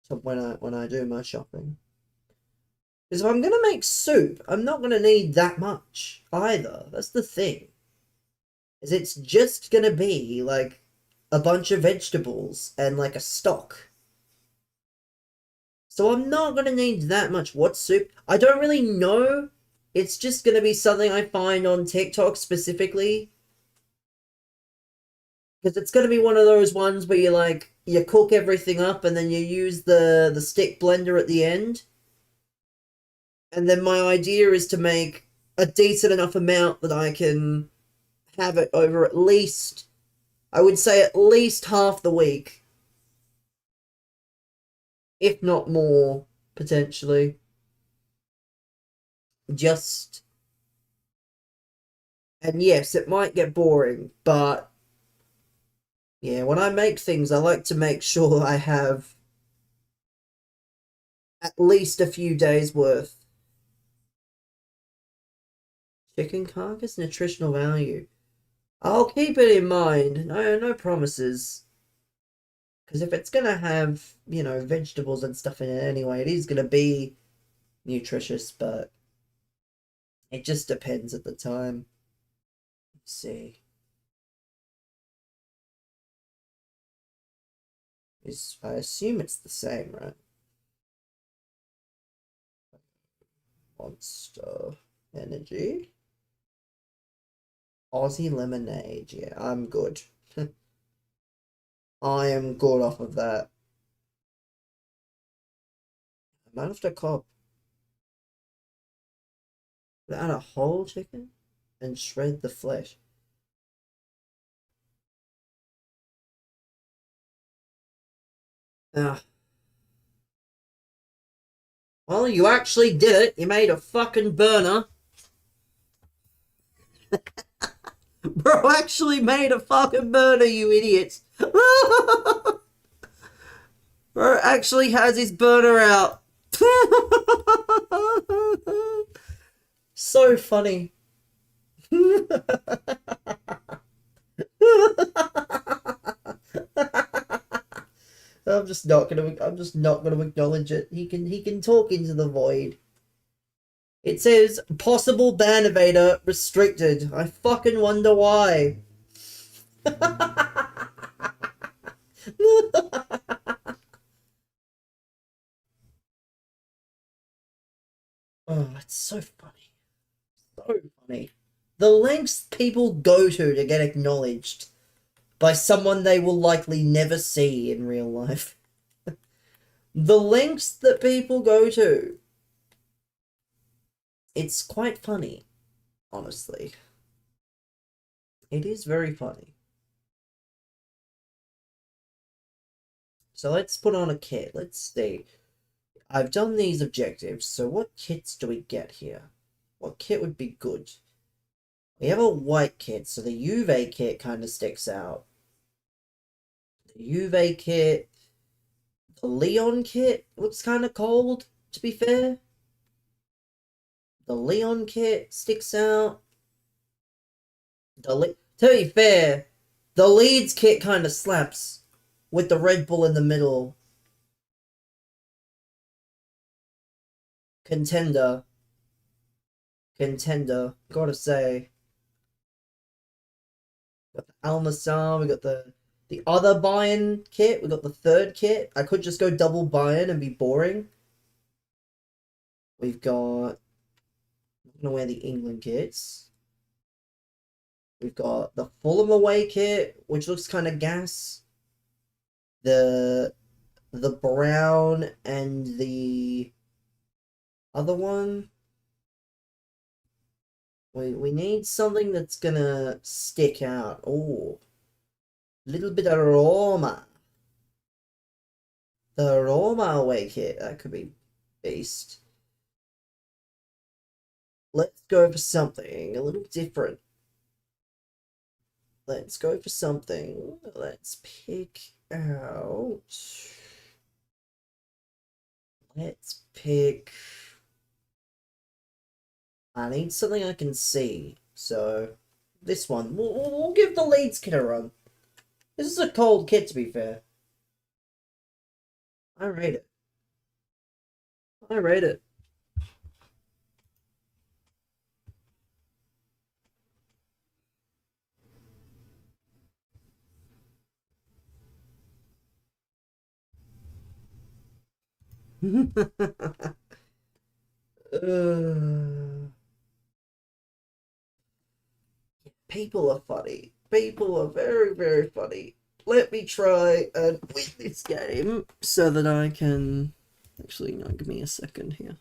when I do my shopping. Because if I'm gonna make soup, I'm not gonna need that much either. That's the thing. Is it's just gonna be like a bunch of vegetables and like a stock. So I'm not gonna need that much. What soup? I don't really know. It's just gonna be something I find on TikTok specifically. Because it's gonna be one of those ones where you cook everything up and then you use the stick blender at the end. And then my idea is to make a decent enough amount that I can have it over at least, I would say at least half the week. If not more, potentially. Just, and yes, it might get boring, but yeah, when I make things, I like to make sure I have at least a few days worth. Chicken carcass, nutritional value. I'll keep it in mind. No promises. Because if it's going to have, vegetables and stuff in it anyway, it is going to be nutritious, but it just depends at the time. Let's see. I assume it's the same, right? Monster Energy. Aussie Lemonade. Yeah, I'm good. I am good off of that. I might have to cop. Add a whole chicken and shred the flesh. Ah. Well, you actually did it. You made a fucking burner. Bro actually made a fucking burner, you idiots. Bro actually has his burner out. So funny. I'm just not gonna acknowledge it. He can talk into the void. It says possible ban evader restricted. I fucking wonder why. Oh, it's so funny. So funny. The lengths people go to get acknowledged by someone they will likely never see in real life. The lengths that people go to. It's quite funny, honestly. It is very funny. So let's put on a kit. Let's see. I've done these objectives, so what kits do we get here? What kit would be good? We have a white kit, so the Juve kit kind of sticks out. The Juve kit. The Leon kit looks kind of cold, to be fair. The Leon kit sticks out. To be fair, the Leeds kit kind of slaps with the Red Bull in the middle. Contender, gotta say. Got the Al Nassr, we got the other Bayern kit, we got the third kit. I could just go double Bayern and be boring. We've got, I'm gonna wear the England kits. We've got the Fulham away kit, which looks kind of gas. The brown and the other one. We need something that's gonna stick out. Oh, a little bit of Roma. The Roma away kit, that could be beast. Let's go for something a little different. Let's go for something. Let's pick out. Let's pick. I need something I can see. So, this one. We'll give the Leeds kit a run. This is a cold kit, to be fair. I rate it. I rate it. People are funny. People are very, very funny. Let me try and win this game so that I can... Actually, no, give me a second here.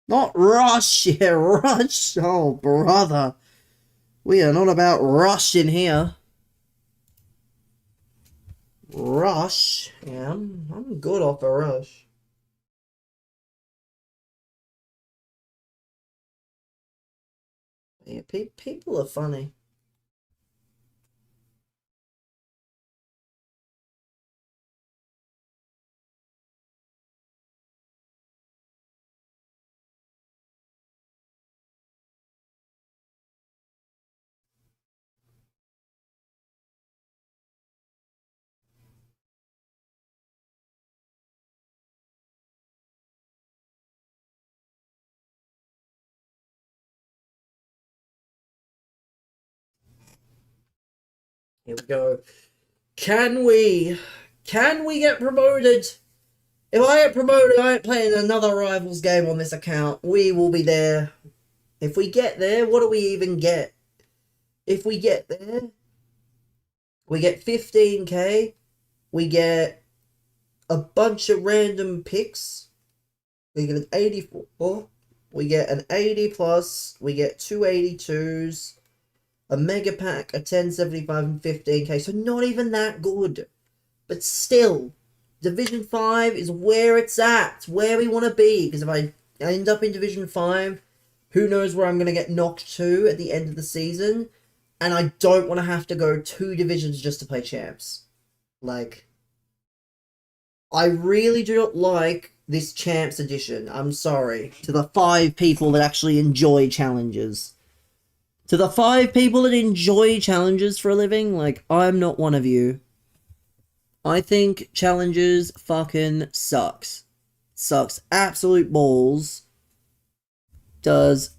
Not rush, yeah, rush. Oh, brother. We are not about rush in here. Rush? Yeah, I'm good off a rush. Yeah, people are funny. Here we go. Can we get promoted? If I get promoted, I ain't playing another Rivals game on this account. We will be there. If we get there, what do we even get? If we get there, we get 15k. We get a bunch of random picks. We get an 84. We get an 80 plus. We get 282s. A mega pack, a 10, 75, and 15k. So not even that good. But still, Division 5 is where it's at. It's where we want to be. Because if I end up in Division 5, who knows where I'm going to get knocked to at the end of the season. And I don't want to have to go 2 divisions just to play champs. Like, I really do not like this champs edition. I'm sorry. To the 5 people that actually enjoy challenges. To the 5 people that enjoy challenges for a living, like, I'm not one of you. I think challenges fucking sucks. Sucks absolute balls. Does.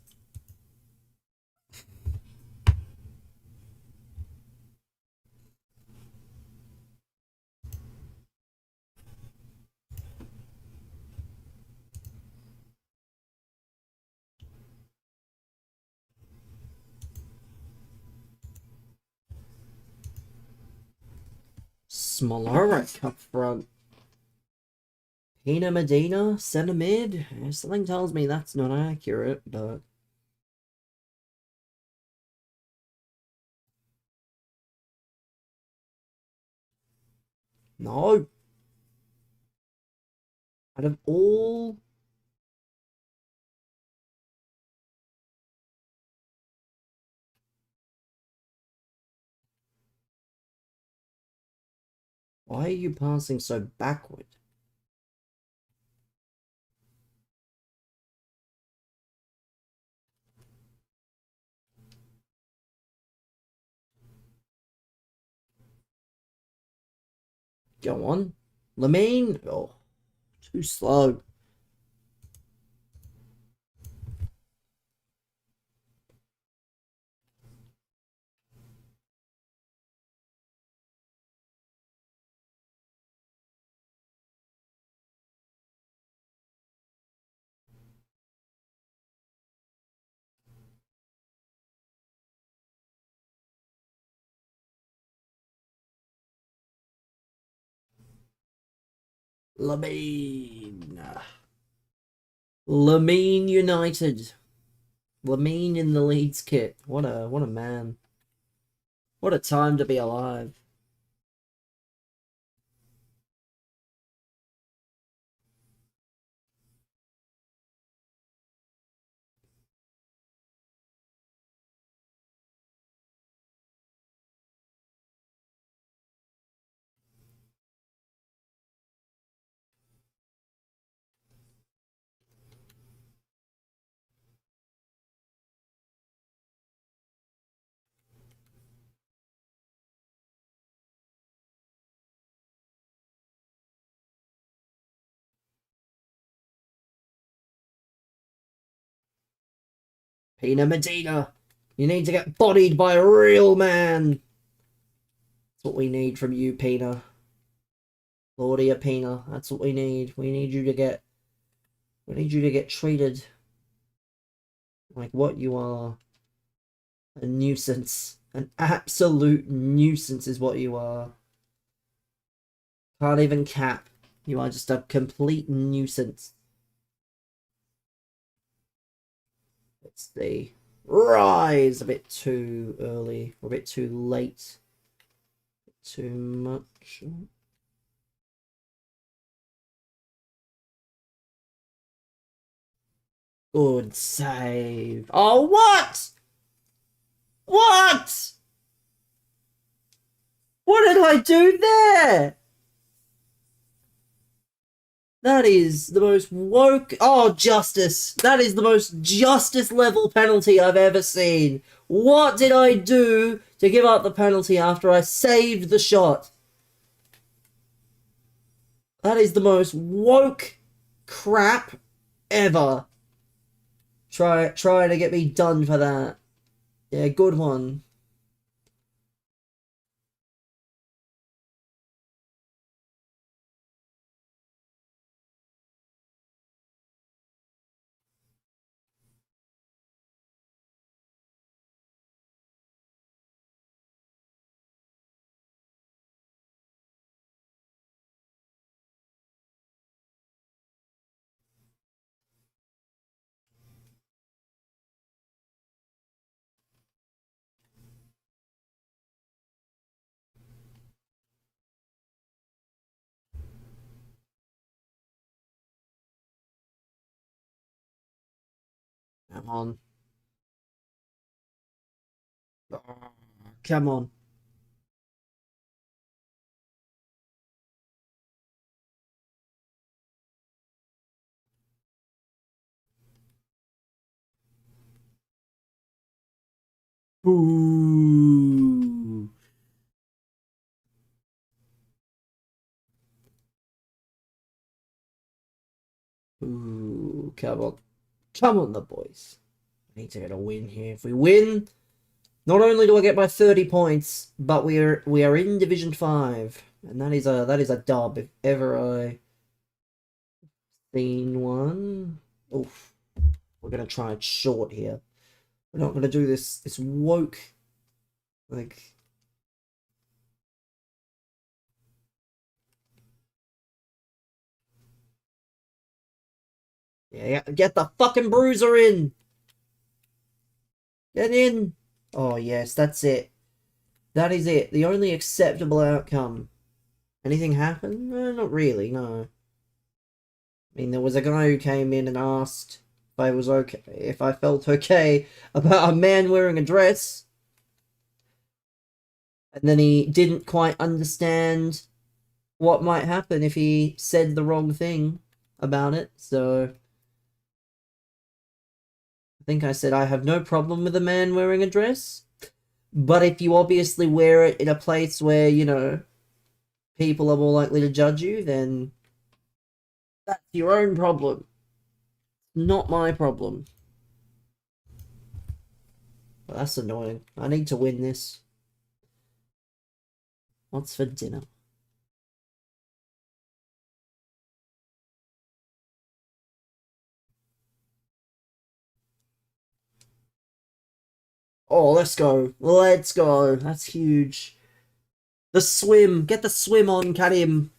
Smolarek up front. Pina Medina, center mid. Something tells me that's not accurate, but. No. Out of all. Why are you passing so backward? Go on. Lamine? Oh, too slow. Lamine. Lamine United. Lamine in the Leeds kit. What a man. What a time to be alive. Pina Medina. You need to get bodied by a real man. That's what we need from you, Pina. Claudia Pina. That's what we need. We need you to get. We need you to get treated like what you are. A nuisance. An absolute nuisance is what you are. Can't even cap. You are just a complete nuisance. Let's see. Rise! A bit too early. Or a bit too late. Too much. Good save. Oh, what? What? What did I do there? That is the most woke... Oh, justice. That is the most justice level penalty I've ever seen. What did I do to give up the penalty after I saved the shot? That is the most woke crap ever. Try to get me done for that. Yeah, good one. Come on. Oh, come on. Ooh. Ooh, come on. Come on, the boys. I need to get a win here. If we win, not only do I get my 30 points, but we are in Division 5. And that is a dub if ever I seen one. Oof. We're gonna try it short here. We're not gonna do this woke like yeah, get the fucking bruiser in. Get in. Oh yes, that's it. That is it. The only acceptable outcome. Anything happen? Not really, no. I mean, there was a guy who came in and asked if I was okay, if I felt okay about a man wearing a dress. And then he didn't quite understand what might happen if he said the wrong thing about it, so I think I said I have no problem with a man wearing a dress, but if you obviously wear it in a place where, you know, people are more likely to judge you, then that's your own problem. Not my problem. But that's annoying. I need to win this. What's for dinner? Oh, let's go. Let's go. That's huge. The swim. Get the swim on, Karim.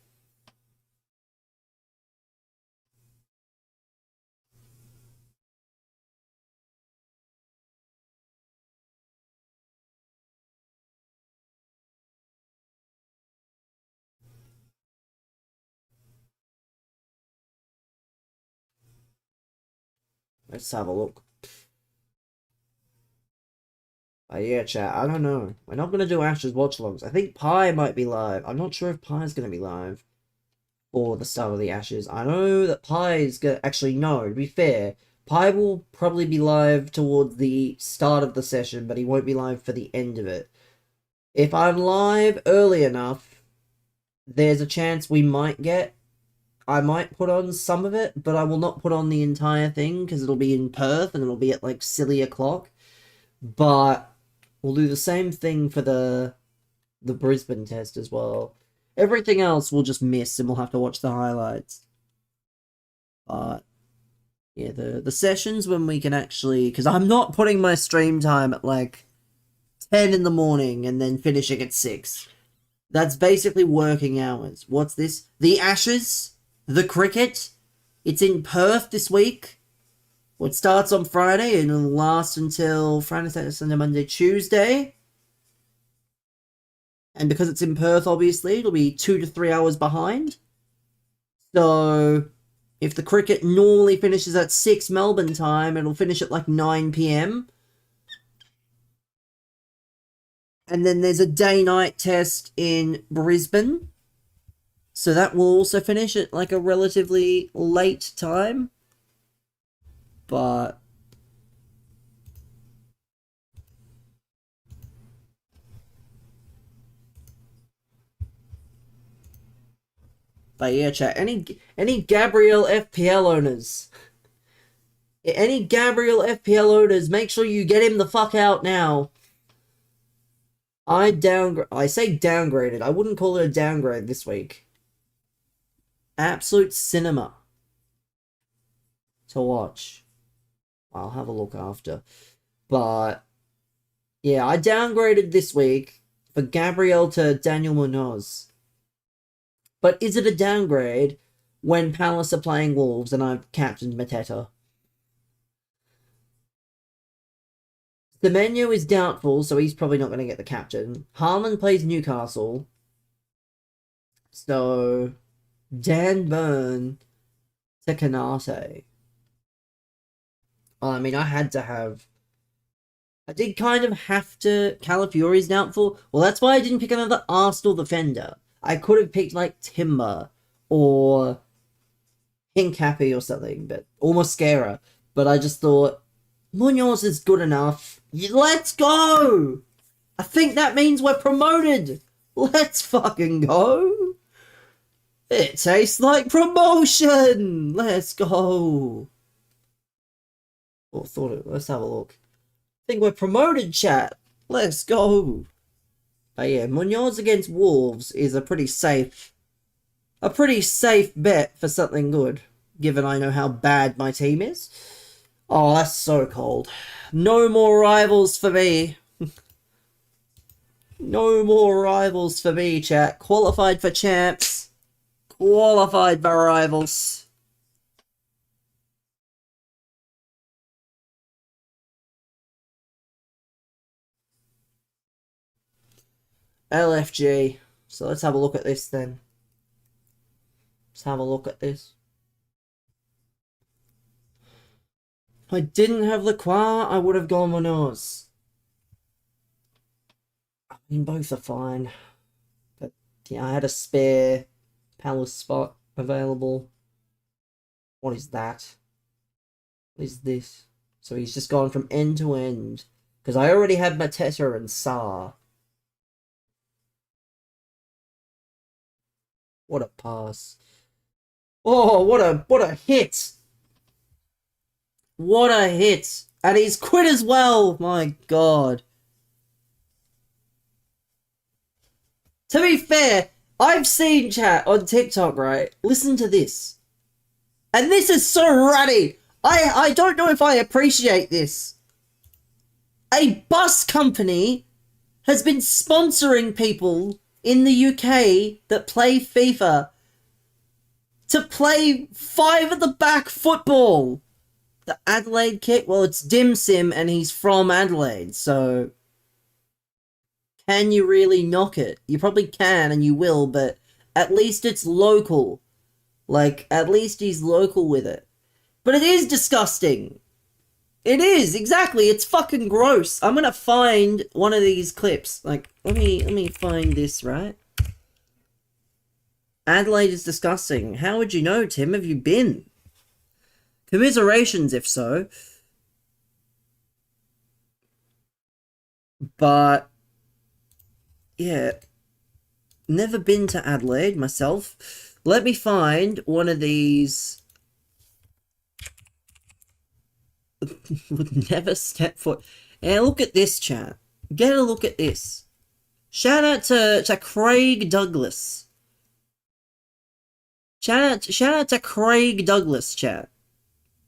Let's have a look. Yeah, chat. I don't know. We're not gonna do Ashes watch-alongs. I think Pi might be live. I'm not sure if Pi's gonna be live for the start of the Ashes. I know that Pi's gonna... Actually, no, to be fair, Pi will probably be live towards the start of the session, but he won't be live for the end of it. If I'm live early enough, there's a chance we might get... I might put on some of it, but I will not put on the entire thing, because it'll be in Perth, and it'll be at, like, silly o'clock. But we'll do the same thing for the Brisbane test as well. Everything else we'll just miss and we'll have to watch the highlights. But yeah, the sessions when we can actually, because I'm not putting my stream time at like 10 in the morning and then finishing at 6. That's basically working hours. What's this? The Ashes? The cricket? It's in Perth this week. Well, it starts on Friday and it'll last until Friday, Saturday, Sunday, Monday, Tuesday. And because it's in Perth, obviously, it'll be 2 to 3 hours behind. So, if the cricket normally finishes at 6 Melbourne time, it'll finish at like 9 p.m. And then there's a day-night test in Brisbane. So that will also finish at like a relatively late time. But yeah, chat. Any Gabriel FPL owners? Any Gabriel FPL owners, make sure you get him the fuck out now. I say downgraded. I wouldn't call it a downgrade this week. Absolute cinema to watch. I'll have a look after. But yeah, I downgraded this week for Gabriel to Daniel Munoz. But is it a downgrade when Palace are playing Wolves and I've captained Mateta? The menu is doubtful, so he's probably not going to get the captain. Haaland plays Newcastle. So, Dan Burn to Canate. I mean, I had to have... I did kind of have to... Calafiori's doubtful. Well, that's why I didn't pick another Arsenal defender. I could have picked, like, Timber or Hincapié or something, but... Or Mosquera. But I just thought, Munoz is good enough. Let's go! I think that means we're promoted! Let's fucking go! It tastes like promotion! Let's go! Let's have a look. I think we're promoted, chat. Let's go! But yeah, Munoz against Wolves is a pretty safe bet for something good, given I know how bad my team is. Oh, that's so cold. No more rivals for me. No more rivals for me, chat. Qualified for champs. Qualified for rivals. LFG. So let's have a look at this then. Let's have a look at this. If I didn't have Lacroix, I would have gone Munoz. I mean, both are fine. But yeah, I had a spare Palace spot available. What is that? What is this? So he's just gone from end to end. Because I already had Mateta and Sarr. What a pass. Oh, what a hit. What a hit. And he's quit as well. My God. To be fair, I've seen chat on TikTok, right? Listen to this. And this is so ruddy. I don't know if I appreciate this. A bus company has been sponsoring people in the UK that play FIFA to play 5 at the back football. The Adelaide kit, well, it's Dim Sim and he's from Adelaide, so can you really knock it? You probably can and you will, but at least it's local. Like, at least he's local with it. But it is disgusting. It is, exactly. It's fucking gross. I'm gonna find one of these clips. Like, let me find this, right? Adelaide is disgusting. How would you know, Tim? Have you been? Commiserations, if so. But, yeah. Never been to Adelaide myself. Let me find one of these... Would never step foot. And look at this, chat. Get a look at this. Shout out to Craig Douglas. Shout out to Craig Douglas, chat.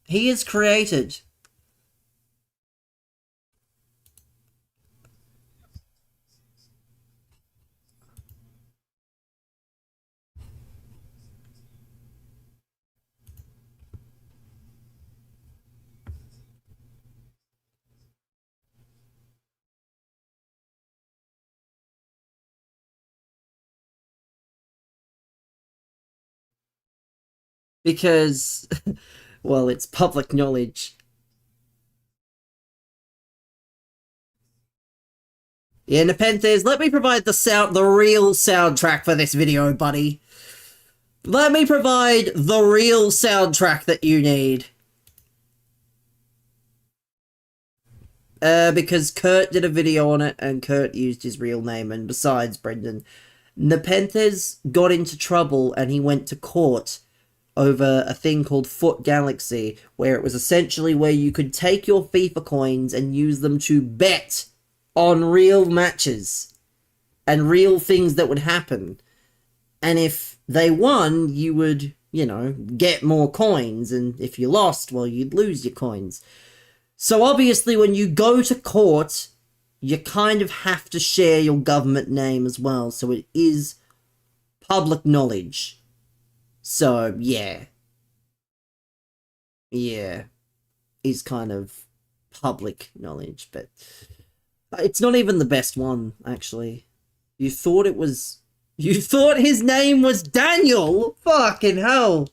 He is created. Because, well, it's public knowledge. Yeah, Nepenthes, let me provide the real soundtrack for this video, buddy. Let me provide the real soundtrack that you need. Because Kurt did a video on it, and Kurt used his real name, and besides, Brendan, Nepenthes got into trouble, and he went to court over a thing called Foot Galaxy, where it was essentially where you could take your FIFA coins and use them to bet on real matches and real things that would happen. And if they won, you would, you know, get more coins, and if you lost, well, you'd lose your coins. So obviously when you go to court, you kind of have to share your government name as well, so it is public knowledge. So, yeah. Yeah. Is kind of public knowledge, but it's not even the best one, actually. You thought his name was Daniel? Fucking hell.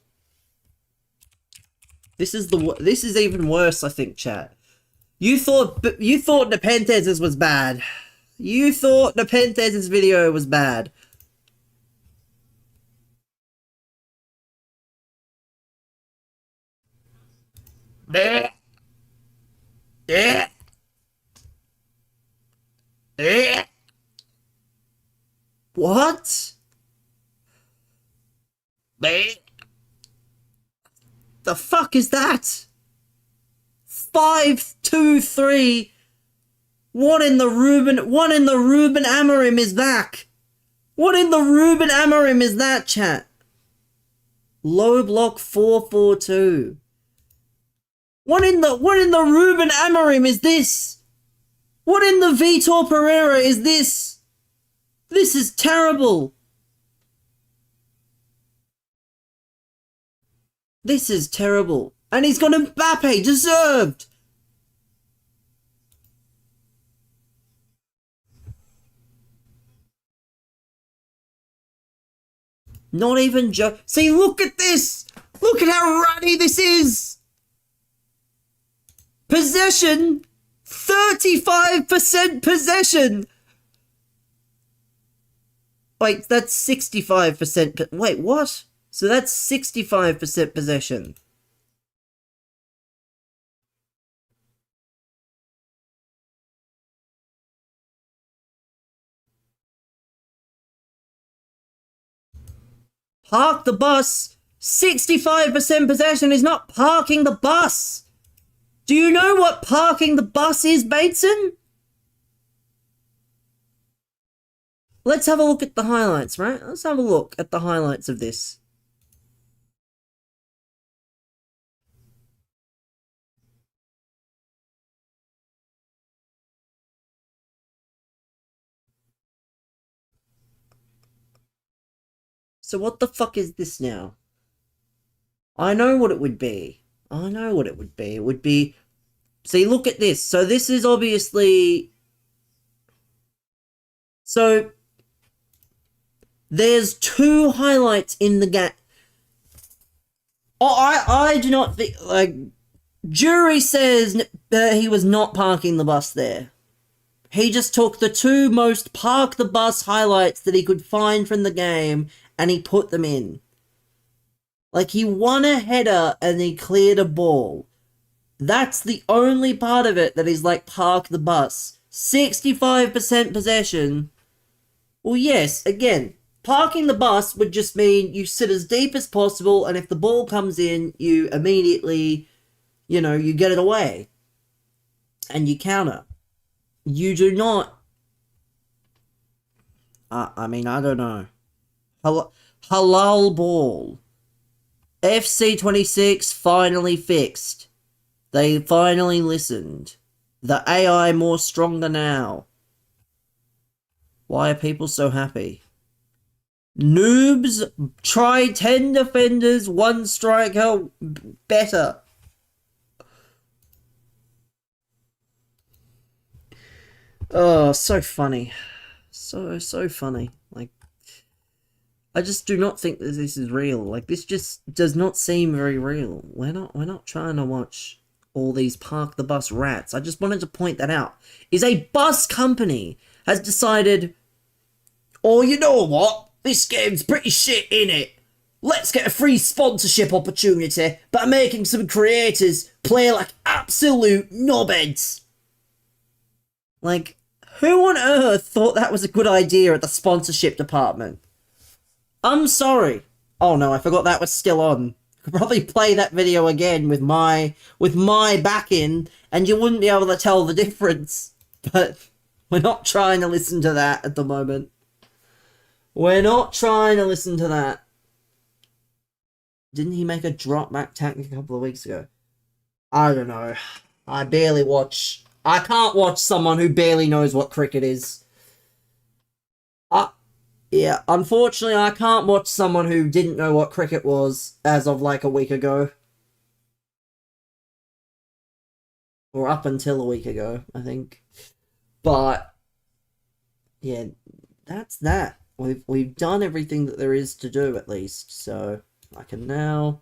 This is even worse, I think, chat. You thought Nepenthes was bad. You thought Nepenthes' video was bad. What? The fuck is that? 5, 2, 3. What in the Ruben Amorim is that? What in the Ruben Amorim is that, chat? Low block 442. What in the Ruben Amorim is this? What in the Vitor Pereira is this? This is terrible. This is terrible. And he's got Mbappe, deserved. Not even Joe. See, look at this. Look at how ruddy this is. Possession. 35% possession. Wait, that's 65%. Wait, what? So that's 65% possession. Park the bus. 65% possession is not parking the bus. Do you know what parking the bus is, Bateson? Let's have a look at the highlights, right? Let's have a look at the highlights of this. So what the fuck is this now? I know what it would be. I know what it would be. It would be... See, look at this. So this is obviously... So... There's 2 highlights in the game. Oh, I do not think... Like... Jury says he was not parking the bus there. He just took the 2 most park the bus highlights that he could find from the game and he put them in. Like, he won a header and he cleared a ball. That's the only part of it that is like park the bus. 65% possession. Well, yes, again, parking the bus would just mean you sit as deep as possible and if the ball comes in, you immediately, you get it away. And you counter. You do not... I don't know. Halal ball. FC26 finally fixed. They finally listened. The AI more stronger now. Why are people so happy? Noobs try 10 defenders, 1 striker, better. Oh, so funny. So funny. Like, I just do not think that this is real. Like, this just does not seem very real. We're not trying to watch all these park the bus rats. I just wanted to point that out. Is a bus company has decided, oh, you know what? This game's pretty shit, innit? Let's get a free sponsorship opportunity by making some creators play like absolute knobheads. Like, who on earth thought that was a good idea at the sponsorship department? I'm sorry. Oh no, I forgot that was still on. I could probably play that video again with my back in, and you wouldn't be able to tell the difference. But we're not trying to listen to that at the moment. We're not trying to listen to that. Didn't he make a drop back tactic a couple of weeks ago? I don't know. I barely watch. I can't watch someone who barely knows what cricket is. Yeah, unfortunately, I can't watch someone who didn't know what cricket was as of like a week ago. Or up until a week ago, I think. But yeah, that's that. We've done everything that there is to do, at least. So I can now